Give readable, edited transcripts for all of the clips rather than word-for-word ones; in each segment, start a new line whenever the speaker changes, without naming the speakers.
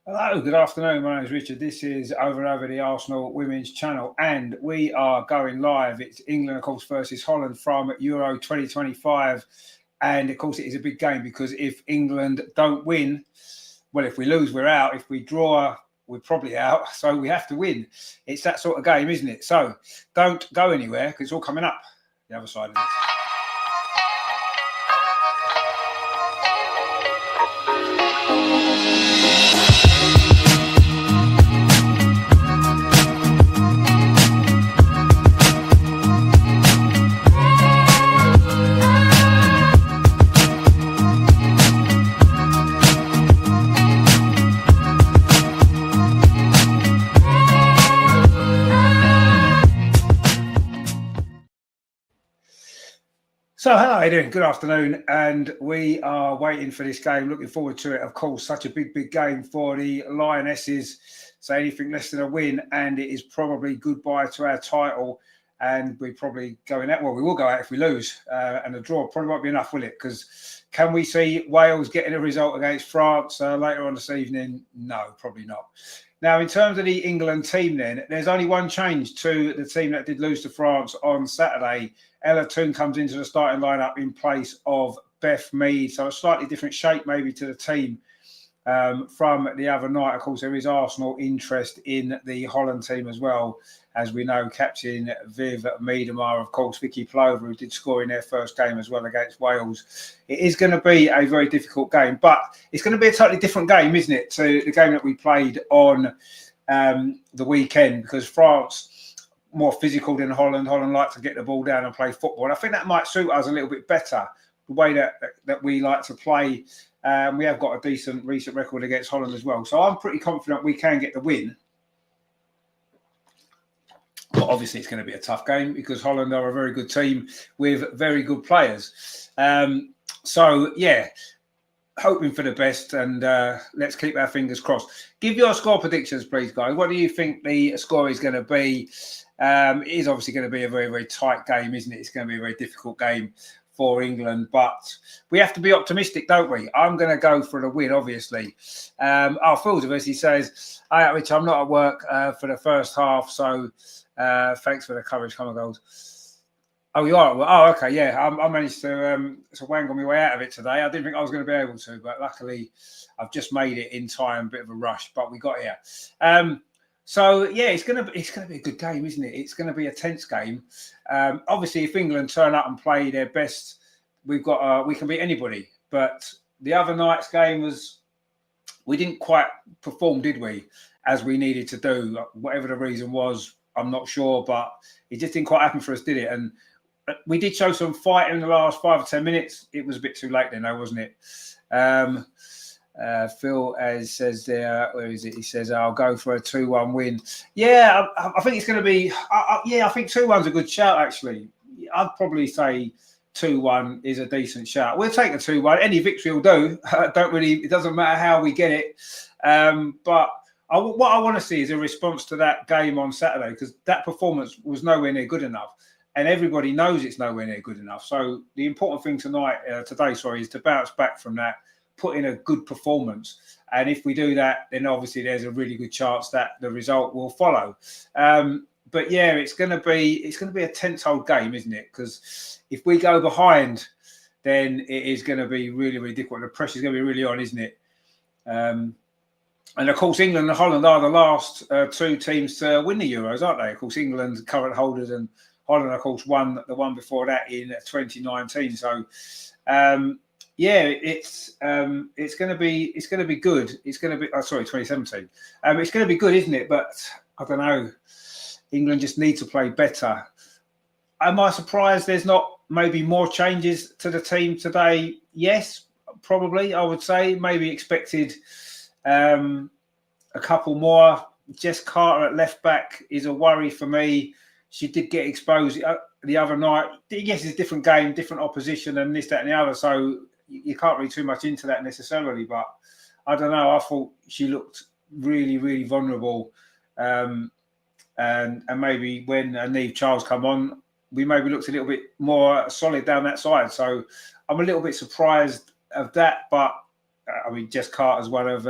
Hello, good afternoon. My name is Richard. This is Over and Over the Arsenal Women's Channel, and we are going live. It's England, of course, versus Holland from Euro 2025. And of course, it is a big game because if England don't win, well, if we lose, we're out. If we draw, we're probably out. So we have to win. It's that sort of game, isn't it? So don't go anywhere because it's all coming up the other side of this. So, hello, how you doing? Good afternoon, and we are waiting for this game. Looking forward to it. Of course, such a big game for the Lionesses. So anything less than a win, and it is probably goodbye to our title. And we're probably going out. Well, we will go out if we lose, and the draw probably won't be enough, will it? Because can we see Wales getting a result against France later on this evening? No, probably not. Now, in terms of the England team, then there's only one change to the team that did lose to France on Saturday. Ella Toone comes into the starting lineup in place of Beth Mead. So a slightly different shape maybe to the team from the other night. Of course, there is Arsenal interest in the Holland team as well. As we know, Captain Viv Miedema, of course, Vicky Plover, who did score in their first game as well against Wales. It is going to be a very difficult game, but it's going to be a totally different game, isn't it, to the game that we played on the weekend, because France, more physical than Holland. Holland like to get the ball down and play football. And I think that might suit us a little bit better, the way that we like to play. We have got a decent recent record against Holland as well. So I'm pretty confident we can get the win. But obviously it's going to be a tough game because Holland are a very good team with very good players. So, yeah, hoping for the best, and let's keep our fingers crossed. Give your score predictions, please, guys. What do you think the score is going to be? It is obviously going to be a very tight game, isn't it? It's going to be a very difficult game for England, but we have to be optimistic, don't we? I'm going to go for the win, obviously. Phil obviously says, "Hi, Rich, I'm not at work for the first half, so thanks for the coverage." Come on, goals. Oh, you are? Oh, okay, yeah. I managed to wangle my way out of it today. I didn't think I was going to be able to, but luckily I've just made it in time. Bit of a rush, but we got here. So yeah, it's gonna be a good game, isn't it? It's going to be a tense game. Obviously, if England turn up and play their best, we can beat anybody. But the other night's game we didn't quite perform, did we? As we needed to do, whatever the reason was, I'm not sure, but it just didn't quite happen for us, did it? And we did show some fight in the last 5 or 10 minutes. It was a bit too late then, though, wasn't it? Phil says there, where is it? He says, "I'll go for a 2-1 win." Yeah, I think it's going to be. I think 2-1's a good shout. Actually, I'd probably say 2-1 is a decent shout. We'll take a 2-1. Any victory will do. It doesn't matter how we get it. But what I want to see is a response to that game on Saturday, because that performance was nowhere near good enough. And everybody knows it's nowhere near good enough. So the important thing today, is to bounce back from that, put in a good performance. And if we do that, then obviously there's a really good chance that the result will follow. But yeah, it's going to be a tense-old game, isn't it? Because if we go behind, then it is going to be really difficult. The pressure's going to be really on, isn't it? And of course, England and Holland are the last two teams to win the Euros, aren't they? Of course, England current holders, and Holland, of course, won the one before that in 2019. So, yeah, it's going to be good. It's going to be 2017. It's going to be good, isn't it? But I don't know. England just need to play better. Am I surprised there's not maybe more changes to the team today? Yes, probably. I would say maybe expected a couple more. Jess Carter at left back is a worry for me. She did get exposed the other night. Yes, it's a different game, different opposition, and this, that, and the other. So you can't read too much into that necessarily. But I don't know. I thought she looked really vulnerable. And maybe when Niamh Charles come on, we maybe looked a little bit more solid down that side. So I'm a little bit surprised of that. But I mean, Jess Carter's one of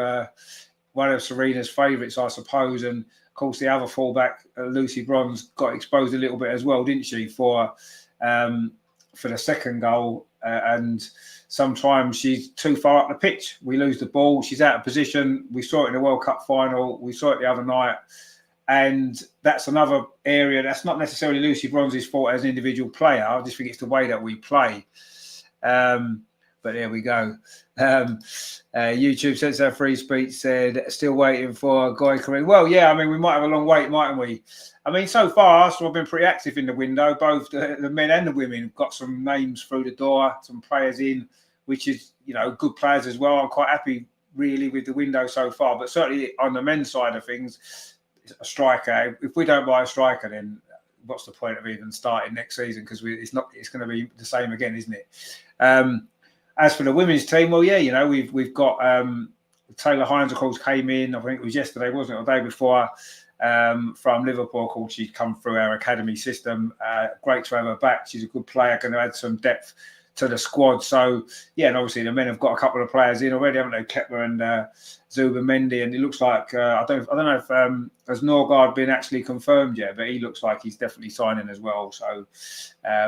one of Serena's favourites, I suppose. And of course, the other fullback, Lucy Bronze, got exposed a little bit as well, didn't she, for the second goal? And sometimes she's too far up the pitch. We lose the ball. She's out of position. We saw it in the World Cup final. We saw it the other night. And that's another area that's not necessarily Lucy Bronze's fault as an individual player. I just think it's the way that we play. But there we go. YouTube Sensor Free Speech said, still waiting for Guy Kareem. Well, yeah, I mean, we might have a long wait, mightn't we? I mean, so far, Arsenal have been pretty active in the window. Both the men and the women have got some names through the door, some players in, which is, good players as well. I'm quite happy, really, with the window so far. But certainly on the men's side of things, a striker. If we don't buy a striker, then what's the point of even starting next season? Because it's going to be the same again, isn't it? As for the women's team, well, yeah, we've got Taylor Hines, of course, came in. I think it was yesterday, wasn't it, or the day before, from Liverpool. Of course, she's come through our academy system. Great to have her back. She's a good player, going to add some depth to the squad. So, yeah, and obviously the men have got a couple of players in already, haven't they? Kepler and Zuba Mendy, and it looks like I don't know if has Norgard been actually confirmed yet, but he looks like he's definitely signing as well. So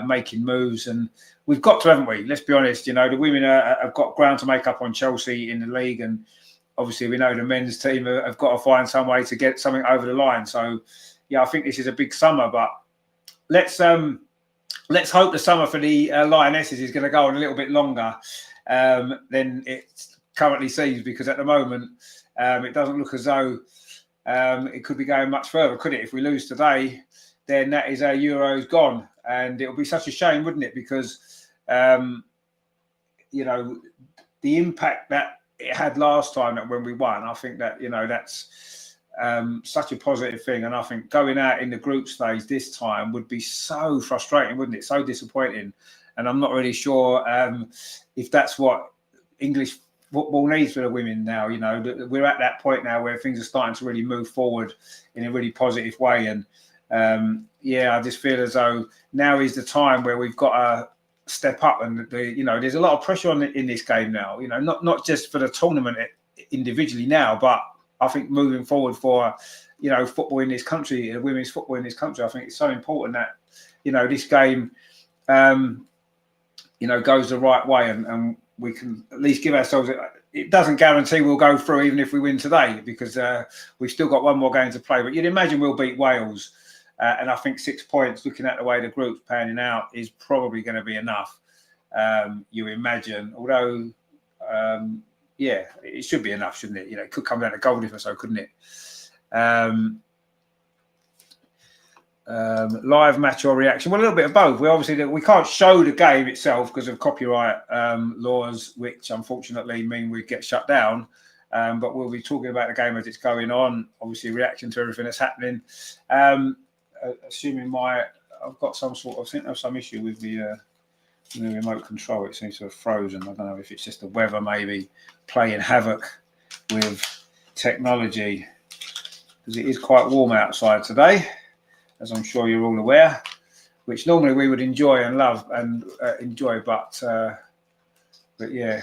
making moves, and we've got to, haven't we? Let's be honest. The women have got ground to make up on Chelsea in the league, and obviously we know the men's team have got to find some way to get something over the line. So yeah, I think this is a big summer, but let's hope the summer for the Lionesses is going to go on a little bit longer than it currently seems, because at the moment it doesn't look as though it could be going much further, could it? If we lose today, then that is our Euros gone, and it would be such a shame, wouldn't it? Because the impact that it had last time when we won, I think that that's such a positive thing, and I think going out in the group stage this time would be so frustrating, wouldn't it? So disappointing, and I'm not really sure if that's what English football needs for the women now. We're at that point now where things are starting to really move forward in a really positive way, and I just feel as though now is the time where we've got to step up, and there's a lot of pressure in this game now. Not just for the tournament individually now, but I think moving forward for football in this country, women's football in this country, I think it's so important that this game goes the right way, and we can at least give ourselves. It doesn't guarantee we'll go through even if we win today, because we've still got one more game to play. But you'd imagine we'll beat Wales, and I think 6 points, looking at the way the group's panning out, is probably going to be enough. You imagine, although. It should be enough, shouldn't it? It could come down to goal difference, so couldn't it? Live match or reaction? Well, a little bit of both. We can't show the game itself because of copyright laws, which unfortunately mean we get shut down. But we'll be talking about the game as it's going on. Obviously, reaction to everything that's happening. Assuming I've got some sort of, I think there's some issue with the remote control. It seems to have frozen. I don't know if it's just the weather maybe playing havoc with technology, because it is quite warm outside today, as I'm sure you're all aware, which normally we would enjoy and love and enjoy, but yeah.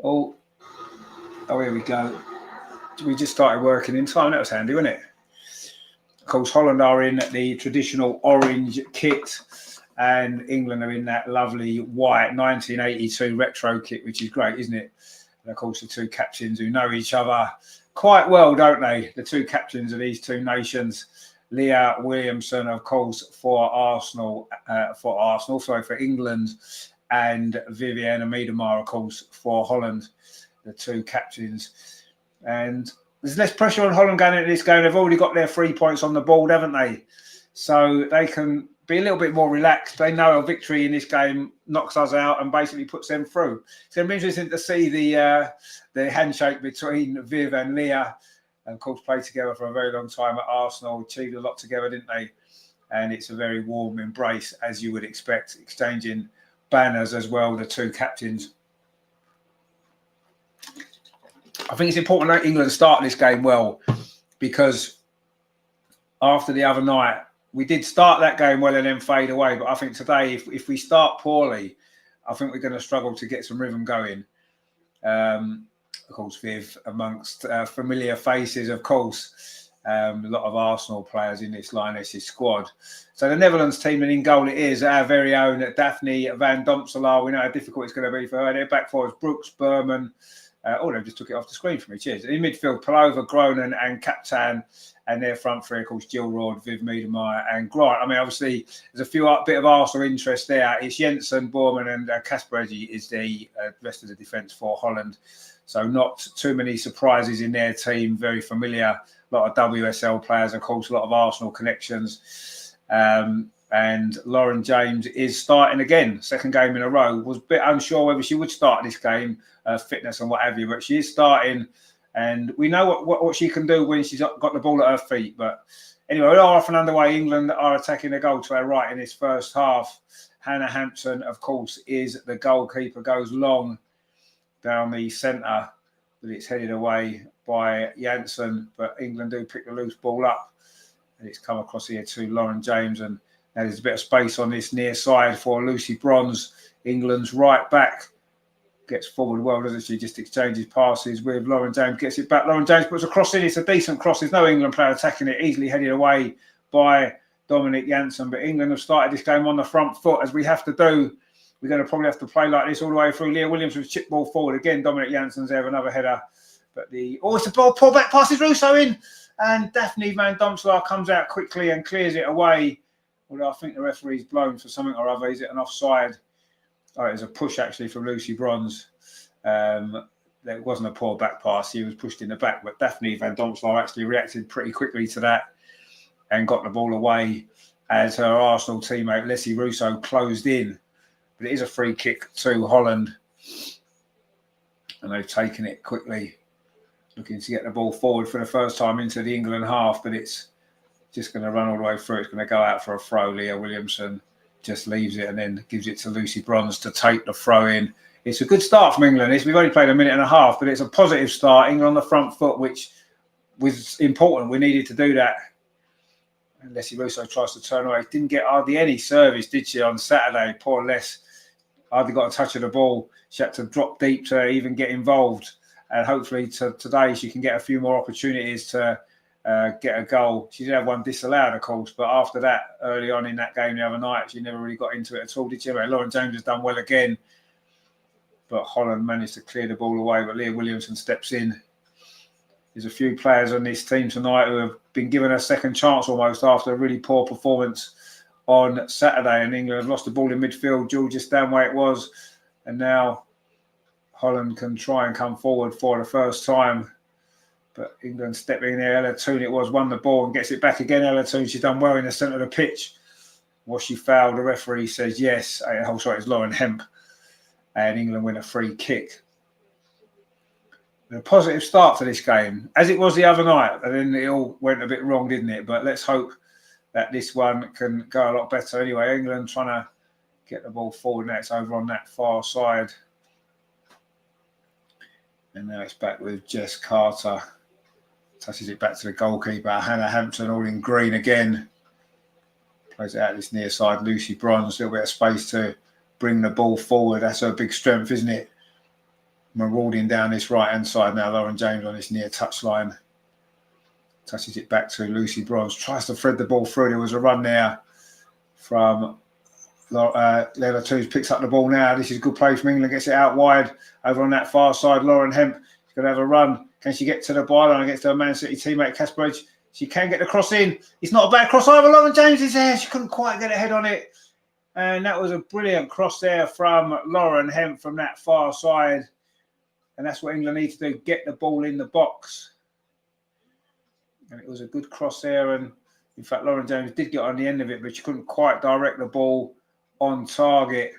Oh, here we go. We just started working in time. That was handy, wasn't it? Of course, Holland are in the traditional orange kit, and England are in that lovely white 1982 retro kit, which is great, isn't it? And of course, the two captains who know each other quite well, don't they? The two captains of these two nations, Leah Williamson, of course, for England, and Vivianne Miedema, of course, for Holland, the two captains. And there's less pressure on Holland going into this game. They've already got their 3 points on the board, haven't they? So they can be a little bit more relaxed. They know a victory in this game knocks us out and basically puts them through. So it'll be interesting to see the handshake between Viv and Leah. And of course, played together for a very long time at Arsenal, achieved a lot together, didn't they? And it's a very warm embrace, as you would expect, exchanging banners as well, the two captains. I think it's important that England start this game well, because after the other night, we did start that game well and then fade away. But I think today, if we start poorly, I think we're going to struggle to get some rhythm going. of course, Viv, amongst familiar faces, of course. A lot of Arsenal players in this Lionesses squad. So the Netherlands team, and in goal it is our very own Daphne van Domselaar. We know how difficult it's going to be for her. Their back four is Brooks, Berman. They just took it off the screen for me. Cheers. In midfield, Palova, Groningen and Kaptan. And their front three, of course, Jill Rod, Viv Miedemeijer and Grant. I mean, obviously, there's a bit of Arsenal interest there. It's Jensen, Borman and Kasperegi is the rest of the defence for Holland. So not too many surprises in their team. Very familiar. A lot of WSL players, of course, a lot of Arsenal connections. And Lauren James is starting again, second game in a row. Was a bit unsure whether she would start this game, fitness and what have you, but she is starting. And we know what she can do when she's got the ball at her feet. But anyway, we are off and underway. England are attacking the goal to our right in this first half. Hannah Hampson, of course, is the goalkeeper. Goes long down the centre, but it's headed away by Janssen. But England do pick the loose ball up. And it's come across here to Lauren James. And now there's a bit of space on this near side for Lucy Bronze. England's right back. Gets forward well, doesn't she? Just exchanges passes with Lauren James, gets it back. Lauren James puts a cross in. It's a decent cross. There's no England player attacking it. Easily headed away by Dominic Janssen. But England have started this game on the front foot, as we have to do. We're going to probably have to play like this all the way through. Leah Williams with chip ball forward. Again, Dominic Janssen's there, another header. But it's a ball, pull back, passes Russo in. And Daphne van Domselaar comes out quickly and clears it away. Although I think the referee's blown for something or other. Is it an offside? Oh, it was a push actually from Lucy Bronze. It wasn't a poor back pass. He was pushed in the back, but Daphne van Domselaar actually reacted pretty quickly to that and got the ball away as her Arsenal teammate Leslie Russo closed in. But it is a free kick to Holland. And they've taken it quickly, looking to get the ball forward for the first time into the England half, but it's just going to run all the way through. It's going to go out for a throw. Leah Williamson just leaves it and then gives it to Lucy Bronze to take the throw in. It's a good start from England. We've only played a minute and a half, but it's a positive start. England on the front foot, which was important. We needed to do that. And Leslie Russo tries to turn away. Didn't get hardly any service, did she, on Saturday? Poor Les. Hardly got a touch of the ball. She had to drop deep to even get involved. And hopefully today she can get a few more opportunities to get a goal. She did have one disallowed, of course, but after that, early on in that game the other night, she never really got into it at all, did she? Lauren James has done well again, but Holland managed to clear the ball away, but Leah Williamson steps in. There's a few players on this team tonight who have been given a second chance almost after a really poor performance on Saturday, and England have lost the ball in midfield. Georgia down where it was, and now Holland can try and come forward for the first time. But England stepping in there. Ella Toon, it was, won the ball and gets it back again. Ella Toon, she's done well in the centre of the pitch. Was she fouled? The referee says yes. Oh, sorry, it's Lauren Hemp. And England win a free kick. A positive start to this game, as it was the other night. And then it all went a bit wrong, didn't it? But let's hope that this one can go a lot better. Anyway, England trying to get the ball forward. Now it's over on that far side. And now it's back with Jess Carter. Touches it back to the goalkeeper, Hannah Hampton, all in green again. Plays it out this near side, Lucy Bronze. A little bit of space to bring the ball forward. That's her big strength, isn't it? Marauding down this right-hand side now. Lauren James on this near touchline. Touches it back to Lucy Bronze. Tries to thread the ball through. There was a run there from Lela Toos. Picks up the ball now. This is a good play from England. Gets it out wide over on that far side. Lauren Hemp is going to have a run. Can she get to the byline against her Man City teammate Kasperegi? She can get the cross in. It's not a bad cross either. Lauren James is there. She couldn't quite get a head on it. And that was a brilliant cross there from Lauren Hemp from that far side. And that's what England need to do, get the ball in the box. And it was a good cross there. And in fact, Lauren James did get on the end of it, but she couldn't quite direct the ball on target.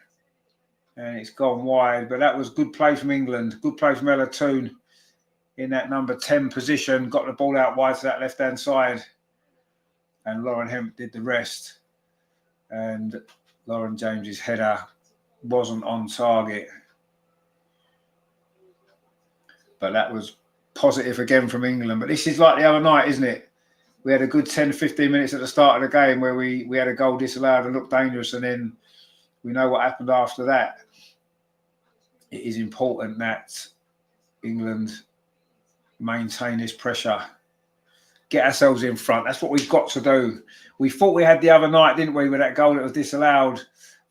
And it's gone wide. But that was good play from England. Good play from Ella Toon in that number 10 position. Got the ball out wide to that left-hand side. And Lauren Hemp did the rest. And Lauren James's header wasn't on target. But that was positive again from England. But this is like the other night, isn't it? We had a good 10, 15 minutes at the start of the game where we had a goal disallowed and looked dangerous. And then we know what happened after that. It is important that England maintain this pressure. Get ourselves in front. That's what we've got to do. We thought we had the other night, didn't we, with that goal that was disallowed.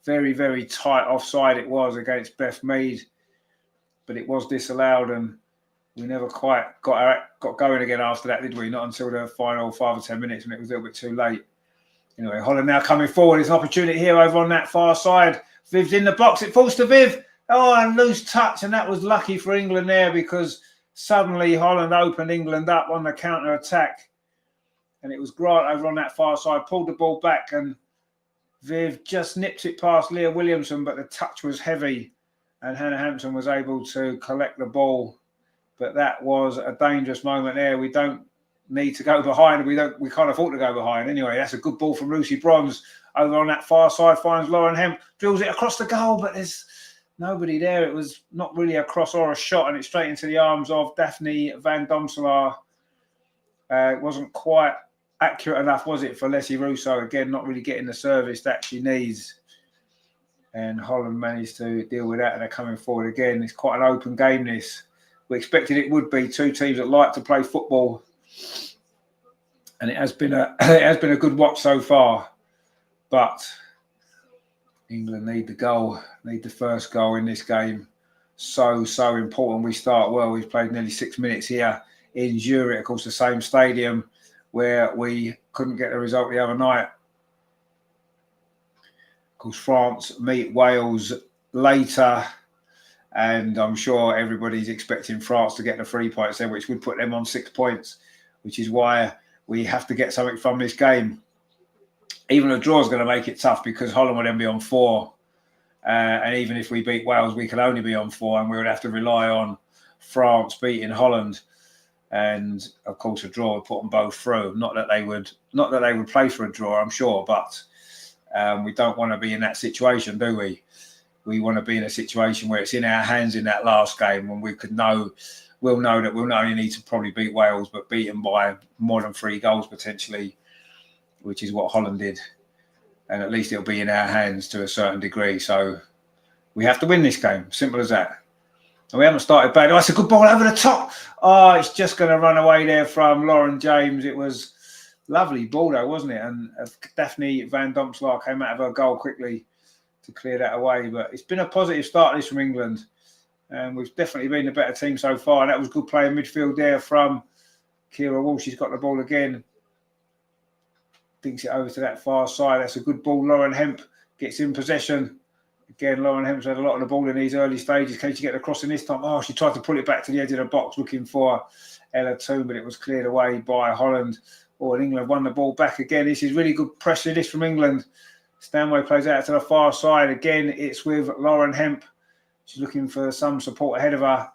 Very, very tight offside it was against Beth Mead. But it was disallowed, and we never quite got going again after that, did we? Not until the final 5 or 10 minutes, and it was a little bit too late. Anyway, Holland now coming forward. There's an opportunity here over on that far side. Viv's in the box. It falls to Viv. Oh, and loose touch, and that was lucky for England there because suddenly Holland opened England up on the counter-attack. And it was Grant over on that far side, pulled the ball back, and Viv just nipped it past Leah Williamson, but the touch was heavy, and Hannah Hampton was able to collect the ball. But that was a dangerous moment there. We don't need to go behind. We can't afford to go behind. Anyway, that's a good ball from Lucy Bronze over on that far side, finds Lauren Hemp, drills it across the goal, but there's nobody there. It was not really a cross or a shot, and it's straight into the arms of Daphne van Domselaar. It wasn't quite accurate enough, was it, for Leslie Russo? Again, not really getting the service that she needs. And Holland managed to deal with that, and they're coming forward again. It's quite an open game, this. We expected it would be. Two teams that like to play football. And it has been a good watch so far. But England need the goal, need the first goal in this game. So important. We start well. We've played nearly 6 minutes here in Zurich, of course, the same stadium where we couldn't get the result the other night. Of course, France meet Wales later, and I'm sure everybody's expecting France to get the 3 points there, which would put them on 6 points, which is why we have to get something from this game. Even a draw is going to make it tough because Holland will then be on 4. And even if we beat Wales, we can only be on 4, and we would have to rely on France beating Holland. And of course, a draw would put them both through. Not that they would play for a draw, I'm sure, but we don't want to be in that situation, do we? We want to be in a situation where it's in our hands in that last game when we'll know that we'll not only need to probably beat Wales, but beat them by more than 3 goals potentially, which is what Holland did. And at least it'll be in our hands to a certain degree. So we have to win this game. Simple as that. And we haven't started bad. Oh, it's a good ball over the top. Oh, it's just going to run away there from Lauren James. It was lovely ball though, wasn't it? And Daphne van Domselaar came out of her goal quickly to clear that away. But it's been a positive start this from England. And we've definitely been the better team so far. And that was good play in midfield there from Kira Walsh. She's got the ball again. Dinks it over to that far side. That's a good ball. Lauren Hemp gets in possession. Again, Lauren Hemp's had a lot of the ball in these early stages. Can she get across in this time? Oh, she tried to pull it back to the edge of the box looking for Ella Toon, but it was cleared away by Holland. Oh, and England won the ball back again. This is really good pressure, this from England. Stanway plays out to the far side. Again, it's with Lauren Hemp. She's looking for some support ahead of her.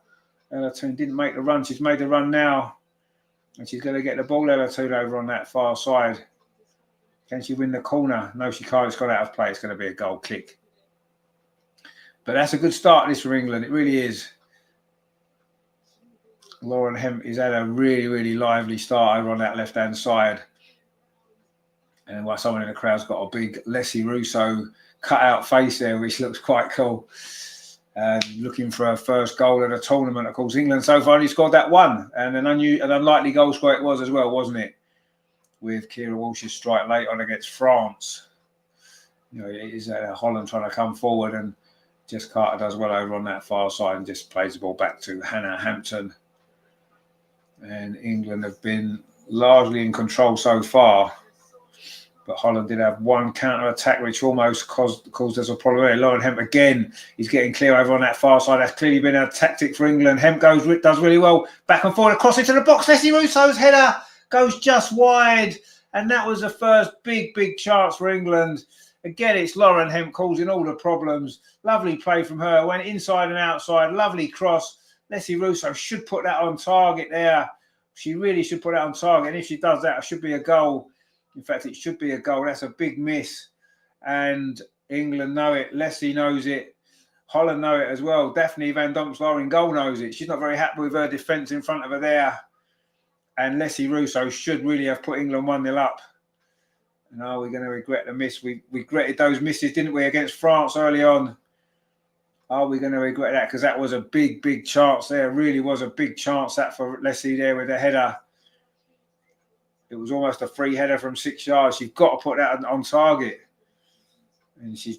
Ella Toon didn't make the run. She's made the run now. And she's going to get the ball, Ella Toon, over on that far side. Can she win the corner? No, she can't. It's gone out of play. It's going to be a goal kick. But that's a good start, this from England. It really is. Lauren Hemp has had a really, really lively start over on that left-hand side. And while someone in the crowd's got a big Leslie Russo cut-out face there, which looks quite cool. Looking for her first goal in a tournament. Of course, England so far only scored that one. And an unlikely goal score it was as well, wasn't it? With Kira Walsh's strike late on against France. You know, it is Holland trying to come forward, and Jess Carter does well over on that far side and just plays the ball back to Hannah Hampton. And England have been largely in control so far. But Holland did have one counter-attack, which almost caused us a problem there. Lauren Hemp again, he's getting clear over on that far side. That's clearly been a tactic for England. Hemp does really well. Back and forward, across into the box. Leslie Russo's header goes just wide. And that was the first big chance for England. Again, it's Lauren Hemp causing all the problems. Lovely play from her. Went inside and outside. Lovely cross. Leslie Russo should put that on target there. She really should put that on target. And if she does that, it should be a goal. In fact, it should be a goal. That's a big miss. And England know it. Leslie knows it. Holland know it as well. Daphne van Domselaar in goal knows it. She's not very happy with her defence in front of her there. And Leslie Russo should really have put England 1-0 up. No, we're going to regret the miss. We regretted those misses, didn't we, against France early on. Are we going to regret that? Because that was a big, big chance there. Really was a big chance that for Leslie there with the header. It was almost a free header from 6 yards. You've got to put that on target. And she's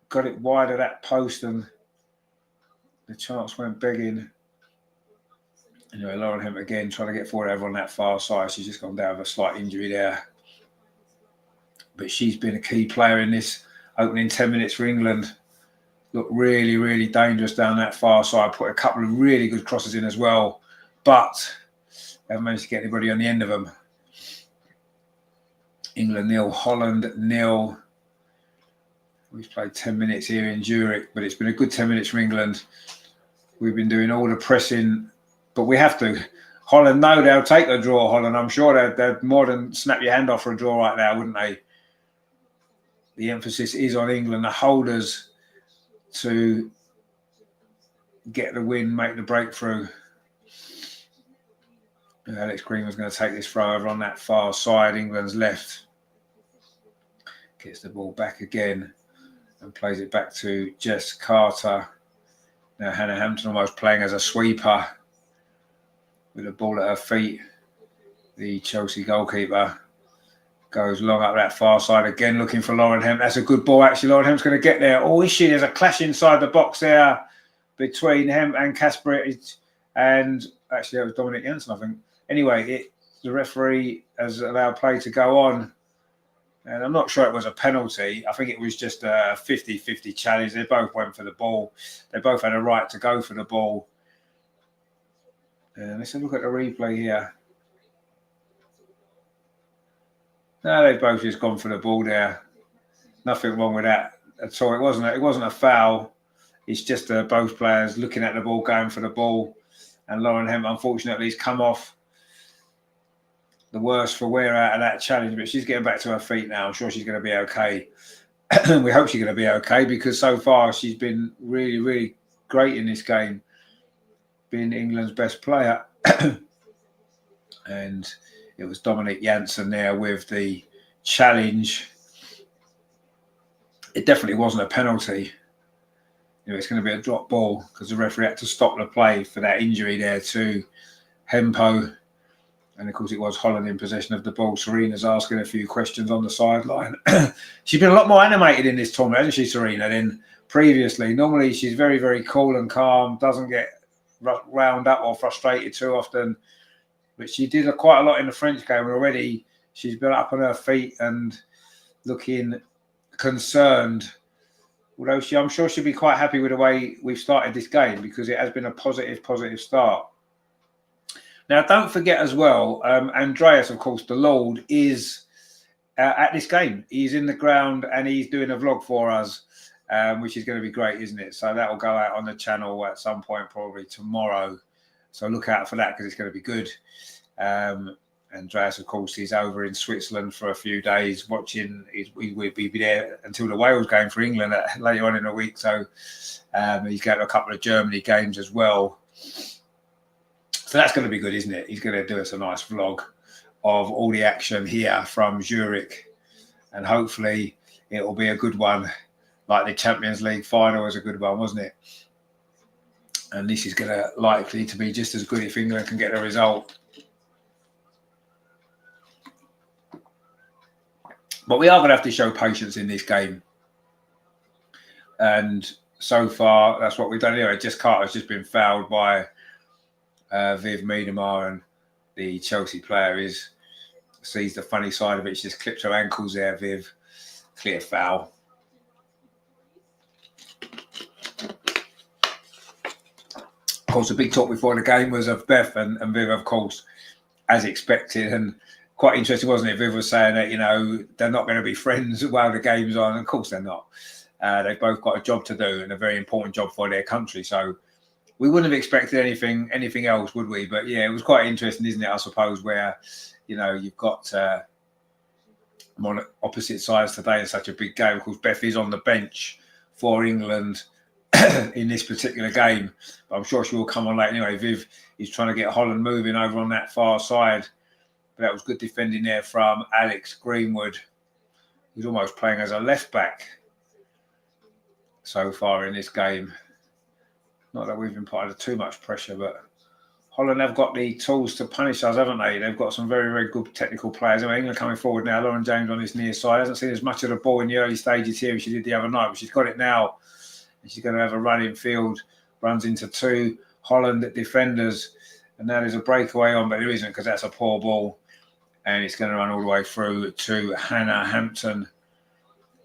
got it wide of that post and the chance went begging. Anyway, Lauren Hemp again trying to get forward over on that far side. She's just gone down with a slight injury there. But she's been a key player in this opening 10 minutes for England. Looked really, really dangerous down that far side. Put a couple of really good crosses in as well. But they haven't managed to get anybody on the end of them. England 0, Holland 0. We've played 10 minutes here in Zurich, but it's been a good 10 minutes for England. We've been doing all the pressing, but we have to. Holland, no, they'll take the draw, Holland. I'm sure they'd more than snap your hand off for a draw right now, wouldn't they? The emphasis is on England, the holders, to get the win, make the breakthrough. Alex Green was going to take this throw over on that far side, England's left. Gets the ball back again and plays it back to Jess Carter. Now Hannah Hampton almost playing as a sweeper with the ball at her feet. The Chelsea goalkeeper goes long up that far side again, looking for Lauren Hemp. That's a good ball, actually. Lauren Hemp's going to get there. Oh, is she? There's a clash inside the box there between Hemp and Casper. And actually, that was Dominic Jensen, I think. Anyway, the referee has allowed play to go on. And I'm not sure it was a penalty. I think it was just a 50-50 challenge. They both went for the ball. They both had a right to go for the ball. And let's have a look at the replay here. No, they've both just gone for the ball there. Nothing wrong with that at all. It wasn't a foul. It's just both players looking at the ball, going for the ball. And Lauren Hemp, unfortunately, has come off the worst for wear out of that challenge. But she's getting back to her feet now. I'm sure she's going to be okay. We hope she's going to be okay because so far she's been really, really great in this game. Being England's best player. And it was Dominic Janssen there with the challenge. It definitely wasn't a penalty. It's going to be a drop ball because the referee had to stop the play for that injury there to Hempo. And, of course, it was Holland in possession of the ball. Serena's asking a few questions on the sideline. She's been a lot more animated in this tournament, hasn't she, Serena, than previously. Normally, she's very, very cool and calm, doesn't get wound up or frustrated too often. But she did quite a lot in the French game, and already she's been up on her feet and looking concerned. Although I'm sure she'll be quite happy with the way we've started this game because it has been a positive start. Now, don't forget as well, Andreas, of course, the Lord, is at this game. He's in the ground and he's doing a vlog for us, which is going to be great, isn't it? So that will go out on the channel at some point, probably tomorrow. So look out for that because it's going to be good. Andreas, of course, he's over in Switzerland for a few days watching. We'll be there until the Wales game for England later on in the week. So he's going to a couple of Germany games as well. So that's going to be good, isn't it? He's going to do us a nice vlog of all the action here from Zurich. And hopefully it will be a good one, like the Champions League final was a good one, wasn't it? And this is likely to be just as good if England can get a result. But we are going to have to show patience in this game. And so far, that's what we've done. Anyway, Jess Carter's just been fouled by Viv Miedemar, and the Chelsea player sees the funny side of it. She just clips her ankles there, Viv. Clear foul. Of course, the big talk before the game was of Beth and Viv, of course, as expected. And quite interesting, wasn't it? Viv was saying that, they're not going to be friends while the game's on. Of course, they're not. They've both got a job to do and a very important job for their country. So we wouldn't have expected anything else, would we? But yeah, it was quite interesting, isn't it? I suppose where, you've got on opposite sides today in such a big game. Of course, Beth is on the bench for England in this particular game. But I'm sure she will come on late anyway. Viv is trying to get Holland moving over on that far side. But that was good defending there from Alex Greenwood, who's almost playing as a left back. so far in this game. Not that we've been put under too much pressure, but Holland have got the tools to punish us, haven't they? They've got some very, very good technical players. Anyway, England coming forward now. Lauren James on his near side. Hasn't seen as much of the ball in the early stages here as she did the other night, but she's got it now. And she's going to have a run in field. Runs into two Holland defenders. And now there's a breakaway on, but there isn't because that's a poor ball. And it's going to run all the way through to Hannah Hampton.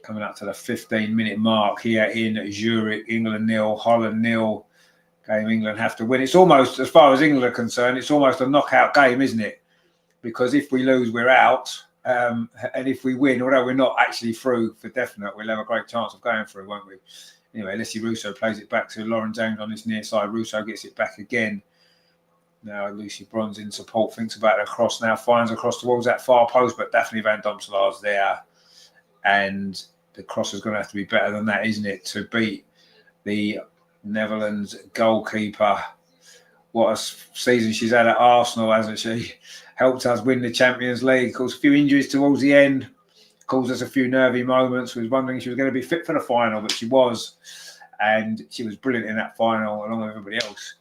Coming up to the 15-minute mark here in Zurich. England 0, Holland 0. Game England have to win. It's almost, as far as England are concerned, it's almost a knockout game, isn't it? Because if we lose, we're out. And if we win, although we're not actually through for definite, we'll have a great chance of going through, won't we? Anyway, Leslie Russo plays it back to Lauren James on his near side. Russo gets it back again. Now Lucy Bronze in support, thinks about a cross now, finds across towards that far post, but Daphne van Domselaar's there. And the cross is going to have to be better than that, isn't it, to beat the Netherlands goalkeeper. What a season she's had at Arsenal, hasn't she? Helped us win the Champions League. Of course, a few injuries towards the end. Caused us a few nervy moments. We was wondering if she was going to be fit for the final, but she was. And she was brilliant in that final, along with everybody else.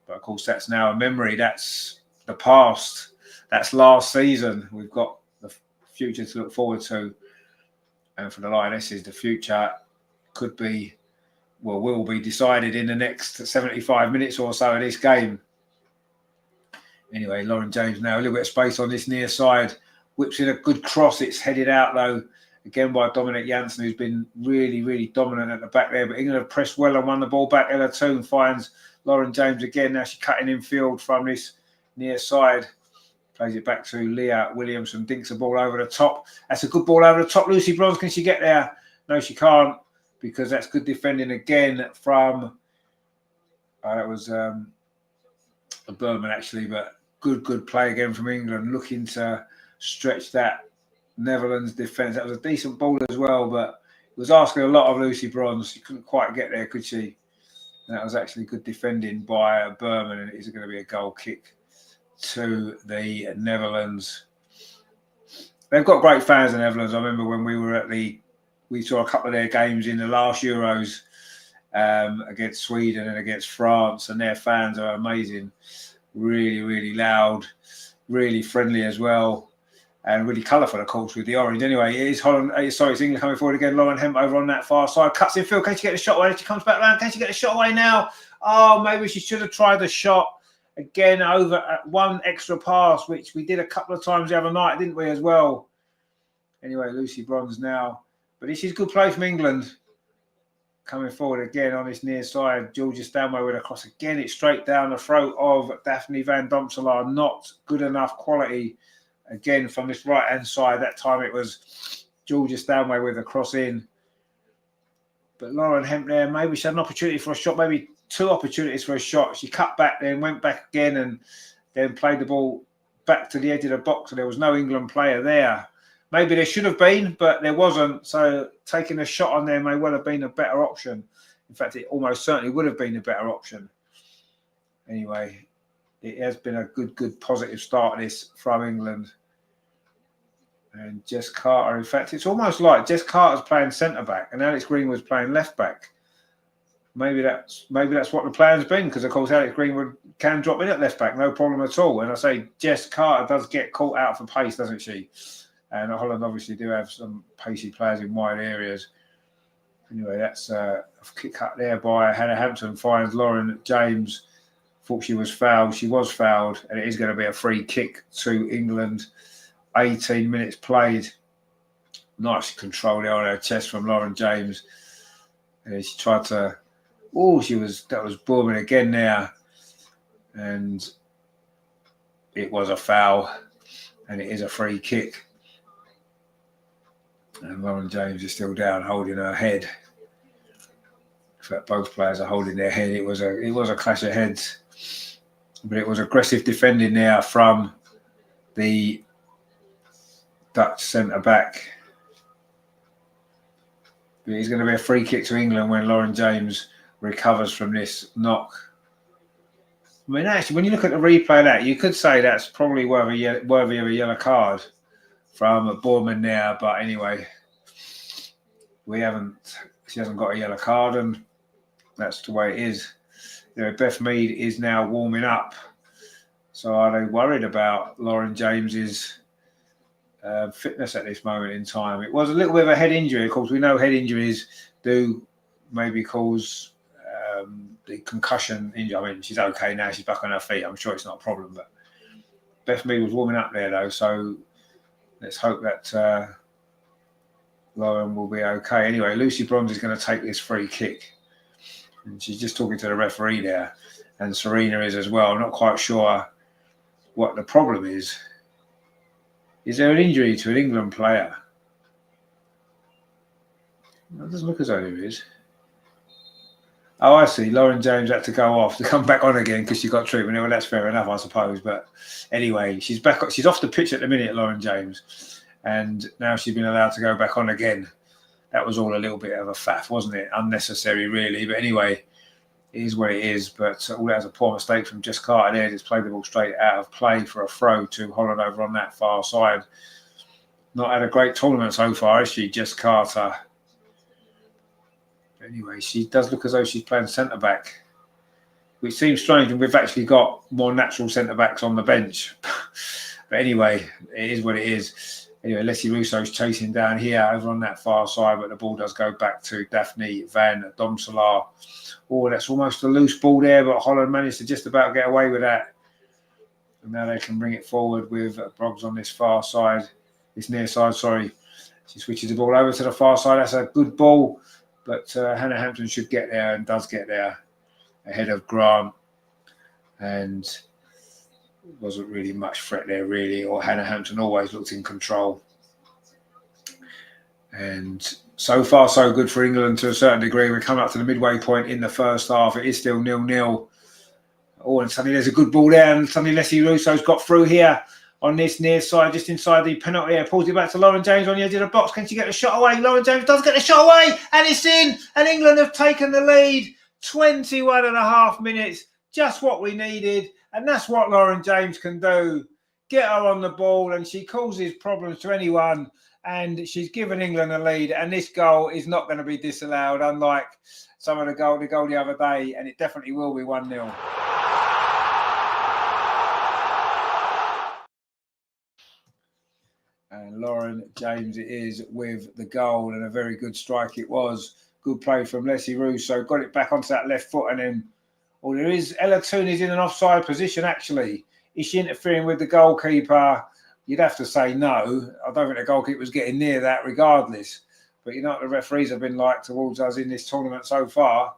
But, of course, that's now a memory. That's the past. That's last season. We've got the future to look forward to. And for the Lionesses, the future could be, well, will be decided in the next 75 minutes or so of this game. Anyway, Lauren James now, a little bit of space on this near side. Whips in a good cross. It's headed out, though, again by Dominic Janssen, who's been really, really dominant at the back there. But England have pressed well and won the ball back. Ella Toon finds Lauren James again. Now she's cutting in field from this near side. Plays it back to Leah Williamson. Dinks the ball over the top. That's a good ball over the top. Lucy Bronze, can she get there? No, she can't, because that's good defending again from, that was a Berman actually, but good play again from England, looking to stretch that Netherlands defence. That was a decent ball as well, but it was asking a lot of Lucy Bronze. She couldn't quite get there, could she? And that was actually good defending by Berman, and it is going to be a goal kick to the Netherlands. They've got great fans in the Netherlands. I remember when we were we saw a couple of their games in the last Euros against Sweden and against France, and their fans are amazing. Really, really loud, really friendly as well, and really colourful, of course, with the orange. Anyway, it is Holland. It's England coming forward again. Lauren Hemp over on that far side. Cuts in field. Can she get the shot away? She comes back around. Can she get the shot away now? Oh, maybe she should have tried the shot. Again, over one extra pass, which we did a couple of times the other night, didn't we, as well? Anyway, Lucy Bronze now. But this is good play from England. Coming forward again on this near side. Georgia Stanway with a cross. Again, it's straight down the throat of Daphne van Domselaar. Not good enough quality. Again, from this right-hand side. That time it was Georgia Stanway with a cross in. But Lauren Hemp there, maybe she had an opportunity for a shot, maybe two opportunities for a shot. She cut back, then went back again, and then played the ball back to the edge of the box, and there was no England player there. Maybe there should have been, but there wasn't. So taking a shot on there may well have been a better option. In fact, it almost certainly would have been a better option. Anyway, it has been a good positive start this from England. And Jess Carter, in fact, it's almost like Jess Carter's playing centre-back and Alex Greenwood's playing left-back. Maybe that's what the plan's been, because, of course, Alex Greenwood can drop in at left-back, no problem at all. And I say Jess Carter does get caught out for pace, doesn't she? And Holland obviously do have some pacey players in wide areas. Anyway, that's a kick cut there by Hannah Hampton, finds Lauren James. Thought she was fouled. She was fouled, and it is going to be a free kick to England. 18 minutes played. Nice control there on her chest from Lauren James. And she tried to... Oh, that was booming again there. And it was a foul. And it is a free kick. And Lauren James is still down, holding her head. In fact, both players are holding their head. It was a clash of heads. But it was aggressive defending there from the Dutch centre-back. But it's going to be a free kick to England when Lauren James recovers from this knock. I mean, actually, when you look at the replay of that, you could say that's probably worthy of a yellow card from Borman there. But anyway, we haven't she hasn't got a yellow card, and that's the way it is. Beth Mead is now warming up. So are they worried about Lauren James's fitness at this moment in time? It was a little bit of a head injury. Of course, we know head injuries do maybe cause the concussion injury. I mean, she's okay now. She's back on her feet. I'm sure it's not a problem. But Beth Mead was warming up there, though. So let's hope that Lauren will be okay. Anyway, Lucy Bronze is going to take this free kick. And she's just talking to the referee there. And Serena is as well. I'm not quite sure what the problem is. Is there an injury to an England player? It doesn't look as though there is. Oh, I see. Lauren James had to go off to come back on again because she got treatment. Well, that's fair enough, I suppose. But anyway, she's back. She's off the pitch at the minute, Lauren James. And now she's been allowed to go back on again. That was all a little bit of a faff, wasn't it? Unnecessary, really. But anyway, it is what it is. But all that was a poor mistake from Jess Carter there. Just played the ball straight out of play for a throw to Holland over on that far side. Not had a great tournament so far, has she, Jess Carter? Anyway, she does look as though she's playing centre-back, which seems strange, and we've actually got more natural centre-backs on the bench. But anyway, it is what it is. Anyway, Leslie Russo's chasing down here over on that far side, but the ball does go back to Daphne Van Domselaar. Oh, that's almost a loose ball there, but Holland managed to just about get away with that. And now they can bring it forward with Broggs on this far side, this near side, sorry. She switches the ball over to the far side. That's a good ball. But Hannah Hampton should get there and does get there ahead of Grant. And wasn't really much threat there, really. Or Hannah Hampton always looked in control. And so far, so good for England to a certain degree. We come up to the midway point in the first half. It is still 0-0. Oh, and suddenly there's a good ball there. And suddenly Leslie Russo's got through here on this near side, just inside the penalty area. Pulls it back to Lauren James on the edge of the box. Can she get the shot away? Lauren James does get the shot away, and it's in. And England have taken the lead. 21 and a half minutes. Just what we needed. And that's what Lauren James can do. Get her on the ball, and she causes problems to anyone. And she's given England a lead. And this goal is not going to be disallowed, unlike some of the goal the other day. And it definitely will be 1-0. And Lauren James it is with the goal, and a very good strike it was. Good play from Leslie Russo. Got it back onto that left foot, and then, there is Ella Toon is in an offside position, actually. Is she interfering with the goalkeeper? You'd have to say no. I don't think the goalkeeper's getting near that regardless. But you know what the referees have been like towards us in this tournament so far.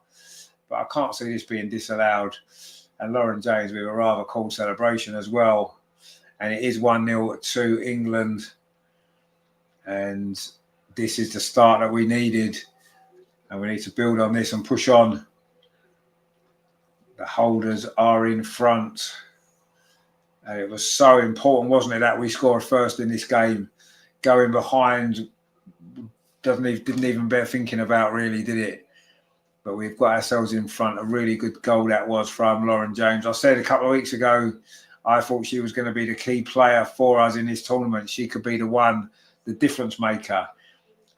But I can't see this being disallowed. And Lauren James with a rather cool celebration as well. And it is 1-0 to England. And this is the start that we needed. And we need to build on this and push on. The holders are in front. And it was so important, wasn't it, that we scored first in this game. Going behind didn't even bear thinking about, really, did it? But we've got ourselves in front. A really good goal that was from Lauren James. I said a couple of weeks ago, I thought she was going to be the key player for us in this tournament. She could be the difference maker.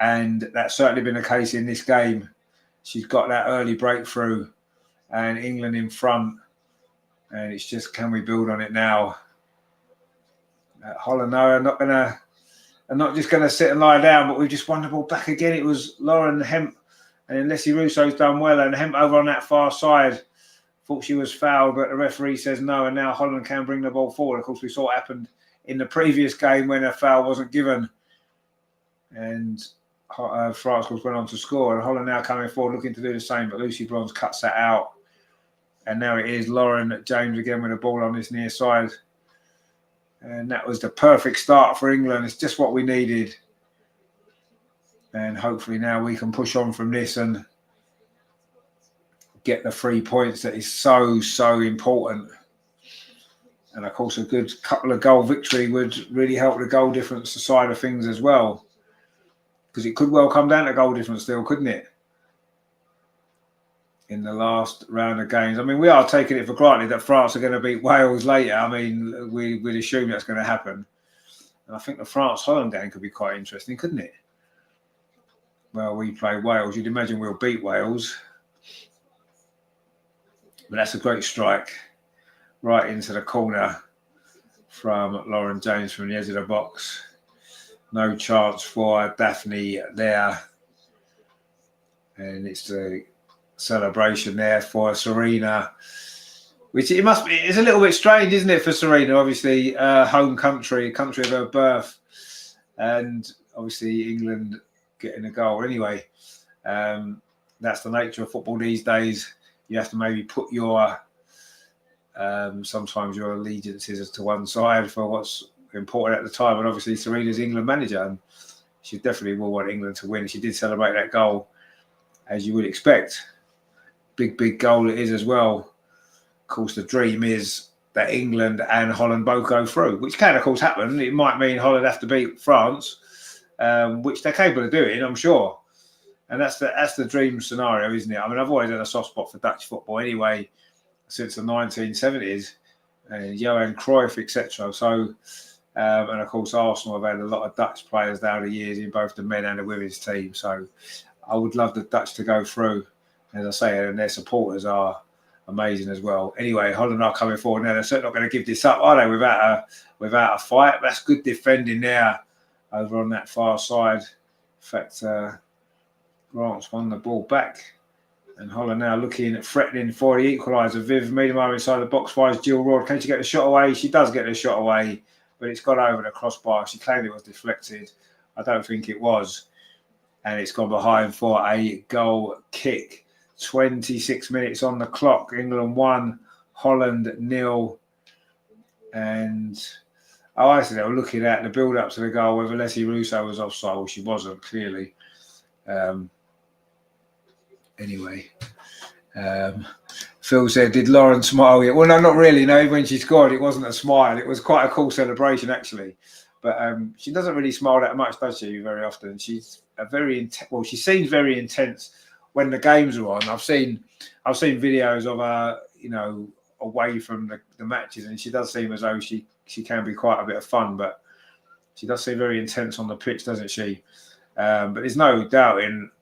And that's certainly been the case in this game. She's got that early breakthrough and England in front. And it's just, can we build on it now? Holland are not just going to sit and lie down, but we've just won the ball back again. It was Lauren Hemp, and then Leslie Russo's done well. And Hemp over on that far side thought she was fouled, but the referee says no. And now Holland can bring the ball forward. Of course, we saw what happened in the previous game when a foul wasn't given. And France, of course, went on to score. And Holland now coming forward looking to do the same, but Lucy Bronze cuts that out. And now it is Lauren James again with the ball on this near side. And that was the perfect start for England. It's just what we needed. And hopefully now we can push on from this and get the 3 points that is so, so important. And of course, a good couple of goal victory would really help the goal difference side of things as well. Because it could well come down to goal difference still, couldn't it? In the last round of games. I mean, we are taking it for granted that France are going to beat Wales later. I mean, we'd assume that's going to happen. And I think the France-Holland game could be quite interesting, couldn't it? well, we play Wales. You'd imagine we'll beat Wales. But that's a great strike right into the corner from Lauren James from the edge of the box. No chance for Daphne there. And it's the celebration there for Serena, which it must be. It's a little bit strange, isn't it, for Serena? Obviously, home country of her birth, and obviously England getting a goal. Anyway, that's the nature of football these days. You have to maybe put your sometimes your allegiances to one side for what's important at the time. And obviously, Serena's England manager, and she definitely will want England to win. She did celebrate that goal, as you would expect. Big goal it is as well. Of course, the dream is that England and Holland both go through, which can, of course, happen. It might mean Holland have to beat France, which they're capable of doing, I'm sure. And that's the dream scenario, isn't it? I mean, I've always had a soft spot for Dutch football anyway, since the 1970s, and Johan Cruyff, etc. So, and of course, Arsenal have had a lot of Dutch players down the years in both the men and the women's team. So, I would love the Dutch to go through, as I say, and their supporters are amazing as well. Anyway, Holland are coming forward now. They're certainly not going to give this up, are they? Without a fight. That's good defending there over on that far side. In fact, Grant's won the ball back. And Holland now looking at threatening for the equaliser. Viv Miedema inside the box finds Jill Roord. Can she get the shot away? She does get the shot away, but it's gone over the crossbar. She claimed it was deflected. I don't think it was. And it's gone behind for a goal kick. 26 minutes on the clock. England 1, Holland 0. And I said they were looking at the build-up to the goal, whether Leslie Russo was offside. Well, she wasn't, clearly. Anyway, Phil said, did Lauren smile yet? Well, no, not really. No, when she scored, it wasn't a smile. It was quite a cool celebration, actually. But she doesn't really smile that much, does she, very often? She's she seems very intense when the games are on. I've seen videos of her, away from the matches, and she does seem as though she can be quite a bit of fun, but she does seem very intense on the pitch, doesn't she? But there's no doubt in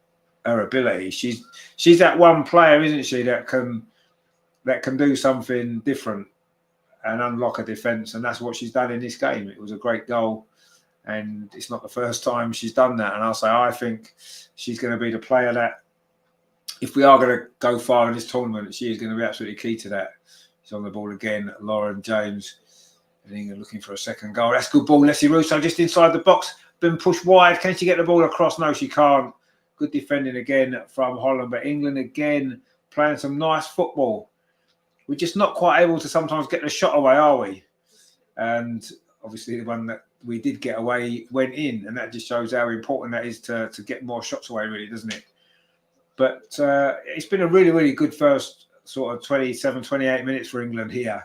her ability. She's that one player, isn't she, that can do something different and unlock a defence, and that's what she's done in this game. It was a great goal, and it's not the first time she's done that. And I think she's going to be the player that, if we are going to go far in this tournament, she is going to be absolutely key to that. She's on the ball again, Lauren James. And England looking for a second goal. That's a good ball. Leslie Russo just inside the box, been pushed wide. Can she get the ball across? No, she can't. Good defending again from Holland, but England again playing some nice football. We're just not quite able to sometimes get the shot away, are we? And obviously the one that we did get away went in, and that just shows how important that is to get more shots away, really, doesn't it? But it's been a really, really good first sort of 27, 28 minutes for England here.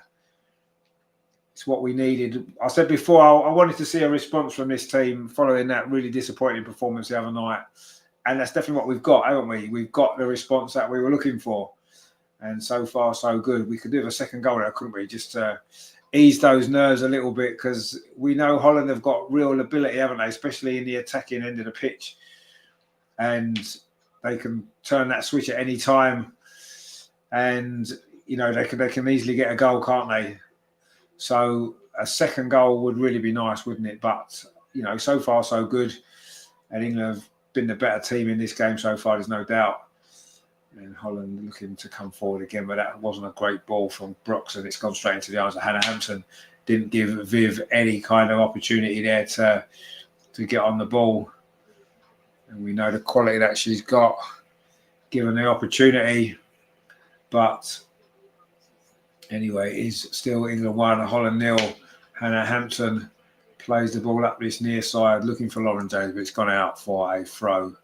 It's what we needed. I said before, I wanted to see a response from this team following that really disappointing performance the other night. And that's definitely what we've got, haven't we? We've got the response that we were looking for. And so far, so good. We could do a second goal there, couldn't we? Just to ease those nerves a little bit, because we know Holland have got real ability, haven't they? Especially in the attacking end of the pitch. And they can turn that switch at any time. And, they can easily get a goal, can't they? So a second goal would really be nice, wouldn't it? But, so far, so good. And England have been the better team in this game so far, there's no doubt. And Holland looking to come forward again, but that wasn't a great ball from Brooks, and it's gone straight into the arms of Hannah Hampson. Didn't give Viv any kind of opportunity there to get on the ball. And we know the quality that she's got, given the opportunity. But anyway, it is still England 1, Holland 0. Hannah Hampton plays the ball up this near side, looking for Lauren James, but it's gone out for a throw.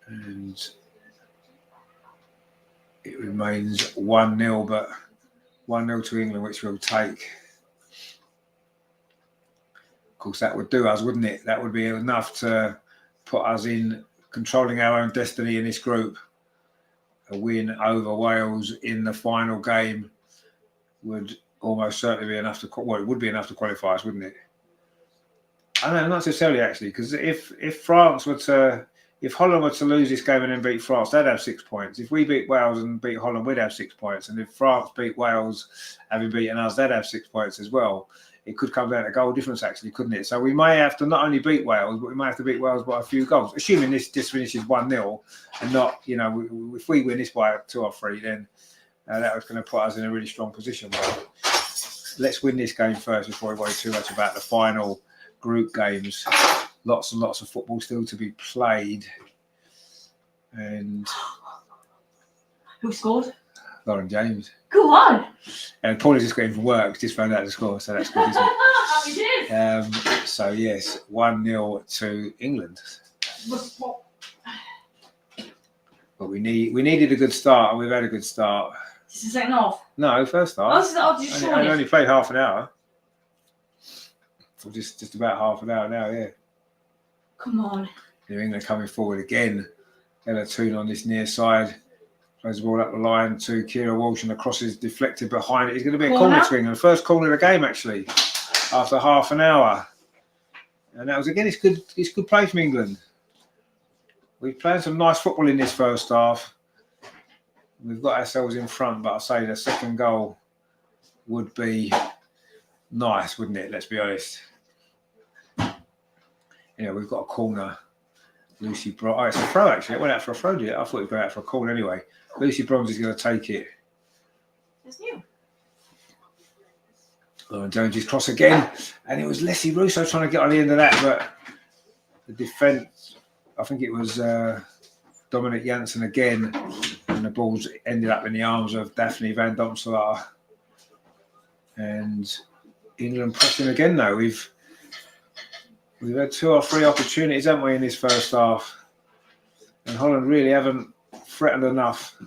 And it remains 1-0, but 1-0 to England, which we'll take. Of course, that would do us, wouldn't it? That would be enough to put us in controlling our own destiny in this group. A win over Wales in the final game would almost certainly be enough to, it would be enough to qualify us, wouldn't it? I know, not necessarily actually, because if Holland were to lose this game and then beat France, they'd have 6 points. If we beat Wales and beat Holland, we'd have 6 points. And if France beat Wales, having beaten us, they'd have 6 points as well. It could come down to goal difference, actually, couldn't it? So we may have to not only beat Wales, but we may have to beat Wales by a few goals, assuming this just finishes 1-0 and not, if we win this by 2 or 3, then that was going to put us in a really strong position. But let's win this game first before we worry too much about the final group games. Lots and lots of football still to be played. And
who scored?
Lauren James.
Go on.
And Paula's just got in from work, just found out the score, so that's good, isn't
it?
Happy days. So yes, 1-0 to England. But we needed a good start, and we've had a good start.
This is the second half?
No, first half.
Oh, this is the half.
I only played half an hour. So just about half an hour now, yeah.
Come on.
New England coming forward again. Ella Toon on this near side. Plays the ball up the line to Kira Walsh, and the cross is deflected behind it. It's going to be a corner to England. First corner of the game, actually, after half an hour. And that was, again, it's good play from England. We've played some nice football in this first half. We've got ourselves in front, but I say the second goal would be nice, wouldn't it? Let's be honest. We've got a corner. Lucy Bronze. Oh, it's a throw, actually. It went out for a throw, did it? I thought it would go out for a corner anyway. Lucy Bronze is going to take it.
It's new.
Lauren Jones's cross again. And it was Leslie Russo trying to get on the end of that, but the defence, I think it was Dominic Janssen again, and the ball's ended up in the arms of Daphne van Domselaar. And England pressing again, though. We've had 2 or 3 opportunities, haven't we, in this first half? And Holland really haven't threatened enough.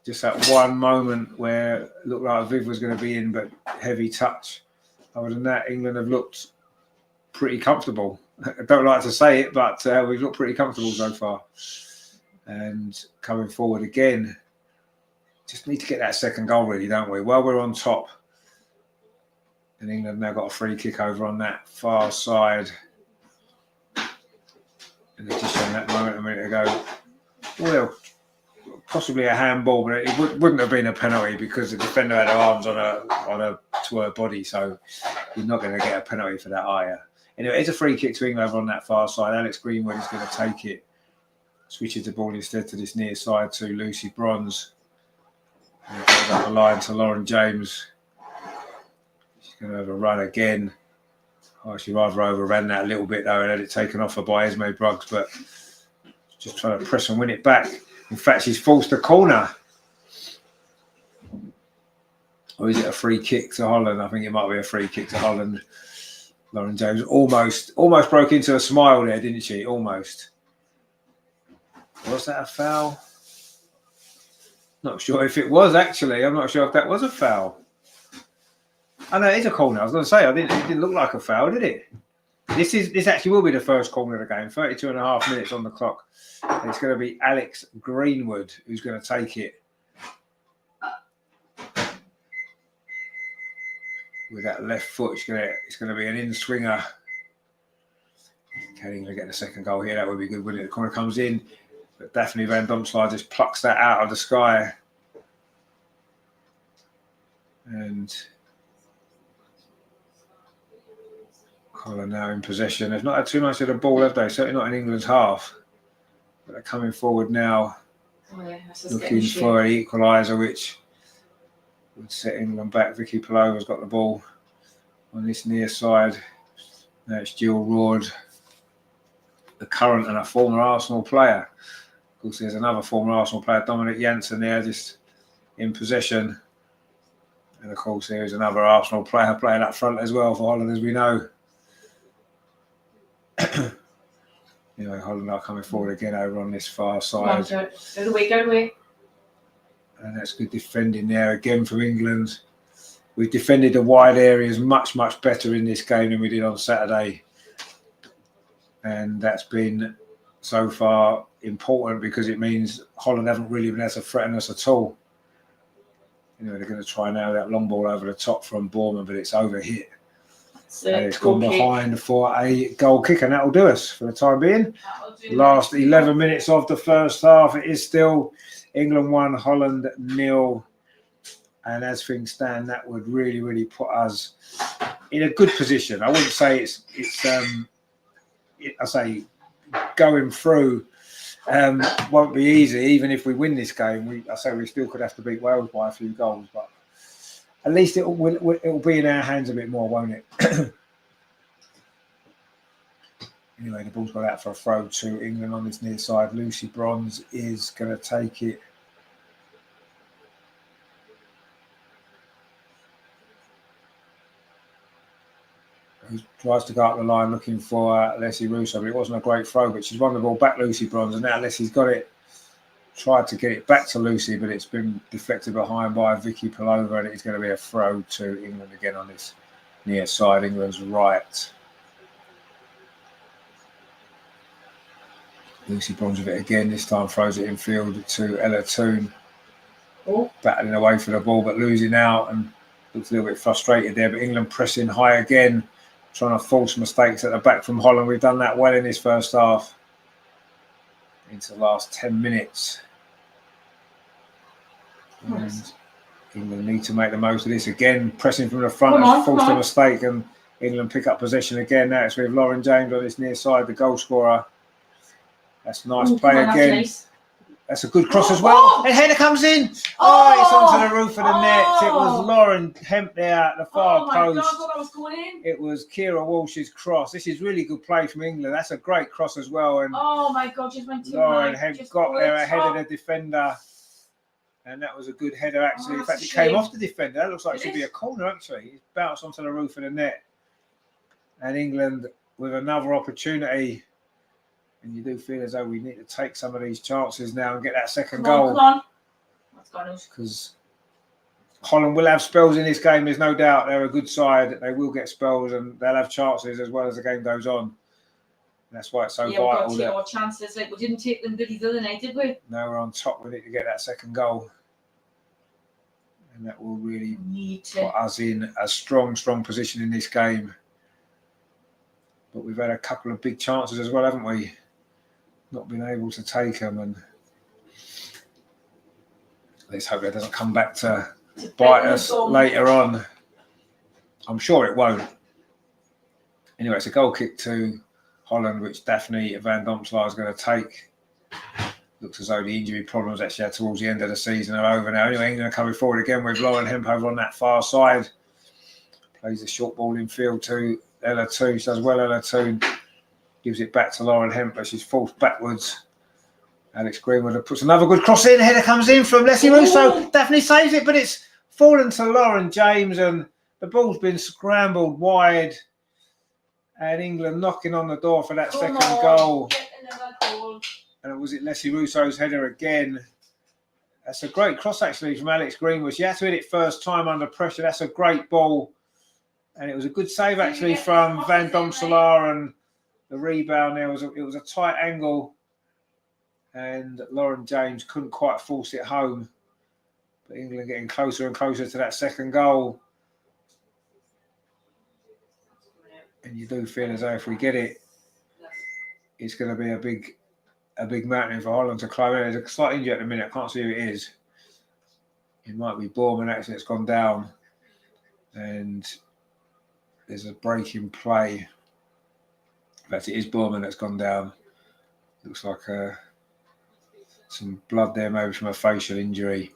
Just that one moment where it looked like Viv was going to be in, but heavy touch. Other than that, England have looked pretty comfortable. I don't like to say it, but we've looked pretty comfortable so far. And coming forward again, just need to get that second goal, really, don't we? While we're on top. And England now got a free kick over on that far side. And they just on that moment a minute ago. Well, possibly a handball, but it wouldn't have been a penalty because the defender had her arms to her body, so you're not going to get a penalty for that, are you? Anyway, it's a free kick to England over on that far side. Alex Greenwood is going to take it. Switches the ball instead to this near side to Lucy Bronze. And it goes up the line to Lauren James. She's going to have a run again. Oh, she rather overran that a little bit though and had it taken off her by Esme Bruggs, but just trying to press and win it back. In fact, she's forced a corner. Or is it a free kick to Holland? I think it might be a free kick to Holland. Lauren James almost broke into a smile there, didn't she? Almost. Was that a foul? Not sure if it was, actually. I'm not sure if that was a foul. I know it is a corner. I was going to say, it didn't look like a foul, did it? This actually will be the first corner of the game. 32 and a half minutes on the clock. And it's going to be Alex Greenwood who's going to take it. With that left foot, it's going to be an in-swinger. Can England get the second goal here? That would be good, wouldn't it? The corner comes in, but Daphne van Domselaar just plucks that out of the sky. And Holland now in possession. They've not had too much of the ball, have they? Certainly not in England's half. But they're coming forward now, looking for an equaliser, which would set England back. Vicky Palova's got the ball on this near side. Now it's Jill Roord, the current and a former Arsenal player. Of course, there's another former Arsenal player, Dominic Janssen, there, just in possession. And of course, there is another Arsenal player playing up front as well for Holland, as we know. Anyway, Holland are coming forward again over on this far side.
Go the way.
And that's good defending there again from England. We've defended the wide areas much, much better in this game than we did on Saturday. And that's been so far important because it means Holland haven't really been able to threaten us at all. They're going to try now that long ball over the top from Borman, but it's overhit. And it's gone behind for a goal kick, and that'll do us for the time being. Last 11 minutes of the first half, it is still England 1, Holland 0. And as things stand, that would really, really put us in a good position. I wouldn't say I say going through won't be easy. Even if we win this game, we still could have to beat Wales by a few goals, but at least it'll be in our hands a bit more, won't it? Anyway, the ball's got out for a throw to England on this near side. Lucy Bronze is going to take it. Who tries to go up the line looking for Leslie Russo, but it wasn't a great throw, but she's won the ball back, Lucy Bronze, and now Leslie's got it. Tried to get it back to Lucy, but it's been deflected behind by Vicky Palova, and it's going to be a throw to England again on this near side, England's right. Lucy Bronze with it again, this time throws it infield to Ella Toon. Battling away for the ball, but losing out, and looks a little bit frustrated there, but England pressing high again, trying to force mistakes at the back from Holland. We've done that well in this first half. Into the last 10 minutes. And England need to make the most of this again. Pressing from the front has forced a mistake, and England pick up possession again. Now it's with Lauren James on this near side, the goal scorer. That's a nice play again. That's a good cross as well. And header comes in. It's onto the roof of the net. It was Lauren Hemp there at the far post.
God, I thought that was going in.
It was Kira Walsh's cross. This is really good play from England. That's a great cross as well. And
oh my God, just went too
Lauren
high.
Hemp got there ahead of the defender. And that was a good header, actually. In fact, it came off the defender. That looks like it should be a corner, actually. It bounced onto the roof of the net. And England with another opportunity. And you do feel as though we need to take some of these chances now and get that second goal.
Come on. Let's go.
Because Holland will have spells in this game, there's no doubt. They're a good side. They will get spells and they'll have chances as well as the game goes on. And that's why it's so vital.
We've got to take our chances. Like, we didn't take them the other night, did we?
Now we're on top. We need to get that second goal. And that will really put us in a strong position in this game. But we've had a couple of big chances as well, haven't we? Not been able to take them, and let's hope that doesn't come back to bite us later on. I'm sure it won't. Anyway, it's a goal kick to Holland, which Daphne van Domselaar is going to take. Looks as though the injury problems that she had towards the end of the season are over now. Anyway, England coming forward again with Lauren Hemp over on that far side. Plays the short ball in field to Ella Toon. She does well, Ella Toon. Gives it back to Lauren Hemp, but she's forced backwards. Alex Greenwood puts another good cross in. Header comes in from Leslie Russo. Daphne saves it, but it's fallen to Lauren James, and the ball's been scrambled wide. And England knocking on the door for that second goal. And was it Leslie Russo's header again? That's a great cross, actually, from Alex Greenwood. She had to hit it first time under pressure. That's a great ball. And it was a good save, actually, from Van Domselaar, and the rebound there it was a tight angle, and Lauren James couldn't quite force it home. But England getting closer and closer to that second goal. And you do feel as though if we get it, it's going to be a big mountain for Holland to climb. There's a slight injury at the minute. I can't see who it is. It might be Borman, actually, that's gone down. And there's a break in play. In fact, it is Borman that's gone down. Looks like some blood there, maybe from a facial injury.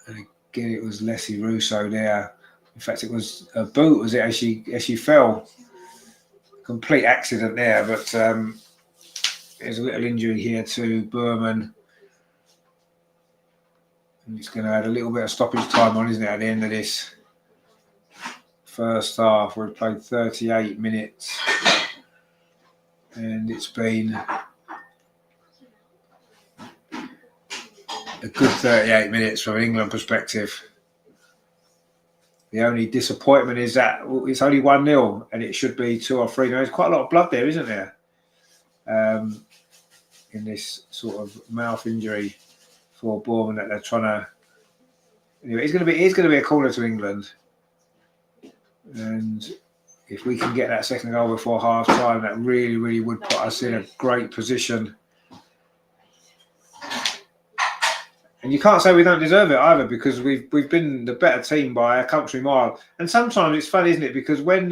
And again, it was Leslie Russo there. In fact, it was a boot, was it, as she fell? Complete accident there, but there's a little injury here to Borman. And it's going to add a little bit of stoppage time on, isn't it, at the end of this first half. We've played 38 minutes, and it's been a good 38 minutes from an England perspective. The only disappointment is that it's only 1-0 and it should be 2 or 3. There's quite a lot of blood there, isn't there? In this sort of mouth injury for Borman that they're trying to. Anyway, it's going to be a corner to England. And if we can get that second goal before half time, that really, really would put us in a great position. And you can't say we don't deserve it either, because we've been the better team by a country mile. And sometimes it's fun, isn't it? Because when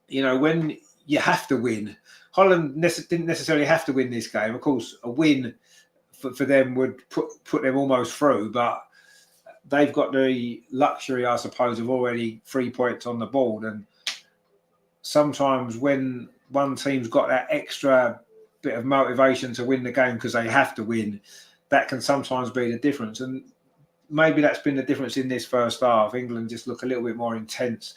when you have to win, Holland didn't necessarily have to win this game. Of course, a win for them would put them almost through, but they've got the luxury, I suppose, of already 3 points on the board. And sometimes when one team's got that extra bit of motivation to win the game because they have to win, that can sometimes be the difference. And maybe that's been the difference in this first half. England just look a little bit more intense.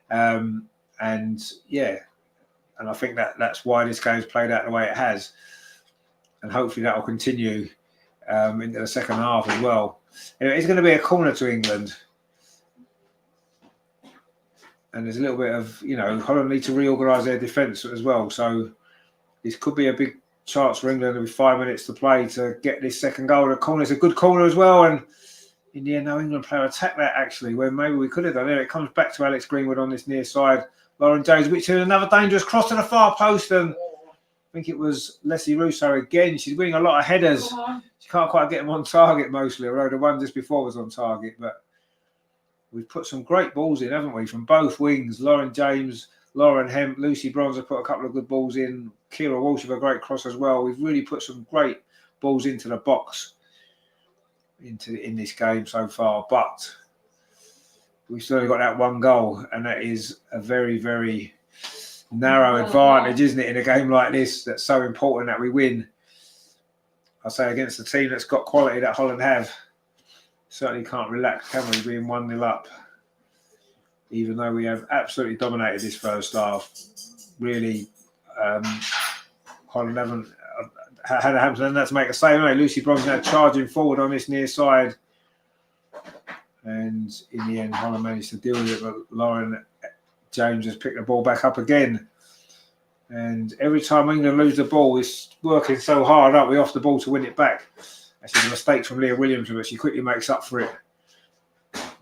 And I think that's why this game's played out the way it has. And hopefully that will continue into the second half as well. Anyway, it's going to be a corner to England. And there's a little bit of, Holland need to reorganise their defence as well. So this could be a big chance for England with 5 minutes to play to get this second goal. The corner is a good corner as well. And in the end, no England player attacked that actually, when maybe we could have done it. It comes back to Alex Greenwood on this near side. Lauren James, which is another dangerous cross to the far post. And I think it was Leslie Russo again. She's winning a lot of headers. She can't quite get them on target mostly, although the one just before was on target. But we've put some great balls in, haven't we, from both wings. Lauren James, Lauren Hemp, Lucy Bronze have put a couple of good balls in. Kira Walsh with a great cross as well. We've really put some great balls into the box in this game so far. But we've still only got that one goal, and that is a very, very narrow advantage, isn't it, in a game like this that's so important that we win. I say against a team that's got quality that Holland have. Certainly can't relax, can we, being 1-0 up, even though we have absolutely dominated this first half. Really, Holland haven't had a Hampton, and that's make a save. Anyway, Lucy Bronze now charging forward on this near side. And in the end, Holland managed to deal with it, but Lauren James has picked the ball back up again. And every time England lose the ball, it's working so hard up. We off the ball to win it back. Actually, a mistake from Leah Williams, but she quickly makes up for it.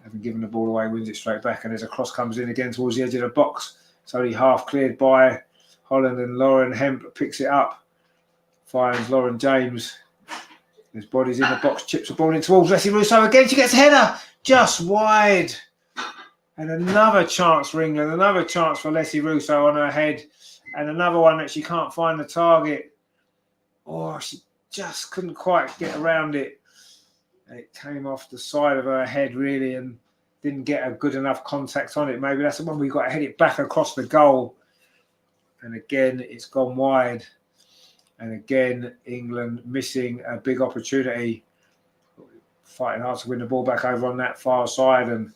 Having given the ball away, wins it straight back. And as a cross comes in again towards the edge of the box, it's only half cleared by Holland, and Lauren Hemp picks it up. Finds Lauren James. His body's in the box, chips the ball in towards Leslie Russo again. She gets a header just wide. And another chance for England, another chance for Leslie Russo on her head. And another one that she can't find the target. Oh, she just couldn't quite get around it. And it came off the side of her head, really, and didn't get a good enough contact on it. Maybe that's the one we've got to head it back across the goal. And again, it's gone wide. And again, England missing a big opportunity. Fighting hard to win the ball back over on that far side. And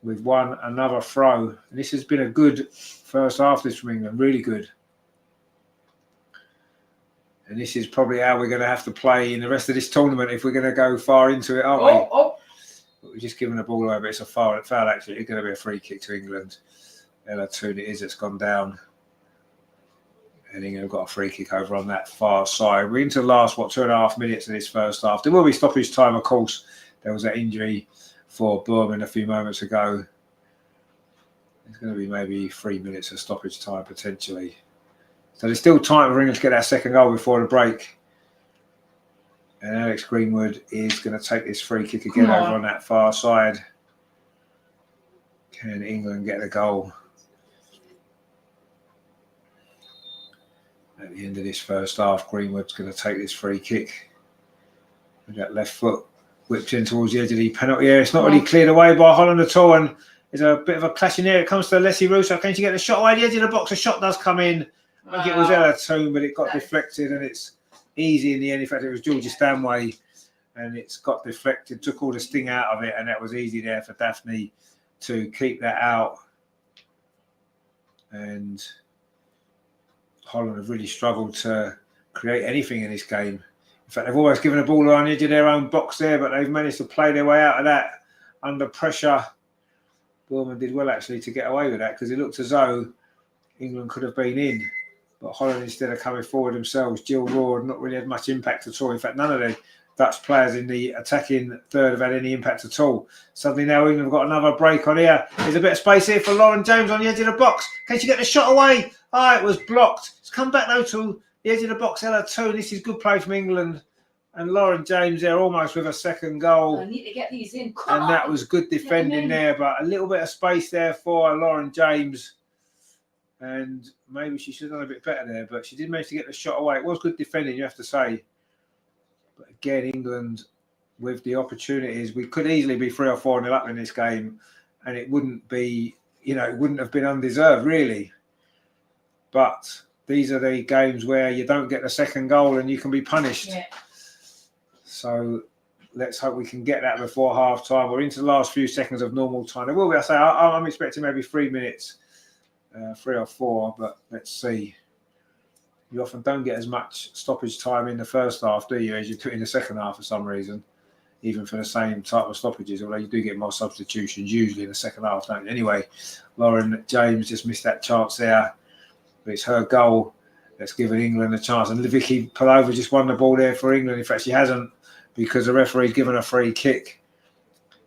we've won another throw. And this has been a good first half this from England, really good. And this is probably how we're going to have to play in the rest of this tournament if we're going to go far into it, aren't we? But we're just giving the ball away, but it's a foul actually. It's going to be a free kick to England. Ella Toon it is, it's gone down. And England have got a free kick over on that far side. We're into the last, 2.5 minutes of this first half. There will be stoppage time, of course. There was that injury for Burman a few moments ago. There's going to be maybe 3 minutes of stoppage time potentially. So there's still time for England to get that second goal before the break. And Alex Greenwood is going to take this free kick again over on that far side. Can England get the goal at the end of this first half? Greenwood's going to take this free kick with that left foot whipped in towards the edge of the penalty area. It's not really cleared away by Holland at all, and there's a bit of a clash in there. It comes to Leslie Russo. Can she get the shot away the edge of the box? The shot does come in. I think it was Ella Toon, but it got deflected, and it's easy in the end. In fact, it was Georgia Stanway, and it's got deflected, took all the sting out of it, and that was easy there for Daphne to keep that out. And Holland have really struggled to create anything in this game. In fact, they've always given the ball on the edge of their own box there, but they've managed to play their way out of that under pressure. Burman did well, actually, to get away with that, because it looked as though England could have been in. But Holland, instead of coming forward themselves, Jill Roard not really had much impact at all. In fact, none of Dutch players in the attacking third have had any impact at all. Suddenly now England have got another break on here. There's a bit of space here for Lauren James on the edge of the box. Can she get the shot away? It was blocked. It's come back though to the edge of the box, LR2. This is good play from England. And Lauren James there almost with a second goal.
I need to get these in.
And that was good defending there, but a little bit of space there for Lauren James. And maybe she should have done a bit better there, but she did manage to get the shot away. It was good defending, you have to say. But again, England with the opportunities, we could easily be 3 or 4-0 up in this game, and it wouldn't be, it wouldn't have been undeserved, really. But these are the games where you don't get the second goal and you can be punished.
Yeah.
So let's hope we can get that before half time. We're into the last few seconds of normal time. There will be, I'm expecting maybe 3 minutes, 3 or 4, but let's see. You often don't get as much stoppage time in the first half, do you, as you do in the second half for some reason, even for the same type of stoppages, although you do get more substitutions usually in the second half, don't you? Anyway, Lauren James just missed that chance there, but it's her goal that's given England a chance. And Vicky Palova just won the ball there for England. In fact, she hasn't, because the referee's given a free kick.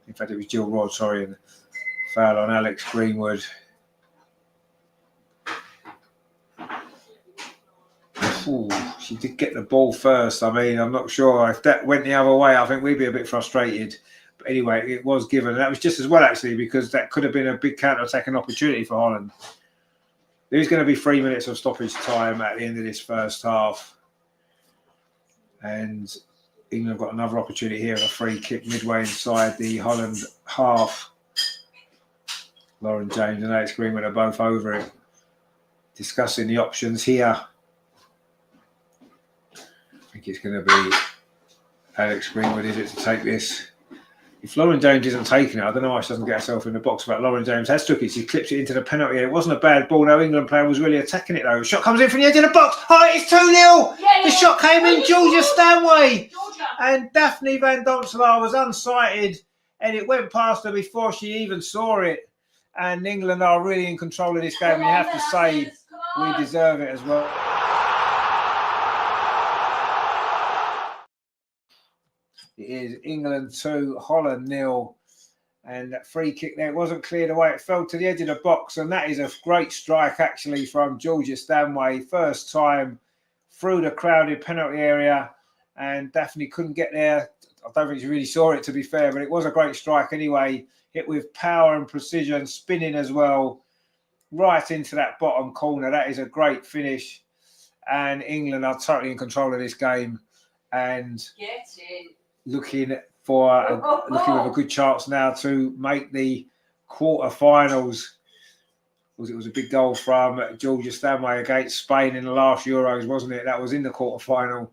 In fact, it was Jill Rod, and foul on Alex Greenwood. Ooh, she did get the ball first. I'm not sure if that went the other way. I think we'd be a bit frustrated. But anyway, it was given. And that was just as well, actually, because that could have been a big counter-attacking opportunity for Holland. There's going to be 3 minutes of stoppage time at the end of this first half. And England have got another opportunity here, a free kick midway inside the Holland half. Lauren James and Alex Greenwood are both over it, discussing the options here. I think it's going to be Alex Greenwood, is it, to take this? If Lauren James isn't taking it, I don't know why she doesn't get herself in the box, but Lauren James has took it. She clips it into the penalty. It wasn't a bad ball. No England player was really attacking it, though. Shot comes in from the edge of the box. It's 2-0.
Yeah.
The shot came in. Georgia Stanway. And Daphne Van Donselaar was unsighted, and it went past her before she even saw it. And England are really in control of this game. And you have to say we deserve it as well. It is England 2, Holland 0. And that free kick there, it wasn't cleared away. It fell to the edge of the box. And that is a great strike, actually, from Georgia Stanway. First time through the crowded penalty area. And Daphne couldn't get there. I don't think she really saw it, to be fair. But it was a great strike anyway. Hit with power and precision, spinning as well. Right into that bottom corner. That is a great finish. And England are totally in control of this game. And looking with a good chance now to make the quarterfinals. It was a big goal from Georgia Stanway against Spain in the last Euros, wasn't it? That was in the quarterfinal,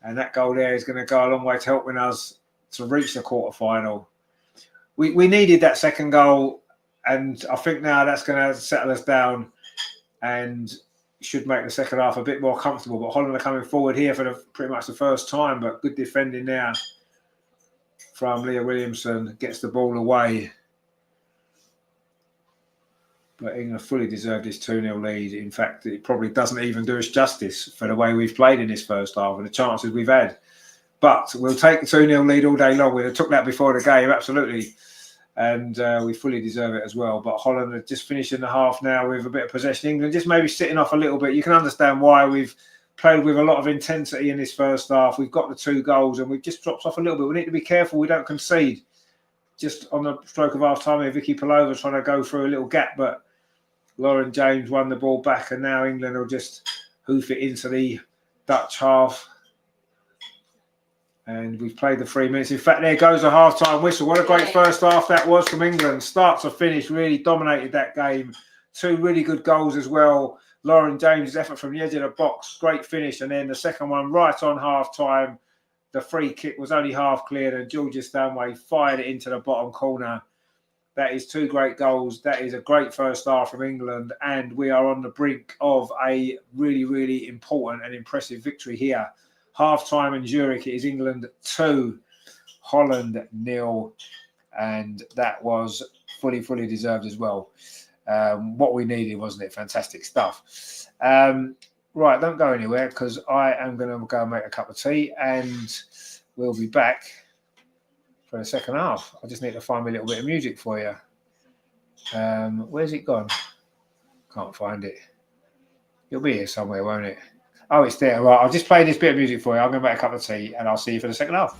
and that goal there is going to go a long way to helping us to reach the quarterfinal. We needed that second goal, and I think now that's going to settle us down and should make the second half a bit more comfortable. But Holland are coming forward here for pretty much the first time, but good defending there from Leah Williamson. Gets the ball away. But England fully deserved this 2-0 lead. In fact, it probably doesn't even do us justice for the way we've played in this first half and the chances we've had. But we'll take the 2-0 lead all day long. We took that before the game, absolutely. And we fully deserve it as well. But Holland are just finishing the half now with a bit of possession. England just maybe sitting off a little bit. You can understand why we've played with a lot of intensity in this first half. We've got the 2 goals and we've just dropped off a little bit. We need to be careful we don't concede. Just on the stroke of half time here, Vicky Palova trying to go through a little gap, but Lauren James won the ball back, and now England will just hoof it into the Dutch half. And we've played the 3 minutes. In fact, there goes a half-time whistle. What a great first half that was from England. Start to finish, really dominated that game. 2 really good goals as well. Lauren James' effort from the edge of the box, great finish. And then the second one right on half-time. The free kick was only half cleared, and Georgia Stanway fired it into the bottom corner. That is 2 great goals. That is a great first half from England. And we are on the brink of a really, really important and impressive victory here. Half-time in Zurich, it is England 2, Holland 0. And that was fully deserved as well. What we needed, wasn't it? Fantastic stuff. Right, don't go anywhere because I am going to go and make a cup of tea. And we'll be back for the second half. I just need to find me a little bit of music for you. Where's it gone? Can't find it. It'll be here somewhere, won't it? Oh, it's there. Right, I'll just play this bit of music for you. I'm going to make a cup of tea and I'll see you for the second half.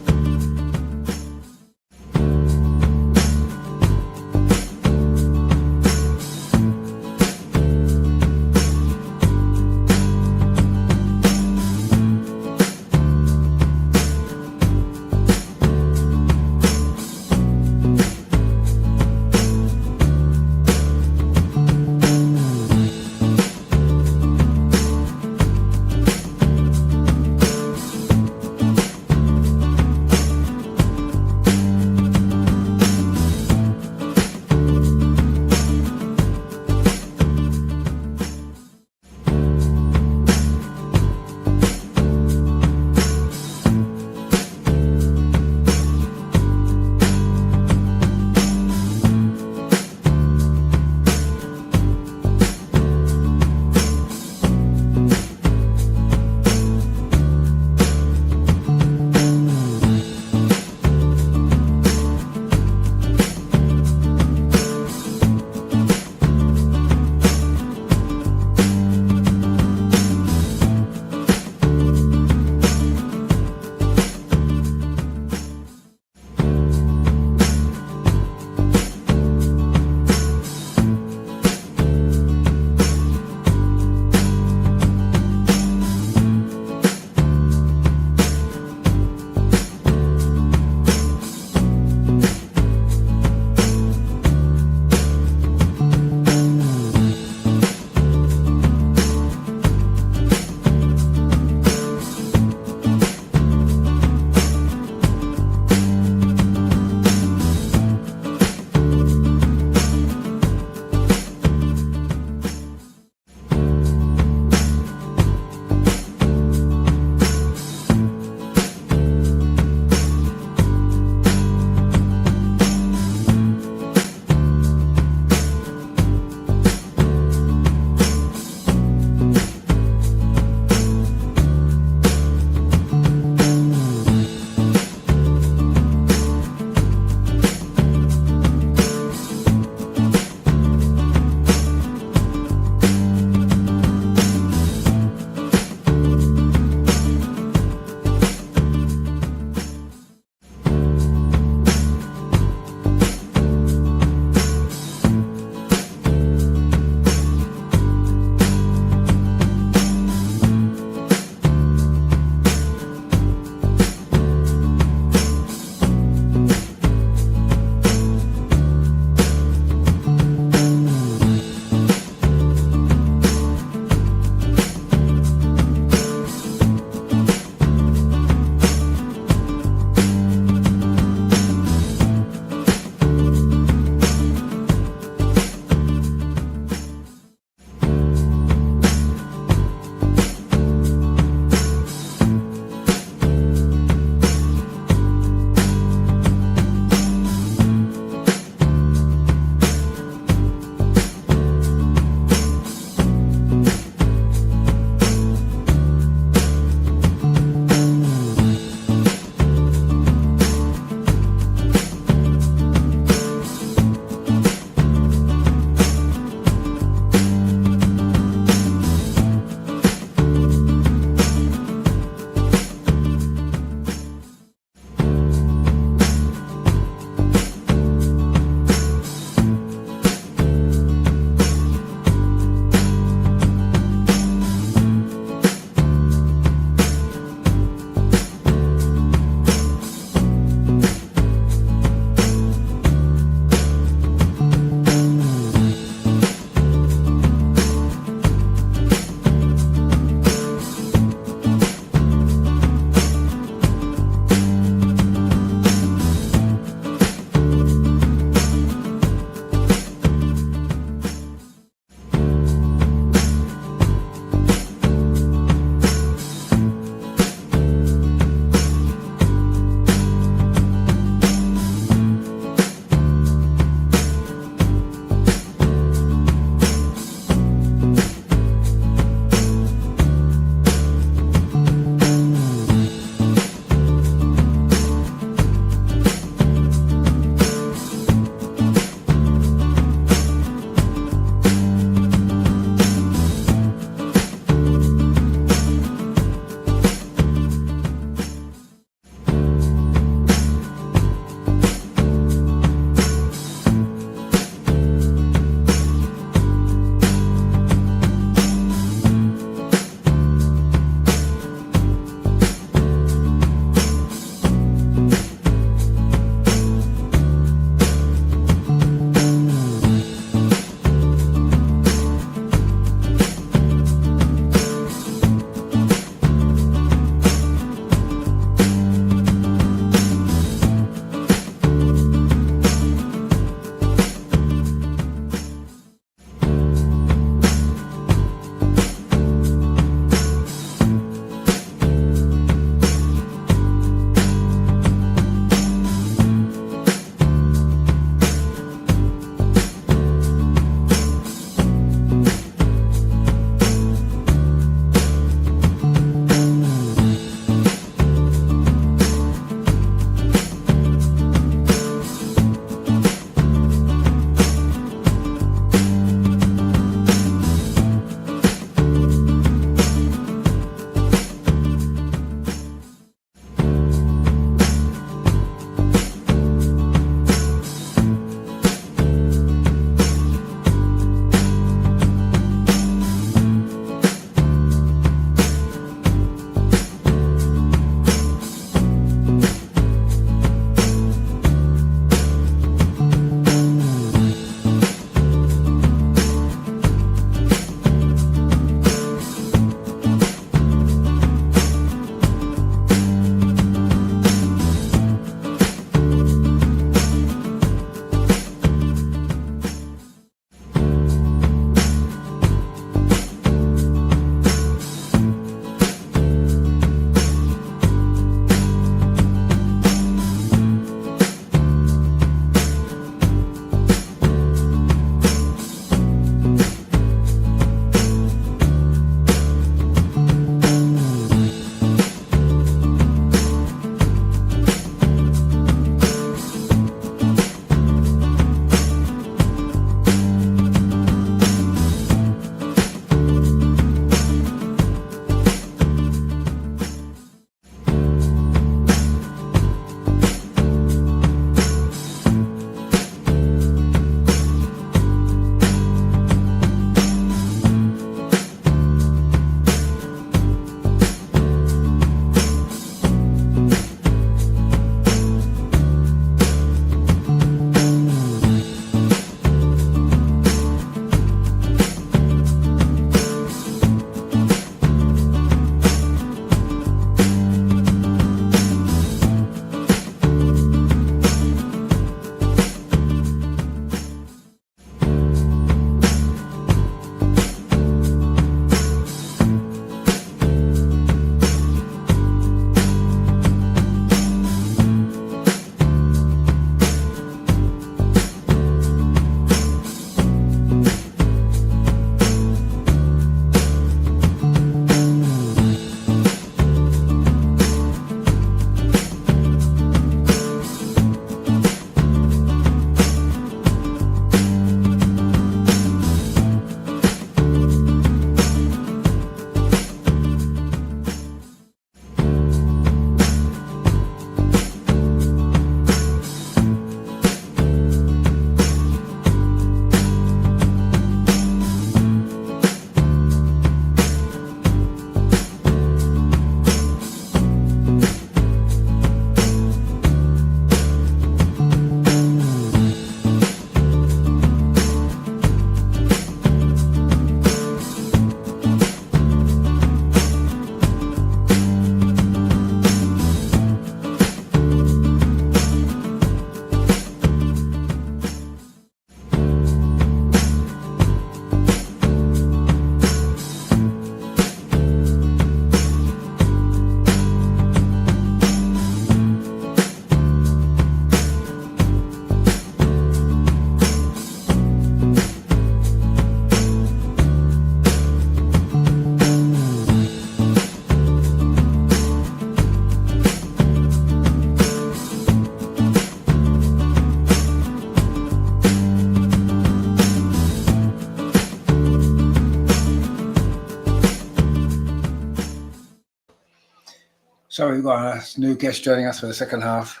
So we've got a new guest joining us for the second half,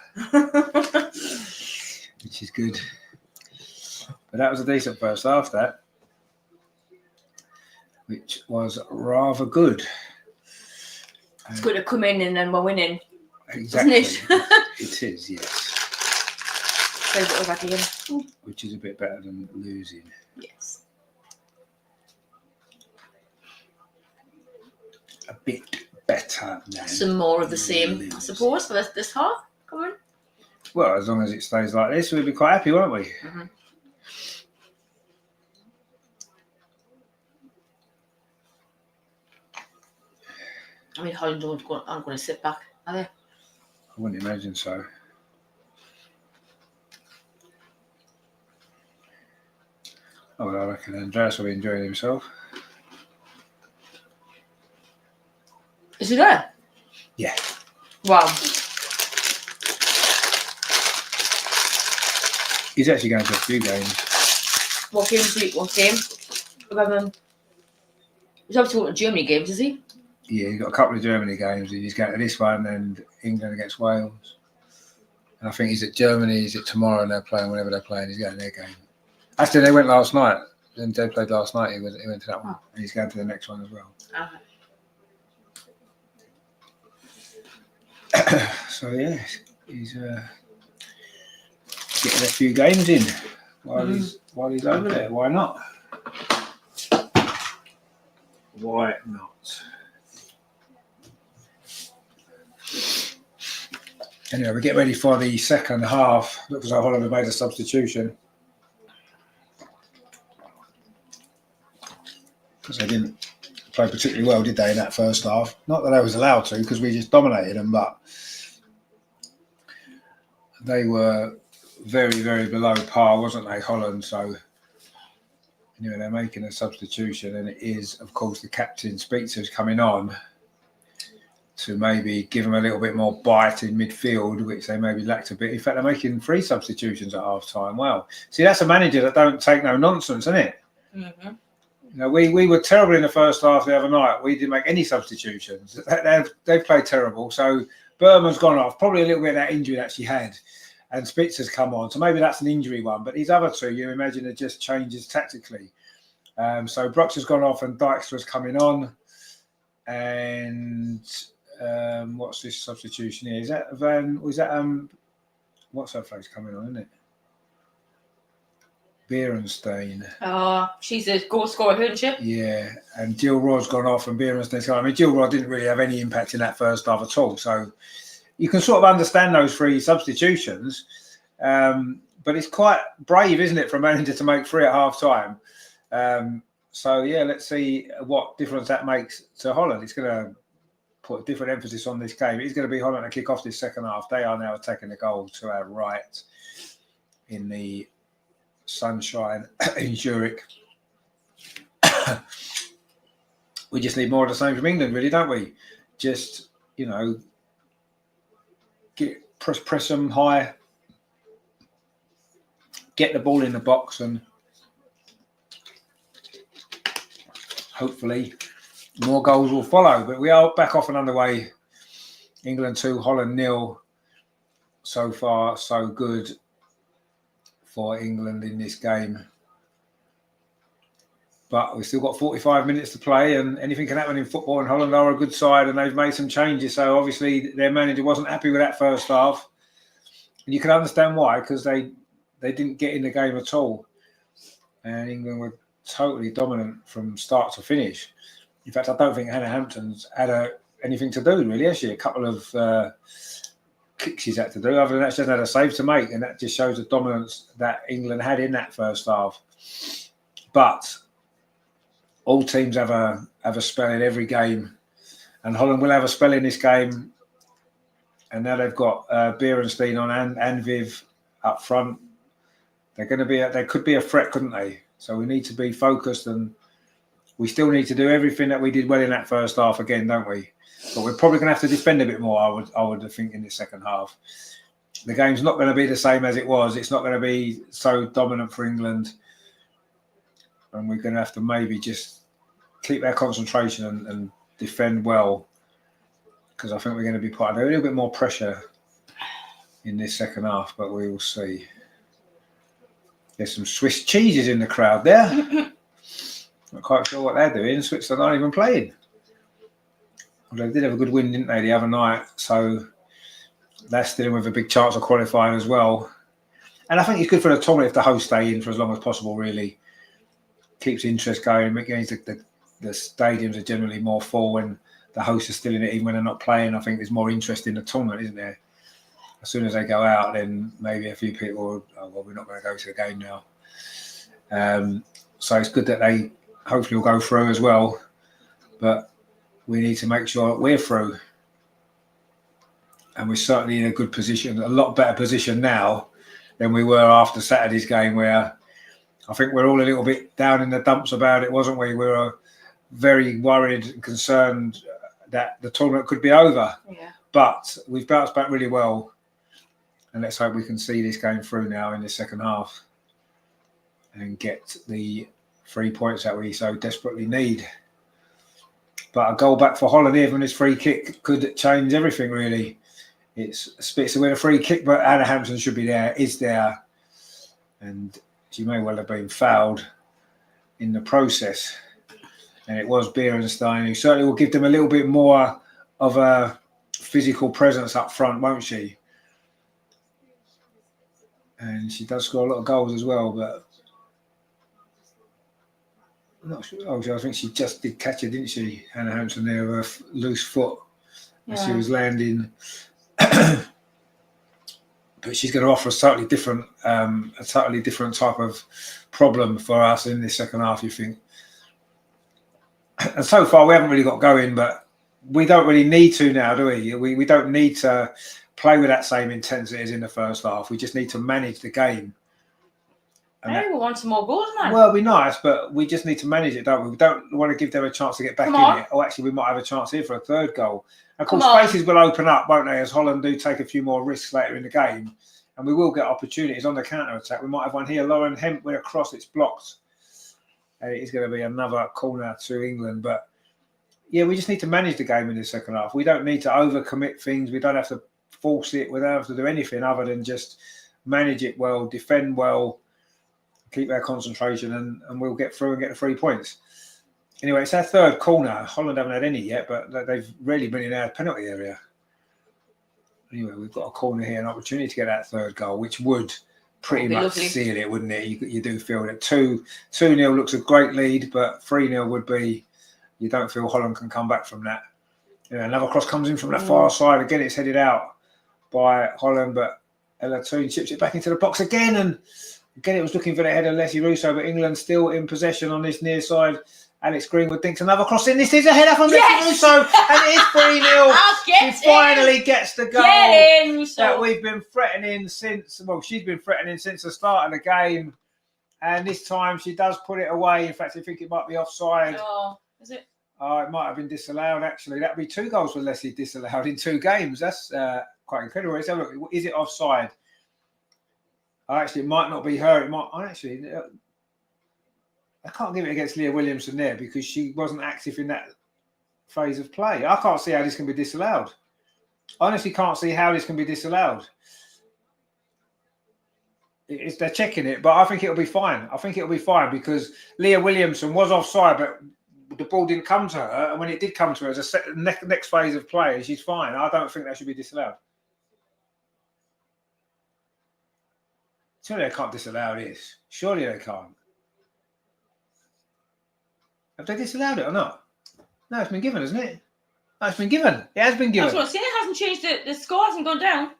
which is good. But that was a decent first half, that, which was rather good.
It's good to come in and then we're winning.
Exactly.
Isn't it?
It is, yes.
So it was like again.
Which is a bit better than losing.
Yes.
A bit better than
Some more of the same,
losing.
I suppose, for this half. Come on.
Well, as long as it stays like this, we'll be quite happy, won't we?
Mm-hmm. I mean, Holland aren't going to sit back, are they?
I wouldn't imagine so. Oh, well, I reckon Andreas will be enjoying himself.
Is he there?
Yeah.
Wow.
He's actually going to a few games.
What game is he? What game? He's obviously going to Germany games, is he?
Yeah, he's got a couple of Germany games. He's going to this one and England against Wales. And I think he's at Germany. Is it tomorrow? And they're playing whenever they're playing. He's going to their game. Actually, they went last night. And they played last night. He went to that one. And he's going to the next one as well. So yeah, he's getting a few games in while he's over there. Why not? Why not? Anyway, we get ready for the second half. Looks like Holland have made a substitution because they didn't play particularly well, did they, in that first half? Not that they was allowed to, because we just dominated them, but they were very, very below par, wasn't they, Holland? So anyway, they're making a substitution, and it is, of course, the captain, Speaks, who's coming on to maybe give them a little bit more bite in midfield, which they maybe lacked a bit. In fact, they're making 3 substitutions at half-time. Wow. See, that's a manager that don't take no nonsense, isn't it?
Mm-hmm.
You know, we were terrible in the first half the other night. We didn't make any substitutions. They've played terrible. So Berman's gone off. Probably a little bit of that injury that she had. And Spitzer's come on. So maybe that's an injury one. But these other 2, you imagine, are just changes tactically. So Brooks has gone off and Dijkstra's coming on. And what's this substitution here? Is that what's her face coming on, isn't it? Beerenstein.
She's a goal scorer, isn't she?
Yeah, and Jill Rod's gone off and Beerenstein's gone. I mean, Jill Rod didn't really have any impact in that first half at all. So you can sort of understand those 3 substitutions. But it's quite brave, isn't it, for a manager to make 3 at half time? So, yeah, let's see what difference that makes to Holland. It's going to put a different emphasis on this game. It's going to be Holland to kick off this second half. They are now attacking the goal to our right in the sunshine in Zurich. We just need more of the same from England, really, don't we? Just, you know, press them high, get the ball in the box, and hopefully more goals will follow. But we are back off and underway. England 2, Holland 0. So far, so good for England in this game. But we've still got 45 minutes to play, and anything can happen in football, and Holland are a good side, and they've made some changes. So obviously their manager wasn't happy with that first half. And you can understand why, because they didn't get in the game at all. And England were totally dominant from start to finish. In fact, I don't think Hannah Hampton's had anything to do, really, has she? A couple of kicks she's had to do. Other than that, she hasn't had a save to make, and that just shows the dominance that England had in that first half. But all teams have a spell in every game, and Holland will have a spell in this game. And now they've got Beerenstein on and Viv up front. They're going to be they could be a threat, couldn't they? So we need to be focused, and we still need to do everything that we did well in that first half again, don't we? But we're probably going to have to defend a bit more, I would think, in the second half. The game's not going to be the same as it was. It's not going to be so dominant for England. And we're going to have to maybe just keep our concentration and defend well. because I think we're going to be put under a little bit more pressure in this second half, but we will see. There's some Swiss cheeses in the crowd there. Not quite sure what they're doing. Switzerland aren't even playing. Well, they did have a good win, didn't they, the other night? So they're still with a big chance of qualifying as well. And I think it's good for the tournament if the hosts stay in for as long as possible, really. Keeps interest going. Means the stadiums are generally more full when the hosts are still in it, even when they're not playing. I think there's more interest in the tournament, isn't there? As soon as they go out, then maybe a few people will, oh, well, we're not going to go to the game now. So it's good that they hopefully will go through as well. But we need to make sure that we're through. And we're certainly in a good position, a lot better position now than we were after Saturday's game, where I think we're all a little bit down in the dumps about it, wasn't we? We were very worried and concerned that the tournament could be over.
Yeah.
But we've bounced back really well. And let's hope we can see this going through now in the second half and get the 3 points that we so desperately need. But a goal back for Holland here from this free kick could change everything, really. It's Spitzer with a free kick, but Anna Hampson should be there, is there. And she may well have been fouled in the process. And it was Beerenstein, who certainly will give them a little bit more of a physical presence up front, won't she? And she does score a lot of goals as well, but I'm not sure. Oh, I think she just did catch it, didn't she? Anna Hampson there with a loose foot as she was landing. But she's going to offer a totally different type of problem for us in this second half, you think. And so far we haven't really got going, but we don't really need to now, do we? We don't need to play with that same intensity as in the first half. We just need to manage the game.
Maybe we want some more goals, man.
Well, it'd be nice, but we just need to manage it, don't we? We don't want to give them a chance to get back in it. Or actually, we might have a chance here for a third goal. Of course, spaces will open up, won't they, as Holland do take a few more risks later in the game. And we will get opportunities on the counter-attack. We might have one here. Lauren Hemp with a cross. It's blocked. And it is going to be another corner to England. But, yeah, we just need to manage the game in the second half. We don't need to overcommit things. We don't have to force it. We don't have to do anything other than just manage it well, defend well, keep our concentration, and we'll get through and get the 3 points. Anyway, it's our third corner. Holland haven't had any yet, but they've really been in our penalty area. Anyway, we've got a corner here, an opportunity to get that third goal, which would pretty much seal it, wouldn't it? You do feel that 2-0 looks a great lead, but 3-0 would be, you don't feel Holland can come back from that. Another cross comes in from that far side. Again, it's headed out by Holland, but Ella Toon chips it back into the box again. And again, it was looking for the header, Leslie Russo, but England still in possession on this near side. Alex Greenwood thinks another cross in. This is a header from Leslie Russo, and it is 3-0. She finally gets the goal that we've been threatening since, well, she's been threatening since the start of the game. And this time she does put it away. In fact, I think it might be offside.
Oh, is it?
It might have been disallowed, actually. That would be 2 goals for Leslie disallowed in 2 games. That's quite incredible. Let's have a look. Is it offside? Actually, it might not be her. It might actually. I can't give it against Leah Williamson there because she wasn't active in that phase of play. I can't see how this can be disallowed. I honestly can't see how this can be disallowed. They're checking it, but I think it'll be fine. I think it'll be fine because Leah Williamson was offside, but the ball didn't come to her. And when it did come to her as a next phase of play, she's fine. I don't think that should be disallowed. Surely they can't disallow this. Surely they can't. Have they disallowed it or not? No, it's been given, hasn't it? No, it's been given. It has been given.
That's what I'm saying. It hasn't changed. The score hasn't gone down.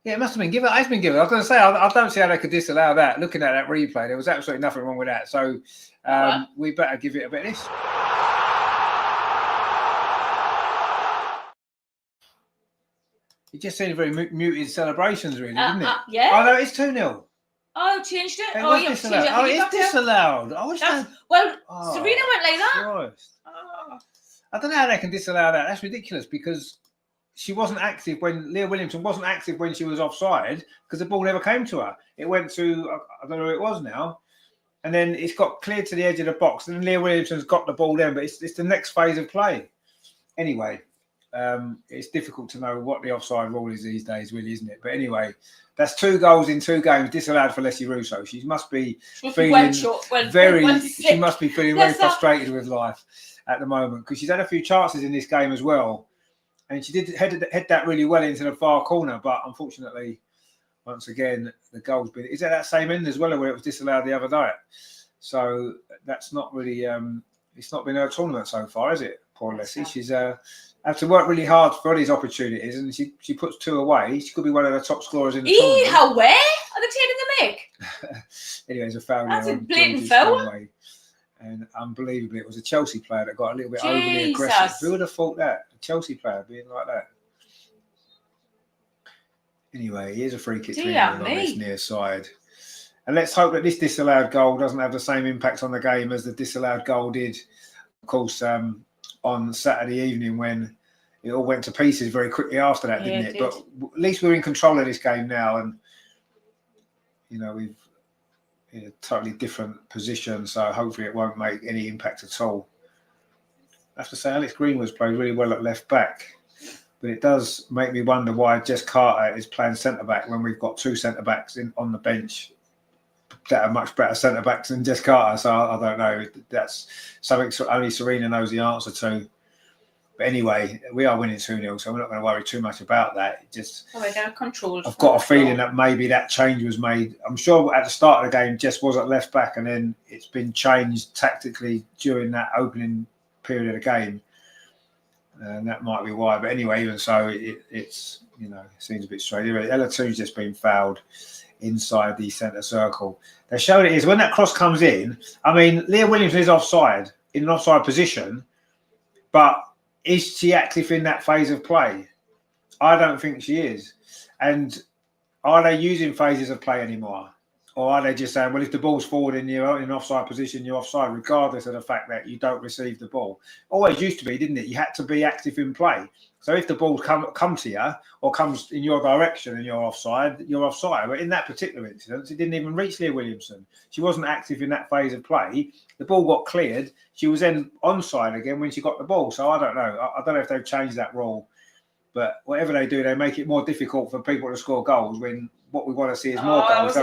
Yeah, it must have been given. It has been given. I was going to say, I don't see how they could disallow that. Looking at that replay, there was absolutely nothing wrong with that. So we better give it a bit of this. It just seemed very muted celebrations, really, didn't it?
Yeah.
Oh, no, it's 2-0.
Oh, changed it?
It was disallowed. Oh, it is disallowed.
Well, Serena went like that.
Oh. I don't know how they can disallow that. That's ridiculous because she wasn't active when Leah Williamson wasn't active when she was offside because the ball never came to her. It went to, I don't know who it was now. And then it's got cleared to the edge of the box. And then Leah Williamson's got the ball then, but it's the next phase of play. Anyway, It's difficult to know what the offside rule is these days, really, isn't it? But anyway, that's 2 goals in 2 games disallowed for Leslie Russo. She must be feeling she must be feeling very frustrated with life at the moment, because she's had a few chances in this game as well, and she did head that really well into the far corner, but unfortunately, once again, the goal's been. Is that same end as well, where it was disallowed the other night? So that's not really. It's not been her tournament so far, is it? Poor Leslie. She's had to work really hard for these opportunities, and she puts 2 away. She could be one of the top scorers in the tournament.
How where are they taking the mic?
Anyway, it's a foul.
That's a blatant foul.
And unbelievably, it was a Chelsea player that got a little bit overly aggressive. Who would have thought that? A Chelsea player being like that. Anyway, here's a free kick to England on this near side. And let's hope that this disallowed goal doesn't have the same impact on the game as the disallowed goal did, of course, on Saturday evening, when it all went to pieces very quickly after that, didn't it? But at least we're in control of this game now, and we've in a totally different position, so hopefully it won't make any impact at all. I have to say, Alex Greenwood's played really well at left back, but it does make me wonder why Jess Carter is playing centre back when we've got 2 centre backs on the bench that are much better centre backs than Jess Carter. So I don't know. That's something only Serena knows the answer to. But anyway, we are winning 2-0, so we're not going to worry too much about that. I've got a feeling that maybe that change was made. I'm sure at the start of the game, Jess was at left back, and then it's been changed tactically during that opening period of the game. And that might be why. But anyway, even so, it's it seems a bit strange. Anyway, Ella 2's just been fouled inside the centre circle. They showed it is when that cross comes in. I mean, Leah Williamson is offside, in an offside position, but is she active in that phase of play? I don't think she is. And are they using phases of play anymore? Or are they just saying, well, if the ball's forward and you're in an offside position, you're offside, regardless of the fact that you don't receive the ball? Always used to be, didn't it? You had to be active in play. So if the ball come to you or comes in your direction and you're offside, you're offside. But in that particular instance, it didn't even reach Leah Williamson. She wasn't active in that phase of play. The ball got cleared. She was then onside again when she got the ball. So I don't know. I don't know if they've changed that rule. But whatever they do, they make it more difficult for people to score goals when what we want to see is more goals.
That was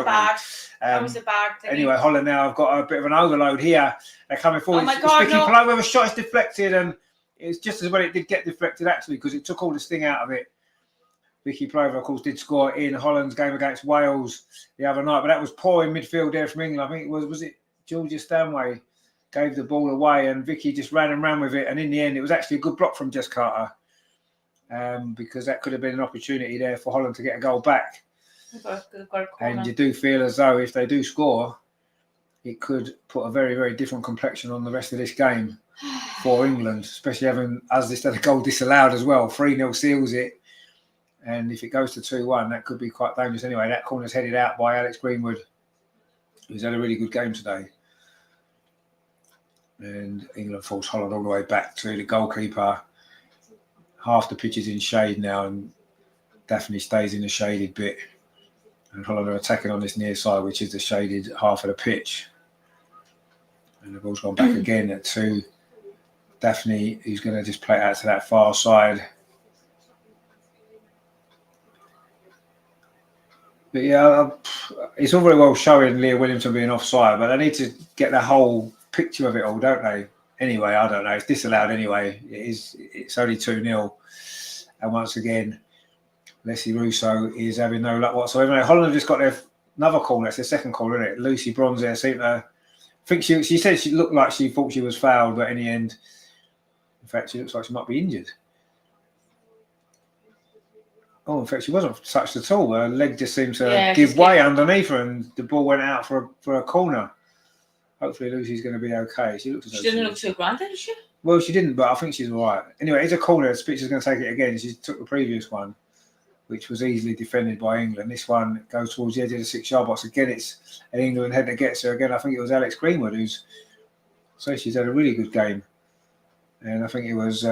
a bad thing.
Anyway, Holland now have got a bit of an overload here. They're coming forward.
Oh my God,
Vicky Paloma, a shot is deflected, and it's just as well it did get deflected, actually, because it took all the sting out of it. Vicky Plover, of course, did score in Holland's game against Wales the other night, but that was poor in midfield there from England. I think it was it Georgia Stanway gave the ball away, and Vicky just ran with it, and in the end, it was actually a good block from Jess Carter. Because that could have been an opportunity there for Holland to get a goal back. And you do feel as though if they do score, it could put a very, very different complexion on the rest of this game for England, especially having us this goal disallowed as well. 3-0 seals it. And if it goes to 2-1, that could be quite dangerous. Anyway, that corner's headed out by Alex Greenwood, who's had a really good game today. And England force Holland all the way back to the goalkeeper. Half the pitch is in shade now, and Daphne stays in the shaded bit. And Holland are attacking on this near side, which is the shaded half of the pitch. And the ball's gone back again to Daphne, who's going to just play it out to that far side. But yeah, it's all very well showing Leah Williamson being offside, but they need to get the whole picture of it all, don't they? Anyway, I don't know. It's disallowed anyway. It's only 2-0. And once again, Leslie Russo is having no luck whatsoever. Now, Holland have just got another call. That's their second call, isn't it? Lucy Bronze there seemed to think she said she looked like she thought she was fouled, but in the end, in fact, she looks like she might be injured. Oh, in fact, she wasn't touched at all. Her leg just seemed to give way underneath her, and the ball went out for a corner. Hopefully Lucy's going to be okay. She
didn't look too grand, did she?
Well, she didn't, but I think she's all right. Anyway, it's a corner. Spitz is going to take it again. She took the previous one, which was easily defended by England. This one goes towards the edge of the 6-yard box. Again, it's an England head that gets her. Again, I think it was Alex Greenwood she's had a really good game. And I think it was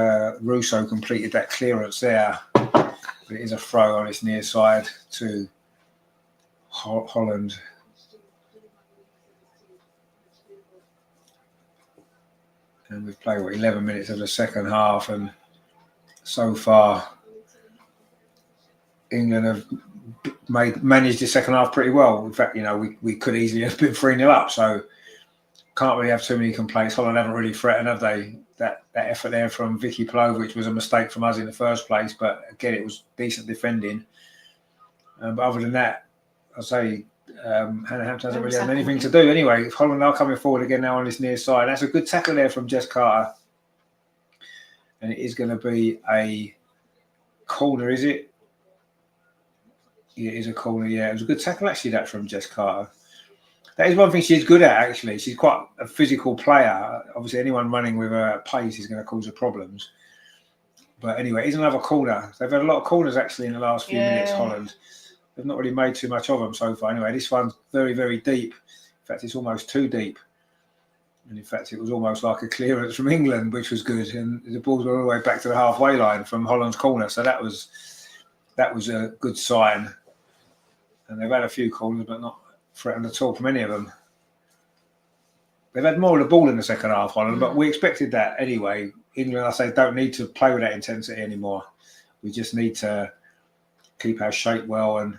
Russo completed that clearance there. But it is a throw on its near side to Holland. And we've played 11 minutes of the second half, and so far, England have managed the second half pretty well. In fact, we could easily have been 3-0 up, so can't really have too many complaints. Holland haven't really threatened, have they? That effort there from Vicky Plovic was a mistake from us in the first place, but again, it was decent defending. But other than that, I'll say Hannah Hampton hasn't really had anything to do. Anyway, if Holland are coming forward again now on this near side, that's a good tackle there from Jess Carter. And it is going to be a corner, is it? Yeah, it is a corner, yeah. It was a good tackle, actually, that from Jess Carter. That is one thing she's good at, actually. She's quite a physical player. Obviously, anyone running with her pace is going to cause her problems. But anyway, it's another corner. They've had a lot of corners, actually, in the last few minutes, Holland. They've not really made too much of them so far. Anyway, this one's very, very deep. In fact, it's almost too deep. And in fact, it was almost like a clearance from England, which was good. And the ball's gone all the way back to the halfway line from Holland's corner. So that was a good sign. And they've had a few corners, but not threatened at all from any of them. They've had more of the ball in the second half, Holland, but we expected that anyway. England, I say, don't need to play with that intensity anymore. We just need to keep our shape well and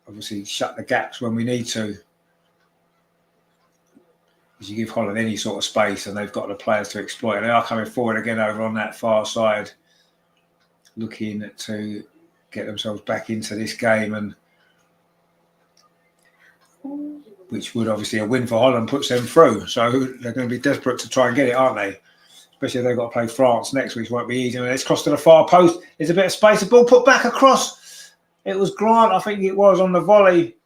obviously shut the gaps when we need to. As you give Holland any sort of space and they've got the players to exploit. And they are coming forward again over on that far side, looking to get themselves back into this game, and which would obviously a win for Holland puts them through. So they're going to be desperate to try and get it, aren't they? Especially if they've got to play France next, which won't be easy. And it's crossed to the far post. There's a bit of space. The ball put back across. It was Grant, I think it was, on the volley.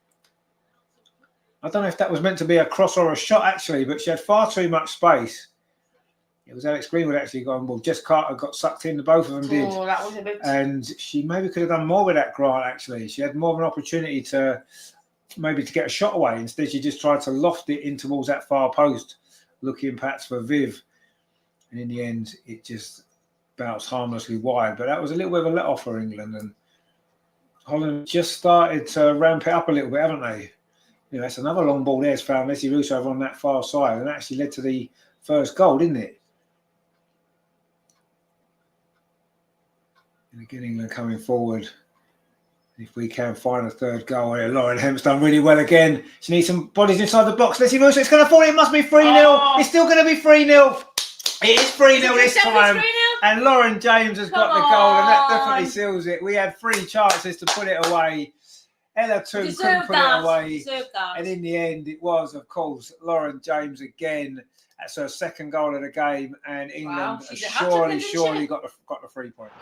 I don't know if that was meant to be a cross or a shot, actually, but she had far too much space. It was Alex Greenwood actually going, well, Jess Carter got sucked in, both of them did.
Oh, that was a bit...
And she maybe could have done more with that, Grant, actually. She had more of an opportunity to get a shot away. Instead, she just tried to loft it in towards that far post, looking perhaps for Viv. And in the end, it just bounced harmlessly wide. But that was a little bit of a let-off for England. And Holland just started to ramp it up a little bit, haven't they? That's another long ball there. It's found Leslie Russo over on that far side and actually led to the first goal, didn't it? And again, England coming forward. If we can find a third goal here, Lauren Hemp's done really well again. She needs some bodies inside the box. Leslie Russo, it's going to fall. It must be 3-0. Oh. It's still going to be 3-0. It is 3-0 this time. 3-0? And Lauren James has got the goal, and that definitely seals it. We had 3 chances to put it away. Ella too couldn't put it away. And in the end, it was, of course, Lauren James again. That's her second goal of the game. And England surely got the 3 points.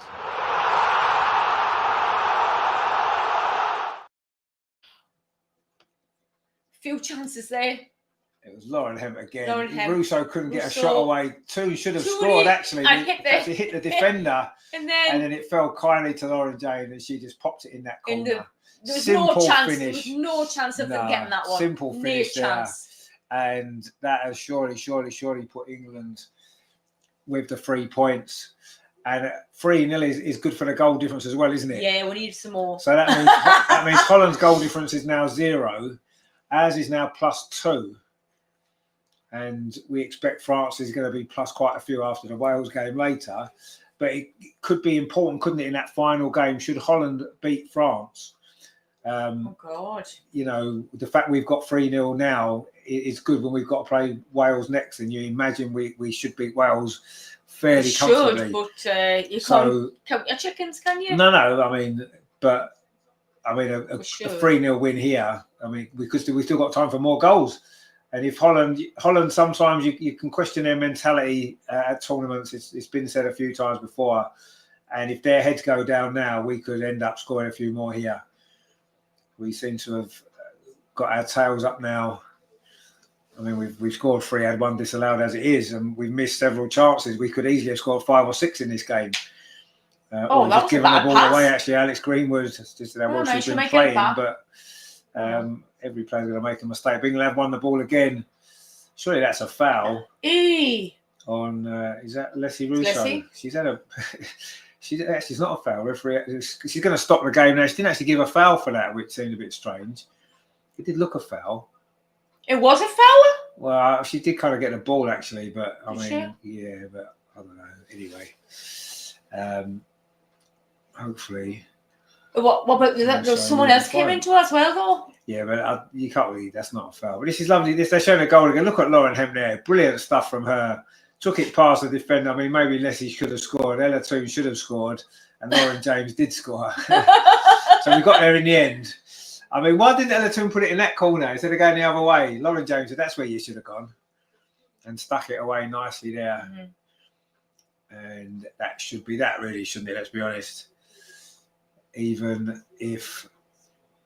Few chances there.
It was Lauren Hemp again. Russo couldn't get a shot away. 2 should have
Two
scored, actually.
It
hit the defender.
and
then it fell kindly to Lauren James, and she just popped it in that corner.
There was no chance of them getting that one.
Simple finish there. And that has surely put England with the 3 points. And 3-0 is good for the goal difference as well, isn't it?
Yeah, we need some more.
So that means Holland's goal difference is now 0. Ours is now +2. And we expect France is going to be plus quite a few after the Wales game later. But it could be important, couldn't it, in that final game, should Holland beat France?
Oh, God.
The fact we've got 3-0 now is good when we've got to play Wales next. And you imagine we should beat Wales fairly comfortably.
But you can't count your chickens, can you?
No. A 3-0 win here, we've still got time for more goals. And if Holland sometimes you can question their mentality at tournaments. It's been said a few times before. And if their heads go down now, we could end up scoring a few more here. We seem to have got our tails up now. We've scored 3, had 1 disallowed as it is, and we've missed several chances. We could easily have scored 5 or 6 in this game.
That was
given the ball away. Actually, Alex Greenwood just she's been playing, but every player's going to make a mistake. But England have won the ball again. Surely that's a foul. On is that Leslie Russo?
Leslie?
She's had a. She's not a foul. Referee. She's going to stop the game now. She didn't actually give a foul for that, which seemed a bit strange. It did look a foul.
It was a foul?
Well, she did kind of get the ball actually, but
Sure?
yeah, but I don't know. Anyway, hopefully.
What about that? There's someone else came into as well, though.
Yeah, but you can't really. That's not a foul. But this is lovely. They're showing a goal again. Look at Lauren Hemp there. Brilliant stuff from her. Took it past the defender. I mean, maybe Leslie should have scored. Ella Toon should have scored, and Lauren James did score. So we got there in the end. I mean, why didn't Ella Toon put it in that corner instead of going the other way? Lauren James said that's where you should have gone, and stuck it away nicely there. And that should be that, really, shouldn't it? Let's be honest. Even if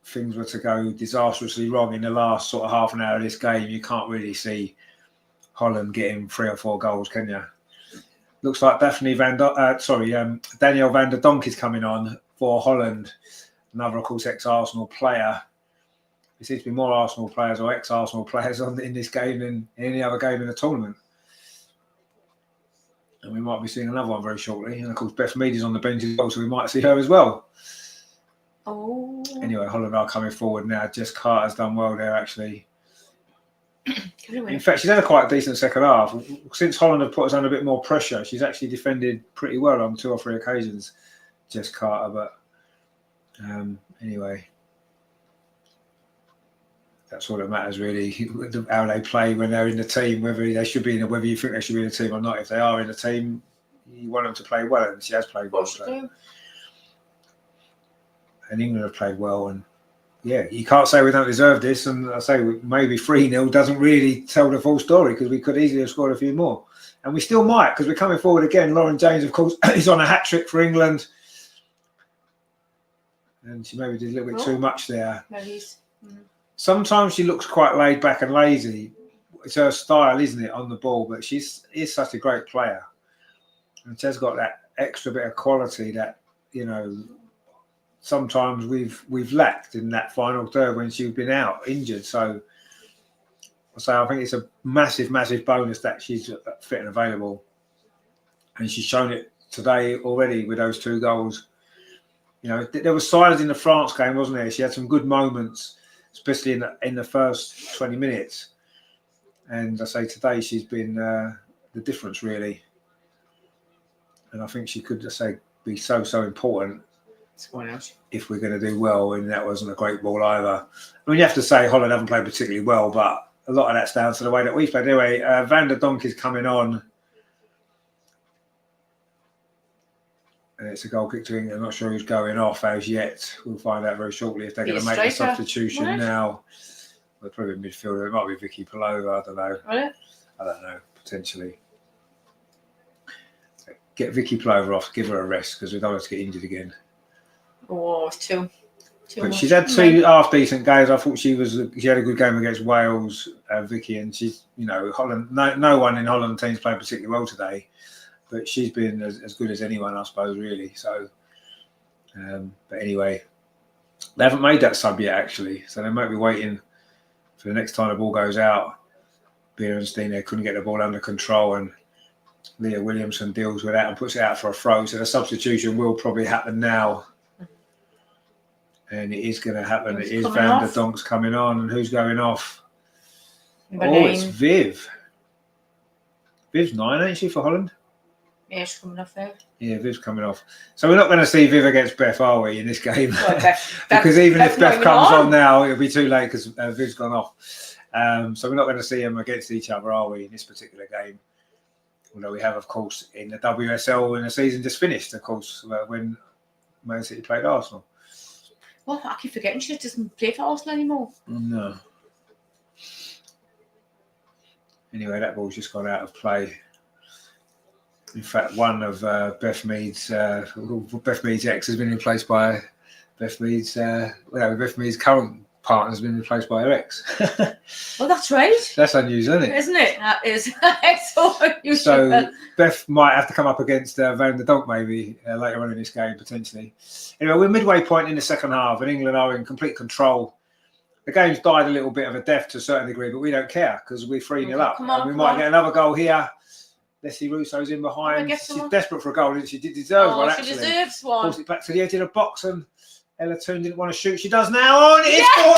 things were to go disastrously wrong in the last sort of half an hour of this game, you can't really see Holland getting 3 or 4 goals, can you? Looks like Danielle van der Donk is coming on for Holland. Another, of course, ex-Arsenal player. There seems to be more Arsenal players or ex-Arsenal players in this game than any other game in the tournament. And we might be seeing another one very shortly. And, of course, Beth Mead is on the bench as well, so we might see her as well.
Oh.
Anyway, Holland are coming forward now. Jess Carter's done well there, actually. In fact, she's had a quite decent second half. Since Holland have put us under a bit more pressure, she's actually defended pretty well on 2 or 3 occasions, Jess Carter. But anyway, that's all that matters, really, how they play when they're in the team, whether they should be in, whether you think they should be in the team or not. If they are in the team, you want them to play well, and she has played well. So. And England have played well, and yeah, you can't say we don't deserve this. And I say maybe 3-0 doesn't really tell the full story, because we could easily have scored a few more, and we still might, because we're coming forward again. Lauren James, of course, is on a hat-trick for England, and she maybe did a little bit too much there. Sometimes she looks quite laid back and lazy. It's her style, isn't it, on the ball? But she is such a great player, and she has got that extra bit of quality that, you know, sometimes we've lacked in that final third when she's been out injured. So I think it's a massive bonus that she's fit and available, and she's shown it today already with those 2 goals. You know, there was silence in the France game, wasn't there? She had some good moments, especially in the first 20 minutes. And I say today she's been the difference, really. And I think she could, I say, be so important if we're going to do well. And that wasn't a great ball either. I mean, you have to say Holland haven't played particularly well, but a lot of that's down to the way that we've played. Anyway, Van der Donk is coming on. And it's a goal kick to England. I'm not sure who's going off as yet. We'll find out very shortly if they're going to make a substitution now. Well, probably midfielder. It might be Vicky Palova. I don't know.
Really? I
don't know. Potentially. Get Vicky Palova off. Give her a rest, because we don't want her to get injured again.
Oh, it's too
but
much.
She's had 2 half-decent games. I thought she had a good game against Wales, Vicky, and she's, you know, Holland. No one in Holland team's played particularly well today. But she's been as good as anyone, I suppose, really. So, but anyway, they haven't made that sub yet, actually. So they might be waiting for the next time the ball goes out. Beerenstein there couldn't get the ball under control, and Leah Williamson deals with that and puts it out for a throw. So the substitution will probably happen now. And it is going to happen. It is Van der Donk's coming on. And who's going off? It's Viv. Viv's 9, ain't she, for Holland?
Yeah, she's coming off there.
Yeah, Viv's coming off. So we're not going to see Viv against Beth, are we, in this game?
Well, Beth,
because even if Beth comes on now, it'll be too late, because Viv's gone off. So we're not going to see them against each other, are we, in this particular game? Although we have, of course, in the WSL when the season just finished, of course, when Man City played Arsenal.
Well, I keep forgetting she doesn't play for Arsenal anymore.
No. Anyway, that ball's just gone out of play. In fact, one of Beth Mead's ex has been replaced by Beth Mead's. Beth Mead's current partner has been replaced by her ex.
Well, that's right.
That's unusual, isn't it?
Isn't it? That is. It's so unusual.
So Beth might have to come up against Van der Donk maybe later on in this game, potentially. Anyway, we're midway point in the second half, and England are in complete control. The game's died a little bit of a death to a certain degree, but we don't care, because we're 3-0 up. And we might get another goal here. Leslie Russo's in behind. She's desperate for a goal, isn't she? She deserves one, actually.
She deserves one.
Forced it back to the edge of the box, and Ella Toon didn't want to shoot. She does now. Oh, and it is 4-0.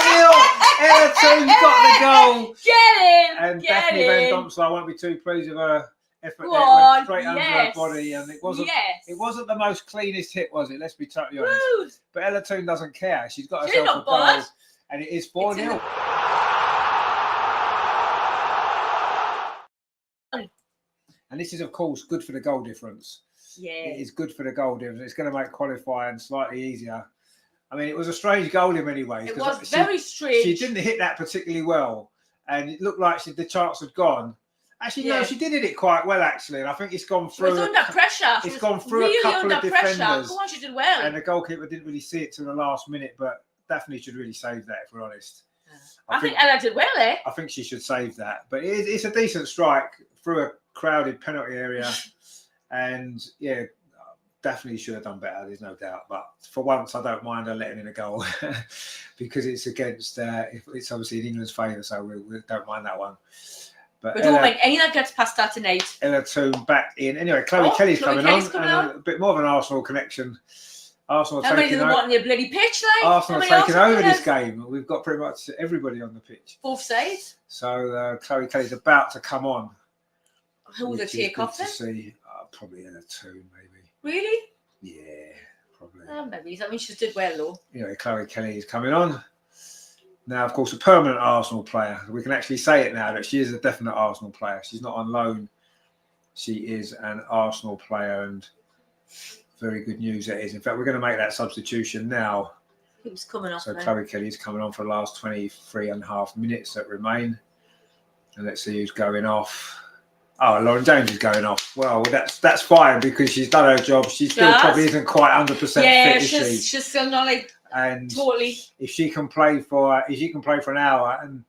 Ella Toon's got the goal.
Get him.
And Daphne Van Domselaar won't be too pleased with her effort
Go
there. It
on,
went straight under her
yes,
body, and it wasn't.
Yes.
It wasn't the most cleanest hit, was it? Let's be totally honest.
Rude.
But Ella Toon doesn't care. She's got
She's
herself a
not
goal,
bothered.
and it is
It's in
4-0. And this is, of course, good for the goal difference.
Yeah.
It is good for the goal difference. It's going to make qualifying slightly easier. I mean, it was a strange goal in many ways.
It was very strange.
She didn't hit that particularly well, and it looked like the chance had gone. Actually, no, she did hit it quite well, actually, and I think it's gone through.
She was under pressure.
It's gone through
really
a couple of defenders.
Come on, she did well.
And the goalkeeper didn't really see it till the last minute, but Daphne should really save that, if we're honest.
I think Ella did well, eh?
I think she should save that. But it's a decent strike through a crowded penalty area. And, yeah, Daphne should have done better, there's no doubt. But for once, I don't mind her letting in a goal because it's against, it's obviously in England's favour, so we don't mind that one. But
we don't mind any that gets past that tonight.
Ella Toon back in. Anyway, Chloe Kelly's coming on. A bit more of an Arsenal connection. Arsenal
How many didn't want on your bloody pitch, like?
Arsenal taking over this game. We've got pretty much everybody on the pitch.
Both sides.
So Chloe Kelly's about to come on.
Who will they take off then?
To see, probably Ella Toon, maybe.
Really?
Yeah, probably.
Maybe. I mean, she did well, though.
Anyway, Chloe Kelly is coming on. Now, of course, a permanent Arsenal player. We can actually say it now that she is a definite Arsenal player. She's not on loan. She is an Arsenal player, and very good news that is. In fact, we're going to make that substitution now.
He was coming off.
So Chloe Kelly is coming on for the last 23.5 minutes that remain. And let's see who's going off. Oh, Lauren James is going off. Well, that's fine because she's done her job. She still probably isn't quite 100% fit, is she?
She's still not like totally.
If she can play for an hour and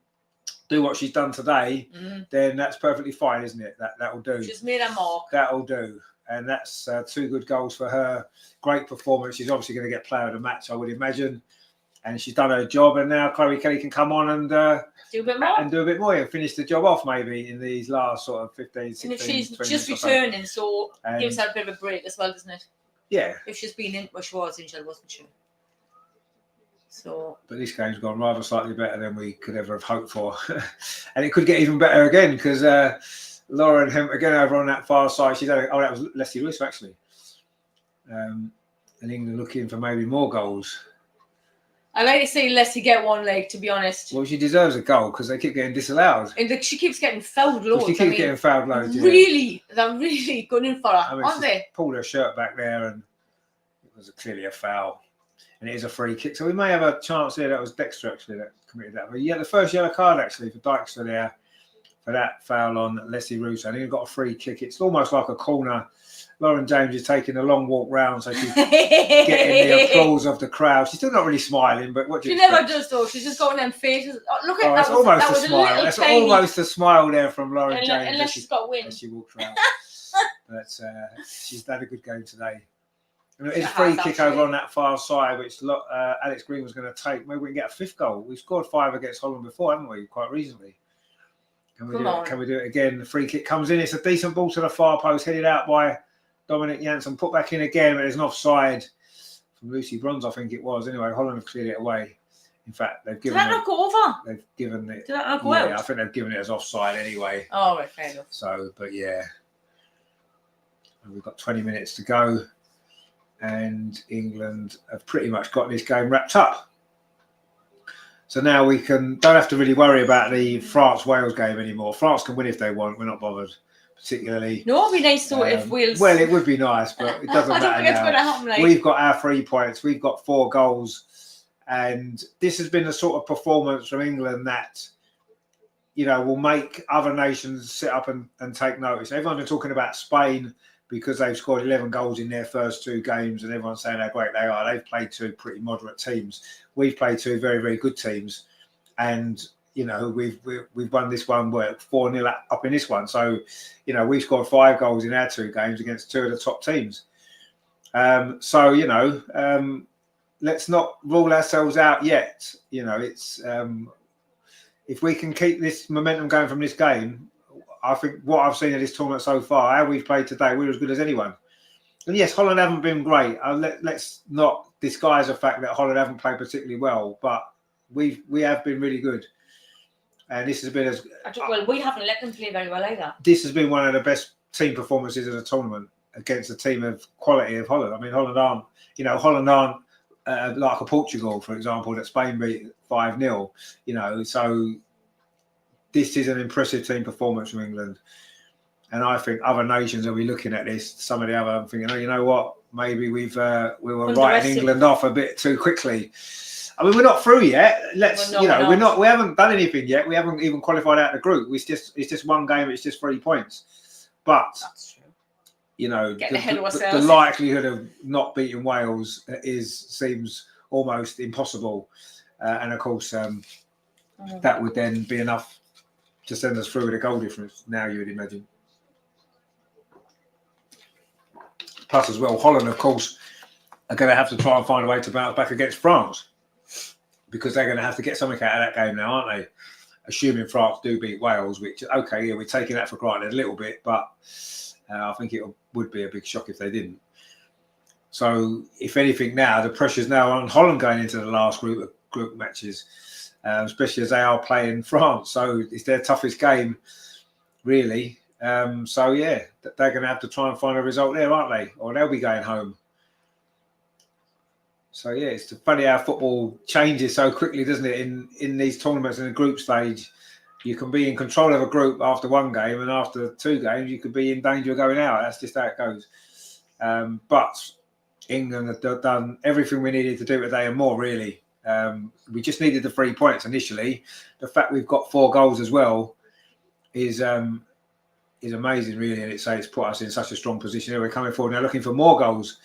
do what she's done today, then that's perfectly fine, isn't it? That'll do.
She's made a mark.
That'll do. And that's 2 good goals for her. Great performance. She's obviously going to get player of the match, I would imagine. And she's done her job. And now Chloe Kelly can come on and
do a bit more.
And do a bit more and finish the job off maybe in these last sort of 15, 16,
and if she's
20
just
minutes
returning, so gives her a bit of a break as well, doesn't it?
Yeah.
If she's been in, well, she was injured, wasn't she? So.
But this game's gone rather slightly better than we could ever have hoped for. And it could get even better again because Lauren Hemp again over on that far side. She's had that was Leslie Russo actually. And England looking for maybe more goals.
I like to see Leslie get one leg, to be honest.
Well, she deserves a goal because they keep getting disallowed.
And she keeps getting fouled loads.
She keeps getting fouled loads.
Really, they're really gunning for her, aren't they?
Pulled her shirt back there, and it was clearly a foul. And it is a free kick, so we may have a chance here. That was Dexter actually that committed that. But yeah, the first yellow card actually for Dijkstra there for that foul on Leslie Russo. And he got a free kick. It's almost like a corner. Lauren James is taking a long walk round, so she's getting the applause of the crowd. She's still not really smiling, but what do you expect?
Never does though. She's just got them faces. Oh, look at that.
That's almost a smile. That's almost a smile there from Lauren James.
Unless she's got wind.
As she walks around. But she's had a good game today. And it's a free kick over on that far side, which Alex Green was going to take. Maybe we can get a 5th goal. We've scored 5 against Holland before, haven't we? Quite recently. Can we do it again? The free kick comes in. It's a decent ball to the far post, headed out by Dominic Janssen, put back in again, but there's an offside from Lucy Bronze, I think it was. Anyway, Holland have cleared it away. In fact, they've given.
Did that not go over?
They've given it.
Did that not go out?
Yeah, I think they've given it as offside anyway.
Oh, right, fair enough.
So, but yeah, we've got 20 minutes to go, and England have pretty much got this game wrapped up. So now we don't have to really worry about the France-Wales game anymore. France can win if they want. We're not bothered. Particularly.
No, it'd be nice though if Wales.
Well, it would be nice, but it doesn't matter. I don't think it's going to happen. Like. We've got our 3 points. We've got 4 goals, and this has been the sort of performance from England that, will make other nations sit up and take notice. Everyone's been talking about Spain because they've scored 11 goals in their first 2 games, and everyone's saying how great they are. They've played 2 pretty moderate teams. We've played 2 very, very good teams, and. We've won this one 4-0 up in this one. So, we've scored 5 goals in our 2 games against 2 of the top teams. Let's not rule ourselves out yet. It's if we can keep this momentum going from this game, I think what I've seen of this tournament so far, how we've played today, we're as good as anyone. And yes, Holland haven't been great. Let's not disguise the fact that Holland haven't played particularly well, but we have been really good. And this has been we haven't let them play very well either. This has been one of the best team performances in a tournament against a team of quality of Holland. I mean, Holland aren't like a Portugal, for example, that Spain beat 5-0. So this is an impressive team performance from England. And I think other nations will be looking at this. Some of the other, thinking, oh, you know what? Maybe we were writing England off a bit too quickly. I mean, we're not through yet. We haven't done anything yet. We haven't even qualified out of the group. It's just one game. It's just 3 points. But
that's true.
The likelihood of not beating Wales seems almost impossible. And of course, that would then be enough to send us through with a goal difference. Now you would imagine. Plus, as well, Holland, of course, are going to have to try and find a way to bounce back against France, because they're going to have to get something out of that game now, aren't they? Assuming France do beat Wales, which, okay, yeah, we're taking that for granted a little bit, but I think it would be a big shock if they didn't. So, if anything now, the pressure's now on Holland going into the last group matches, especially as they are playing France. So, it's their toughest game, really. So, yeah, they're going to have to try and find a result there, aren't they? Or they'll be going home. So, yeah, it's funny how football changes so quickly, doesn't it? In these tournaments in the group stage, you can be in control of a group after one game, and after 2 games, you could be in danger of going out. That's just how it goes. But England have done everything we needed to do today and more, really. We just needed the 3 points initially. The fact we've got 4 goals as well is amazing, really, and it's put us in such a strong position. We're coming forward now looking for more goals.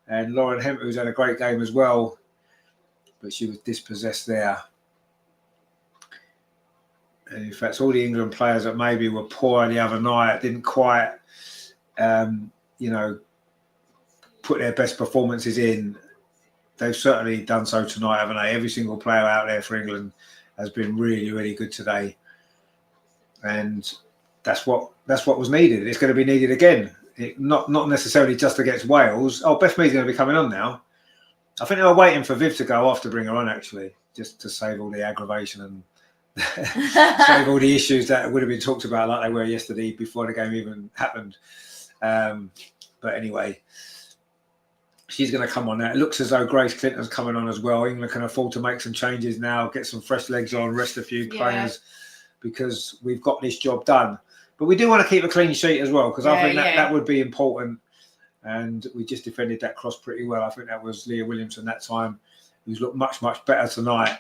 And Lauren Hemp, who's had a great game as well, but she was dispossessed there. And in fact, all the England players that maybe were poor the other night didn't quite, put their best performances in. They've certainly done so tonight, haven't they? Every single player out there for England has been really, really good today. And that's what was needed. It's going to be needed again. Not necessarily just against Wales. Oh, Beth Mead's going to be coming on now. I think they were waiting for Viv to go off to bring her on, actually, just to save all the aggravation and save all the issues that would have been talked about like they were yesterday before the game even happened. But anyway, she's going to come on now. It looks as though Grace Clinton's coming on as well. England can afford to make some changes now, get some fresh legs on, rest a few players, because we've got this job done. But we do want to keep a clean sheet as well, because I think that would be important. And we just defended that cross pretty well. I think that was Leah Williamson that time, who's looked much, much better tonight.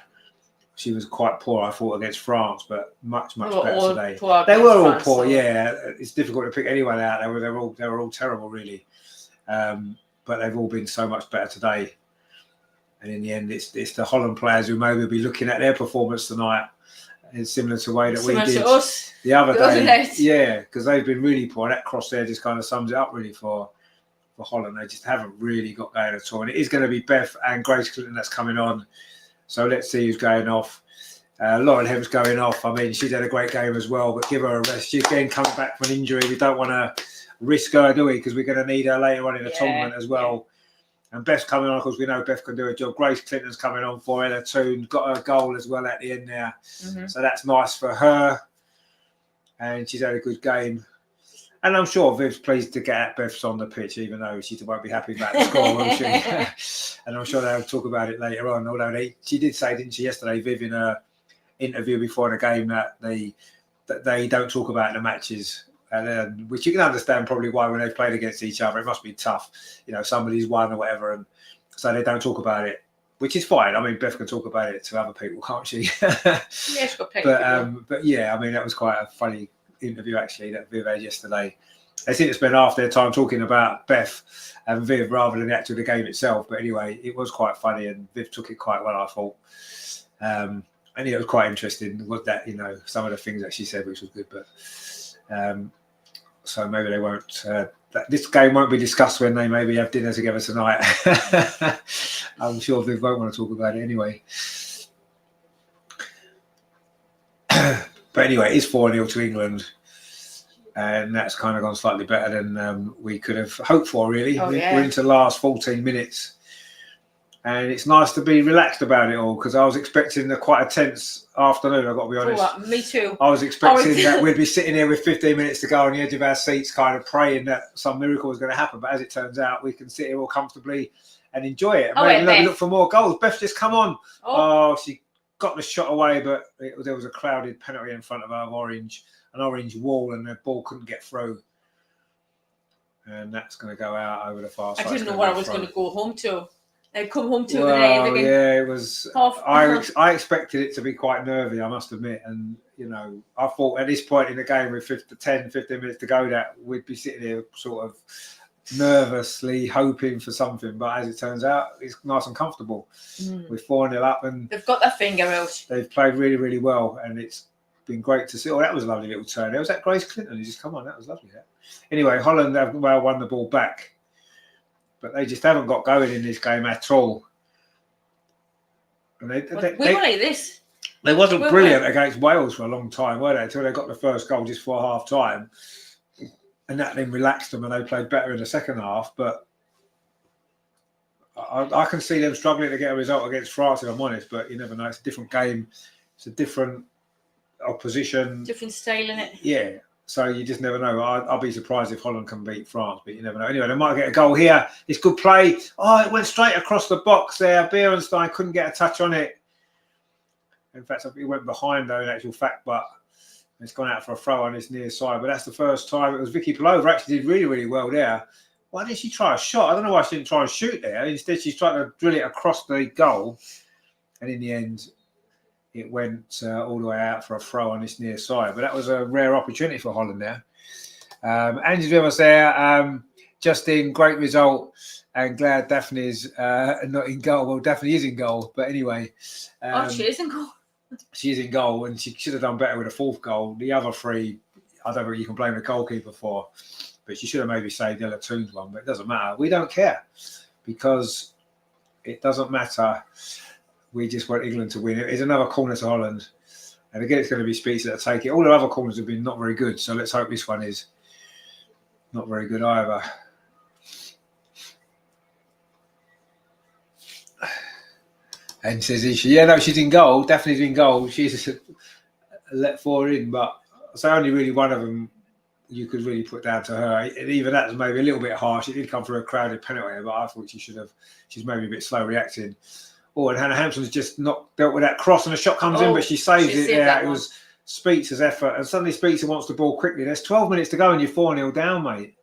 She was quite poor, I thought, against France, but much, much better today. They were all poor, yeah. It's difficult to pick anyone out. They were all terrible, really. But they've all been so much better today. And in the end, it's the Holland players who maybe will be looking at their performance tonight in similar to the way that we did the other day. Yeah, because they've been really poor. That cross there just kind of sums it up really for Holland. They just haven't really got going at all. And it is going to be Beth and Grace Clinton that's coming on. So let's see who's going off. Lauren Hemp's going off. I mean, she's had a great game as well, but give her a rest. She's again coming back from an injury. We don't want to risk her, do we? Because we're going to need her later on in the tournament as well. And Beth's coming on, of course, we know Beth can do a job. Grace Clinton's coming on for Ella Toon, got her goal as well at the end there. Mm-hmm. So that's nice for her. And she's had a good game. And I'm sure Viv's pleased to get Beth's on the pitch, even though she won't be happy about the score, will she? And I'm sure they'll talk about it later on. Although she did say, didn't she, yesterday, Viv, in her interview before the game, that they don't talk about the matches. And which you can understand probably why when they've played against each other, it must be tough. Somebody's won or whatever, and so they don't talk about it, which is fine. I mean, Beth can talk about it to other people, can't she?
Yeah, she's got plenty of people.
But yeah, I mean, that was quite a funny interview actually that Viv had yesterday. They seem to spend half their time talking about Beth and Viv rather than actually the game itself. But anyway, it was quite funny, and Viv took it quite well, I thought. And it was quite interesting. Was that some of the things that she said, which was good, but. So maybe they won't. This game won't be discussed when they maybe have dinner together tonight. I'm sure Viv won't want to talk about it anyway. But anyway, it's 4-0 to England, and that's kind of gone slightly better than we could have hoped for. Really, we're into the last 14 minutes, And it's nice to be relaxed about it all, because I was expecting quite a tense afternoon, I've got to be honest.
Oh, me too.
I was expecting that we'd be sitting here with 15 minutes to go on the edge of our seats, kind of praying that some miracle was going to happen. But as it turns out, we can sit here all comfortably and enjoy it. Maybe look for more goals. Beth, just come on. Oh, she got the shot away, but there was a crowded penalty in front of her, an orange wall, and the ball couldn't get through. And that's going to go out over the far side.
I didn't know what I was going to go home to. I'd come home to
well, yeah, it was. I expected it to be quite nervy, I must admit. And, you know, I thought at this point in the game with 15 minutes to go that we'd be sitting here sort of nervously hoping for something. But as it turns out, it's nice and comfortable. We're 4-0 up and
they've got their finger out.
They've played really, really well. And it's been great to see. Oh, that was a lovely little turn. There was that Grace Clinton. He just come on. That was lovely. That. Anyway, Holland have well won the ball back. But they just haven't got going in this game at all. And we
were like this.
They wasn't brilliant against Wales for a long time, were they? Until they got the first goal just before half time. And that then relaxed them and they played better in the second half. But I can see them struggling to get a result against France, if I'm honest. But you never know. It's a different game. It's a different opposition.
Different style in it.
Yeah. So you just never know. I'll be surprised if Holland can beat France, but you never know. Anyway, they might get a goal here. It's good play. Oh, it went straight across the box there. Beerenstein couldn't get a touch on it. In fact, it went behind, though, in actual fact, but it's gone out for a throw on this near side. But that's the first time. It was Vicky Pelova actually did really, really well there. Why didn't she try a shot? I don't know why she didn't try and shoot there. Instead, she's trying to drill it across the goal. And in the end, it went all the way out for a throw on this near side. But that was a rare opportunity for Holland there. Angie was there. Justine, great result. And glad Daphne's not in goal. Well, Daphne is in goal. But anyway.
She is in goal.
She is in goal. And she should have done better with a fourth goal. The other three, I don't think you can blame the goalkeeper for. But she should have maybe saved Ella Toon's one. But it doesn't matter. We don't care. Because it doesn't matter. We just want England to win. It's another corner to Holland. And again, it's going to be Speaks that take it. All the other corners have been not very good. So let's hope this one is not very good either. And says, is she? Yeah, no, she's in goal. Daphne's in goal. She's let four in. But so only really one of them you could really put down to her. And even that was maybe a little bit harsh. It did come through a crowded penalty. But I thought she's maybe a bit slow reacting. Oh, and Hannah Hampson's just not dealt with that cross and the shot comes in, but she saves it. Yeah, it was Speaks' effort. And suddenly Speaks wants the ball quickly. There's 12 minutes to go and you're 4-0 down, mate.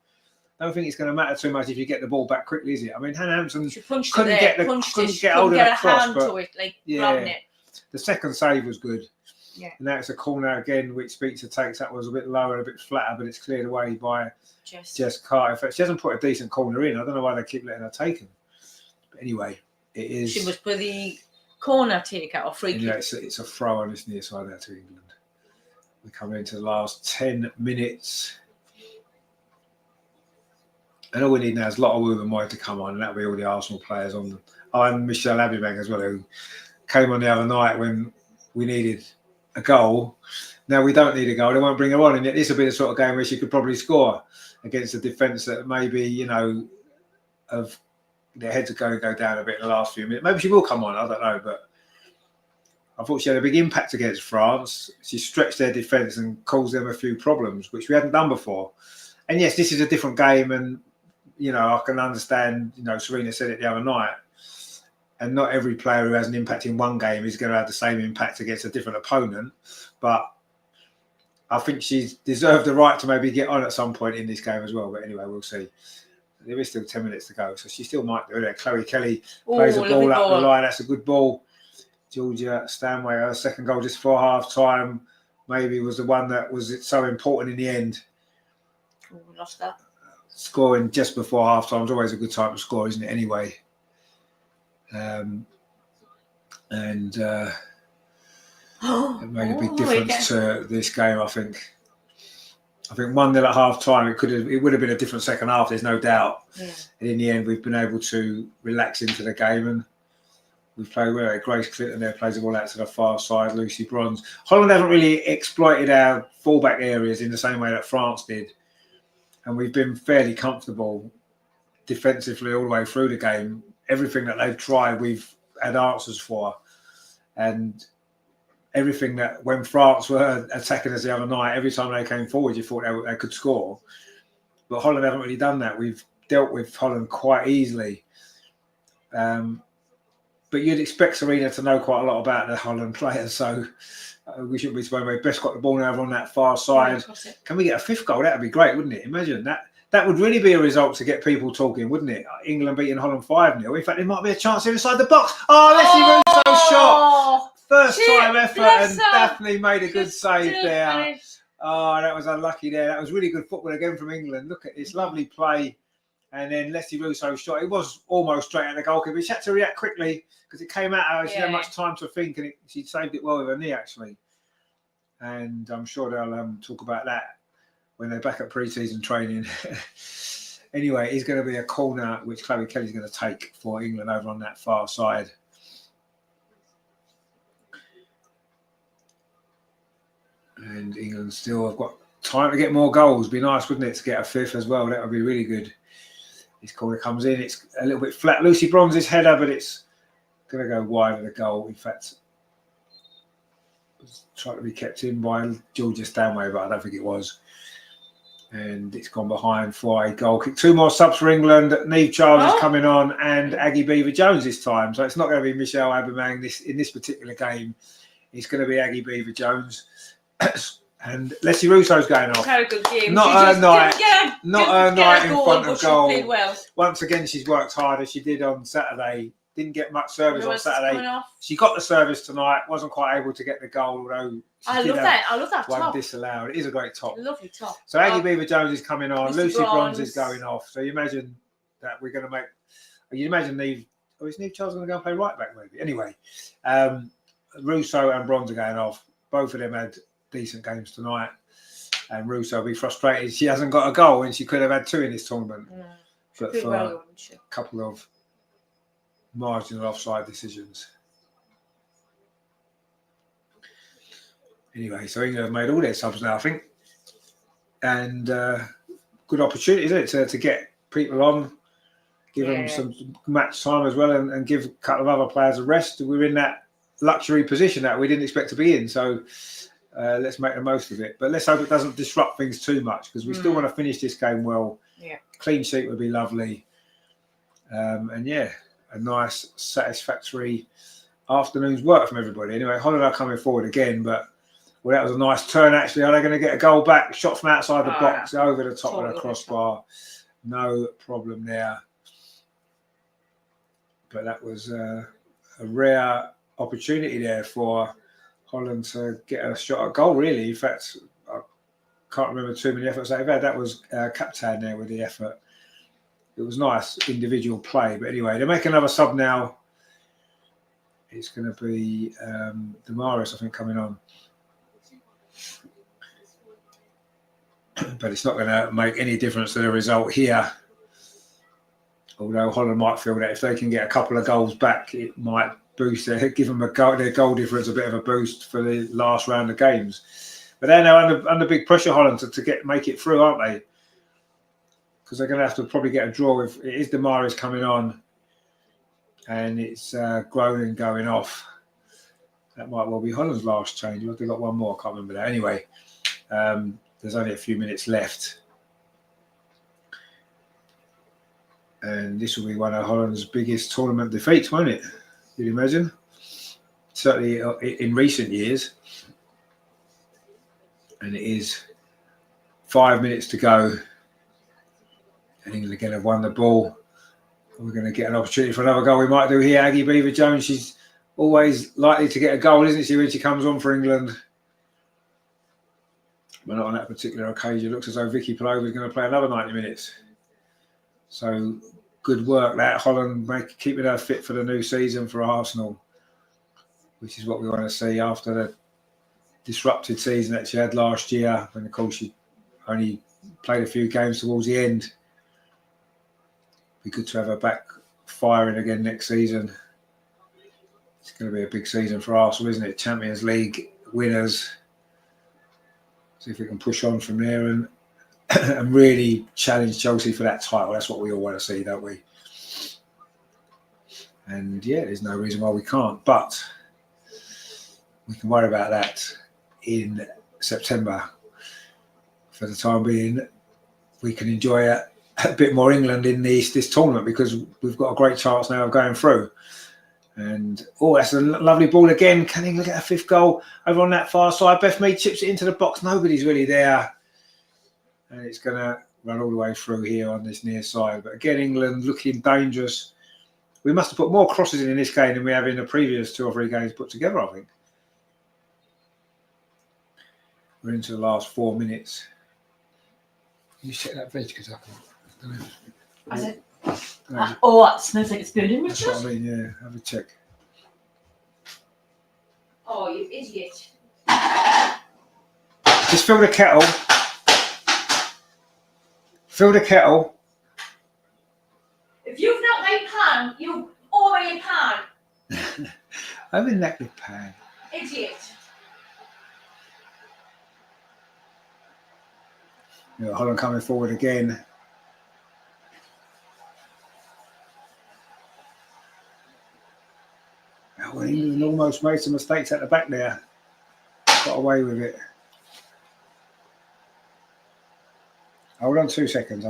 I don't think it's going to matter too much if you get the ball back quickly, is it? I mean, Hannah Hampson couldn't get hold of the cross, but
it.
The second save was good.
Yeah.
And now it's a corner again, which Speaks takes. That was a bit lower, a bit flatter, but it's cleared away by Jess Carter. She hasn't put a decent corner in. I don't know why they keep letting her take them. But anyway. It is.
She was for the corner taker or free kick.
Yeah, it's a throw on this near side there to England. We come into the last 10 minutes. And all we need now is a lot of Women White to come on, and that'll be all the Arsenal players on. And Michelle Abibank as well, who came on the other night when we needed a goal. Now we don't need a goal. They won't bring her on, and yet this will be the sort of game where she could probably score against a defence that maybe, you know, of their heads are going to go down a bit in the last few minutes. Maybe she will come on, I don't know. But I thought she had a big impact against France. She stretched their defence and caused them a few problems, which we hadn't done before. And yes, this is a different game. And, you know, I can understand, you know, Serena said it the other night. And not every player who has an impact in one game is going to have the same impact against a different opponent. But I think she's deserved the right to maybe get on at some point in this game as well. But anyway, we'll see. There is still 10 minutes to go, so she still might do it. Chloe Kelly plays a ball up the line. That's a good ball. Georgia Stanway, her second goal just before half time, maybe was the one that was so important in the end.
Oh, we lost that.
Scoring just before half time is always a good time to score, isn't it? Anyway. It made a big difference to this game, I think. I think 1-0 at half time. It would have been a different second half. There's no doubt. Yeah. And in the end, we've been able to relax into the game, and we've played well. Grace Clinton there plays the ball out to the far side. Lucy Bronze. Holland haven't really exploited our fallback areas in the same way that France did, and we've been fairly comfortable defensively all the way through the game. everything that they've tried, we've had answers for. And everything that when France were attacking us the other night, every time they came forward, you thought they could score. But Holland haven't really done that. We've dealt with Holland quite easily. But you'd expect Serena to know quite a lot about the Holland players, so we shouldn't be surprised. We've best got the ball over on that far side. Can we get a 5th goal? That would be great, wouldn't it? Imagine that. That would really be a result to get people talking, wouldn't it? England beating Holland 5-0. In fact, there might be a chance inside the box. Oh, Leslie Russo's shot. First time effort, and Daphne made a good save there. Oh, that was unlucky there. That was really good football again from England. Look at this lovely play. And then Leslie Russo's shot. It was almost straight at the goalkeeper. She had to react quickly because it came at her. She didn't have much time to think, and she saved it well with her knee, actually. And I'm sure they'll talk about that when they're back at pre-season training. Anyway, it's going to be a corner which Chloe Kelly's going to take for England over on that far side. And England still have got time to get more goals. Be nice, wouldn't it, to get a 5th as well? That would be really good. This corner comes in. It's a little bit flat. Lucy Bronze's header, but it's going to go wide of the goal. In fact, it's trying to be kept in by Georgia Stanway, but I don't think it was. And it's gone behind for a goal kick. 2 more subs for England. Niamh Charles is coming on, and Aggie Beaver-Jones this time. So it's not going to be Michelle Aubameyang in this particular game. It's going to be Aggie Beaver-Jones. And Leslie Russo's going off.
Very good game.
Not her night in front of goal.
Well.
Once again, she's worked hard as she did on Saturday. Didn't get much service on Saturday. She got the service tonight. Wasn't quite able to get the goal, although
I love that
one
top.
Disallowed. It is a great top.
Lovely top.
So Aggie Beaver-Jones is coming on. Lucy Bronze is going off. So you imagine that we're going to make. You imagine Niamh. Oh, is Niamh Charles going to go and play right back? Maybe. Anyway, Russo and Bronze are going off. Both of them had decent games tonight, and Russo will be frustrated she hasn't got a goal, and she could have had 2 in this tournament. But for a couple of marginal offside decisions. Anyway, so England have made all their subs now, I think, and good opportunity, isn't it, to get people on, give them some match time as well, and give a couple of other players a rest. We're in that luxury position that we didn't expect to be in, so let's make the most of it. But let's hope it doesn't disrupt things too much, because we still want to finish this game well. Clean sheet would be lovely. And a nice, satisfactory afternoon's work from everybody. Anyway, Holland are coming forward again, but that was a nice turn, actually. Are they going to get a goal back? Shot from outside the box, over the top of the crossbar. No problem there. But that was a rare opportunity there for Holland to get a shot at goal, really. In fact, I can't remember too many efforts they've had. That was Captain there with the effort. It was nice individual play. But anyway, they make another sub now. It's going to be Damaris, I think, coming on. But it's not going to make any difference to the result here. Although Holland might feel that if they can get a couple of goals back, it might boost give them their goal difference a bit of a boost for the last round of games. But they're now under big pressure, Holland, to make it through, aren't they? Because they're going to have to probably get a draw if it is Damaris coming on and it's Groningen going off. That might well be Holland's last change. They've got one more, I can't remember that. Anyway, there's only a few minutes left. And this will be one of Holland's biggest tournament defeats, won't it? You'd imagine. Certainly in recent years. And it is 5 minutes to go. And England again have won the ball. We're going to get an opportunity for another goal. We might do here. Aggie Beaver-Jones, she's always likely to get a goal, isn't she, when she comes on for England? But not on that particular occasion. It looks as though Vicky Palova is going to play another 90 minutes. So good work that Holland keeping her fit for the new season for Arsenal, which is what we want to see after the disrupted season that she had last year, when of course she only played a few games towards the end. Be good to have her back firing again next season. It's going to be a big season for Arsenal, isn't it? Champions League winners. See if we can push on from there and really challenge Chelsea for that title. That's what we all want to see, don't we? And yeah, there's no reason why we can't. But we can worry about that in September. For the time being, we can enjoy a bit more England in this tournament because we've got a great chance now of going through. And that's a lovely ball again. Can England get a 5th goal over on that far side? Beth Mead chips it into the box. Nobody's really there. And it's going to run all the way through here on this near side. But again, England looking dangerous. We must have put more crosses in this game than we have in the previous 2 or 3 games put together, I think. We're into the last 4 minutes. Can you check that veg? Because I don't know.
Oh, that smells like it's burning,
That's
Richard.
what I mean, yeah. Have a check.
Oh, you idiot.
Just fill the kettle. Fill the kettle.
If you've not made pan, you already pan.
I'm in that with pan.
Idiot.
Holland coming forward again. Well, England almost made some mistakes at the back there. Got away with it. Hold on 2 seconds.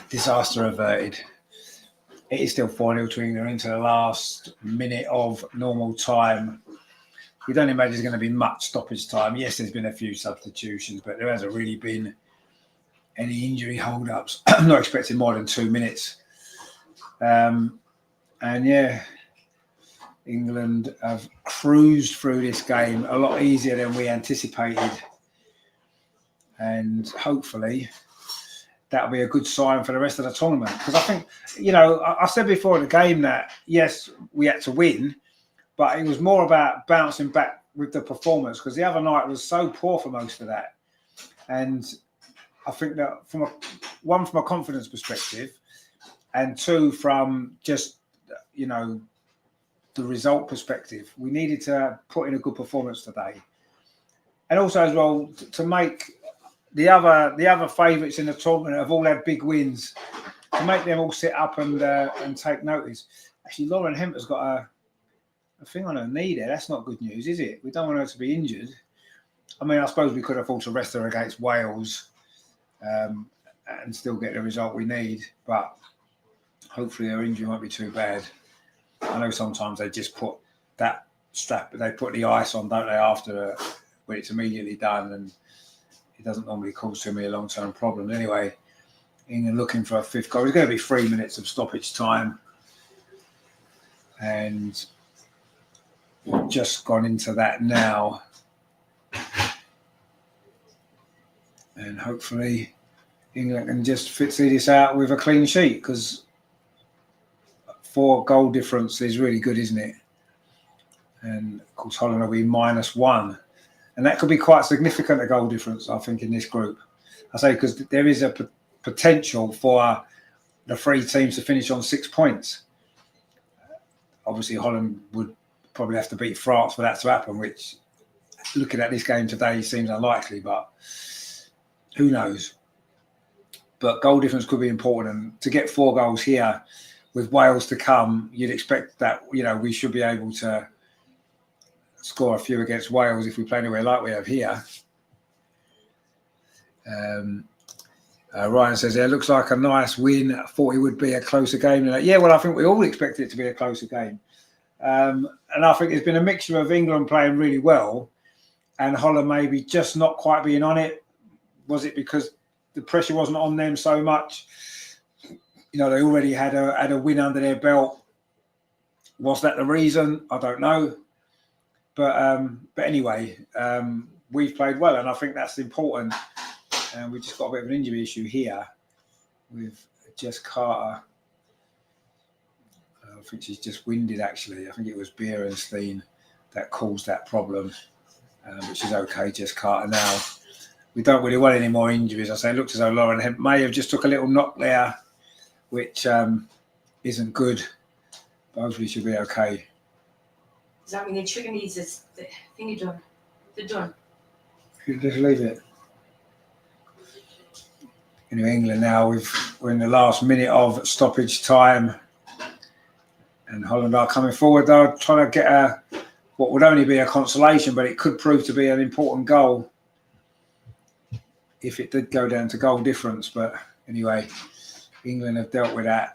Disaster averted. It is still 4-0 to England into the last minute of normal time. You don't imagine there's going to be much stoppage time. Yes, there's been a few substitutions, but there hasn't really been any injury hold-ups. I'm not expecting more than 2 minutes. And yeah, England have cruised through this game a lot easier than we anticipated. And hopefully that'll be a good sign for the rest of the tournament. Because I think, I said before the game that, yes, we had to win, but it was more about bouncing back with the performance because the other night was so poor for most of that. And I think that from a confidence perspective, and 2 from just, the result perspective, we needed to put in a good performance today. And also as well, to make the other favourites in the tournament have all had big wins, to make them all sit up and take notice. Actually, Lauren Hemper's got a thing on her knee there. That's not good news, is it? We don't want her to be injured. I mean, I suppose we could afford to rest her against Wales and still get the result we need, but hopefully her injury won't be too bad. I know sometimes they just put that strap, they put the ice on, don't they, after when it's immediately done, and it doesn't normally cause too many long-term problems. Anyway, England looking for a 5th goal. It's going to be 3 minutes of stoppage time, and we've just gone into that now. And hopefully England can just see this out with a clean sheet, because 4 goal difference is really good, isn't it? And of course Holland will be -1, and that could be quite significant, a goal difference, I think, in this group. I say because there is a potential for the 3 teams to finish on 6 points. Obviously Holland would probably have to beat France for that to happen, which, looking at this game today, seems unlikely, but who knows? But goal difference could be important. And to get 4 goals here with Wales to come, you'd expect that, we should be able to score a few against Wales if we play anywhere like we have here. Ryan says, looks like a nice win. I thought it would be a closer game. Yeah, well, I think we all expected it to be a closer game. And I think there's been a mixture of England playing really well and Holland maybe just not quite being on it. Was it because the pressure wasn't on them so much? They already had a win under their belt. Was that the reason? I don't know. But anyway, we've played well, and I think that's important. And we've just got a bit of an injury issue here with Jess Carter. I think she's just winded, actually. I think it was Beerenstein that caused that problem, which is okay, Jess Carter now. We don't really want any more injuries. I say it looks as though Lauren may have just took a little knock there, which isn't good. But hopefully she'll be okay.
Does that mean the chicken needs this thingy done? They're done.
Just leave it. Anyway, England now, we're in the last minute of stoppage time. And Holland are coming forward. They're trying to get what would only be a consolation, but it could prove to be an important goal if it did go down to goal difference. But anyway, England have dealt with that.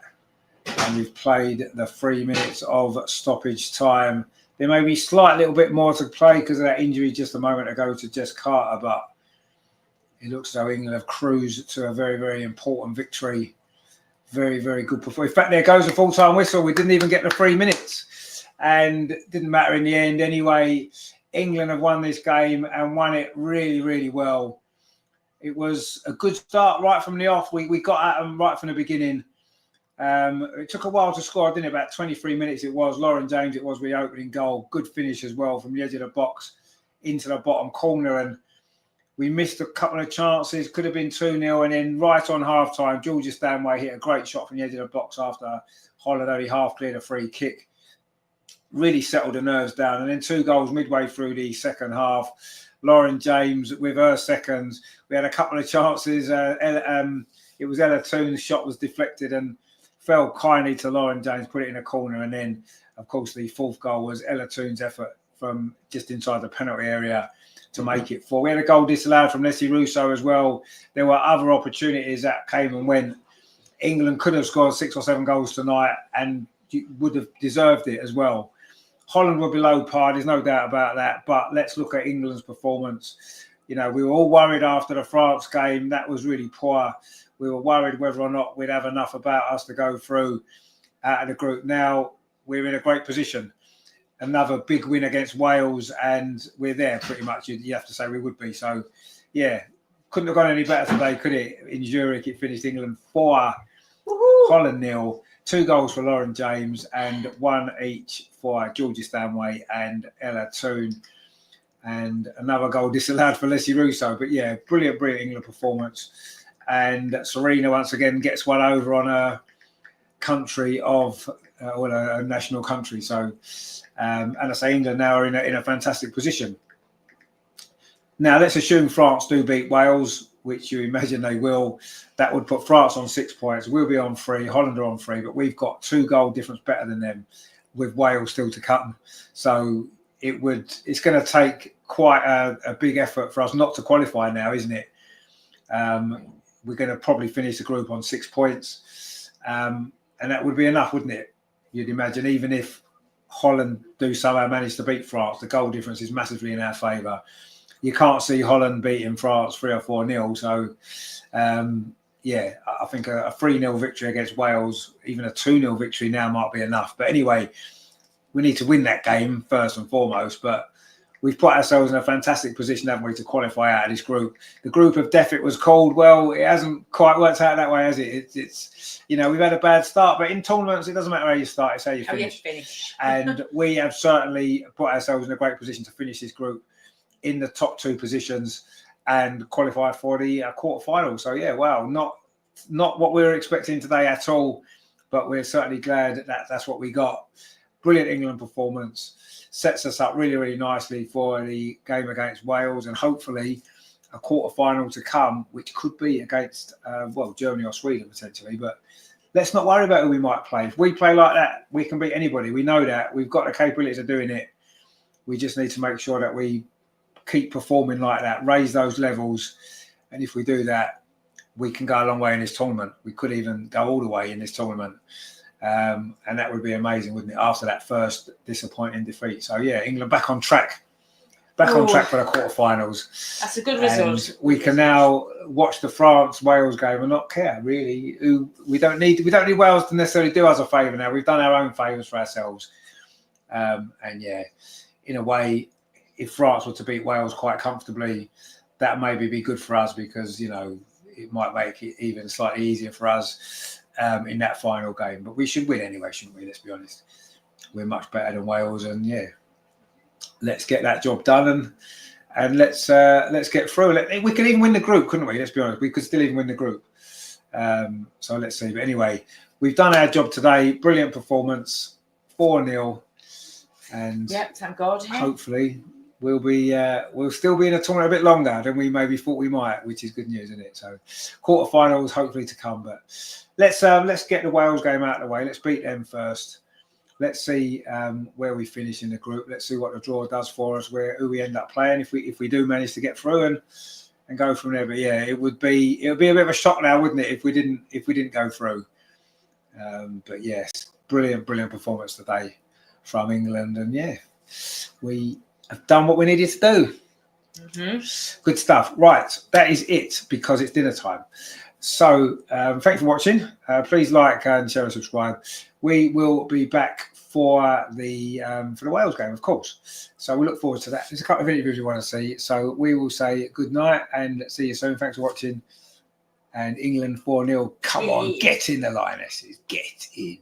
And we've played the 3 minutes of stoppage time. There may be slight little bit more to play because of that injury just a moment ago to Jess Carter, but it looks as though England have cruised to a very, very important victory. Very, very good performance. In fact, there goes a full-time whistle. We didn't even get the 3 minutes. And it didn't matter in the end. Anyway, England have won this game and won it really, really well. It was a good start right from the off. We got at them right from the beginning. It took a while to score, didn't it? About 23 minutes it was. Lauren James, it was the opening goal. Good finish as well from the edge of the box into the bottom corner. And we missed a couple of chances. Could have been 2-0. And then right on half-time, Georgia Stanway hit a great shot from the edge of the box after Holland only half cleared a free kick. Really settled the nerves down. And then 2 goals midway through the second half. Lauren James with her seconds. We had a couple of chances. It was Ella Toon's shot was deflected and fell kindly to Lauren James, put it in a corner. And then, of course, the 4th goal was Ella Toon's effort from just inside the penalty area to make it 4. We had a goal disallowed from Leslie Russo as well. There were other opportunities that came and went. England could have scored 6 or 7 goals tonight and would have deserved it as well. Holland were below par, there's no doubt about that. But let's look at England's performance. We were all worried after the France game. That was really poor. We were worried whether or not we'd have enough about us to go through out of the group. Now we're in a great position. Another big win against Wales, and we're there pretty much. You have to say we would be. So, yeah, couldn't have gone any better today, could it? In Zurich, it finished England 4, Holland 0. 2 goals for Lauren James and 1 each for Georgia Stanway and Ella Toon. And another goal disallowed for Leslie Russo. But, yeah, brilliant England performance. And Serena once again gets one over on a country of, a national country. So, and I say England now are in a fantastic position. Now, let's assume France do beat Wales, which you imagine they will. That would put France on 6 points. We'll be on 3. Holland are on 3, but we've got 2 goal difference better than them with Wales still to come. So it's going to take quite a big effort for us not to qualify now, isn't it? We're going to probably finish the group on 6 points. And that would be enough, wouldn't it? You'd imagine, even if Holland do somehow manage to beat France, the goal difference is massively in our favour. You can't see Holland beating France 3 or 4-0. So, I think a 3-0 victory against Wales, even a 2-0 victory now might be enough. But anyway, we need to win that game first and foremost. But we've put ourselves in a fantastic position, haven't we, to qualify out of this group. The group of death it was called. Well, it hasn't quite worked out that way, has it? It's we've had a bad start, but in tournaments, it doesn't matter how you start, it's how you finish. And we have certainly put ourselves in a great position to finish this group in the top 2 positions and qualify for the quarterfinal. So, yeah, wow, not what we were expecting today at all, but we're certainly glad that's what we got. Brilliant England performance. Sets us up really, really nicely for the game against Wales. And hopefully a quarter-final to come, which could be against, Germany or Sweden potentially. But let's not worry about who we might play. If we play like that, we can beat anybody. We know that. We've got the capabilities of doing it. We just need to make sure that we keep performing like that, raise those levels. And if we do that, we can go a long way in this tournament. We could even go all the way in this tournament. And that would be amazing, wouldn't it, after that first disappointing defeat. So, yeah, England back on track. On track for the quarterfinals.
That's a good result.
And we can now watch the France-Wales game and not care, really. We don't need Wales to necessarily do us a favour now. We've done our own favours for ourselves. And, yeah, in a way, if France were to beat Wales quite comfortably, that maybe be good for us because, you know, it might make it even slightly easier for us in that final game. But we should win anyway, shouldn't we? Let's be honest. We're much better than Wales, and yeah, let's get that job done and let's get through. We could even win the group, couldn't we? Let's be honest. We could still even win the group. So let's see. But anyway, we've done our job today. Brilliant performance, 4-0, and
thank God.
Hopefully we'll still be in a tournament a bit longer than we maybe thought we might, which is good news, isn't it? So quarterfinals hopefully to come. But let's get the Wales game out of the way. Let's beat them first. Let's see where we finish in the group. Let's see what the draw does for us, who we end up playing if we do manage to get through and go from there. But yeah, it would be a bit of a shock now, wouldn't it, if we didn't go through. But yes, brilliant performance today from England, and yeah, we have done what we needed to do. Mm-hmm. Good stuff. Right, that is it because it's dinner time. So thanks for watching. Please like and share and subscribe. We will be back for the Wales game, of course. So we look forward to that. There's a couple of interviews we want to see. So we will say good night and see you soon. Thanks for watching. And England 4-0. Come on, get in the Lionesses. Get in.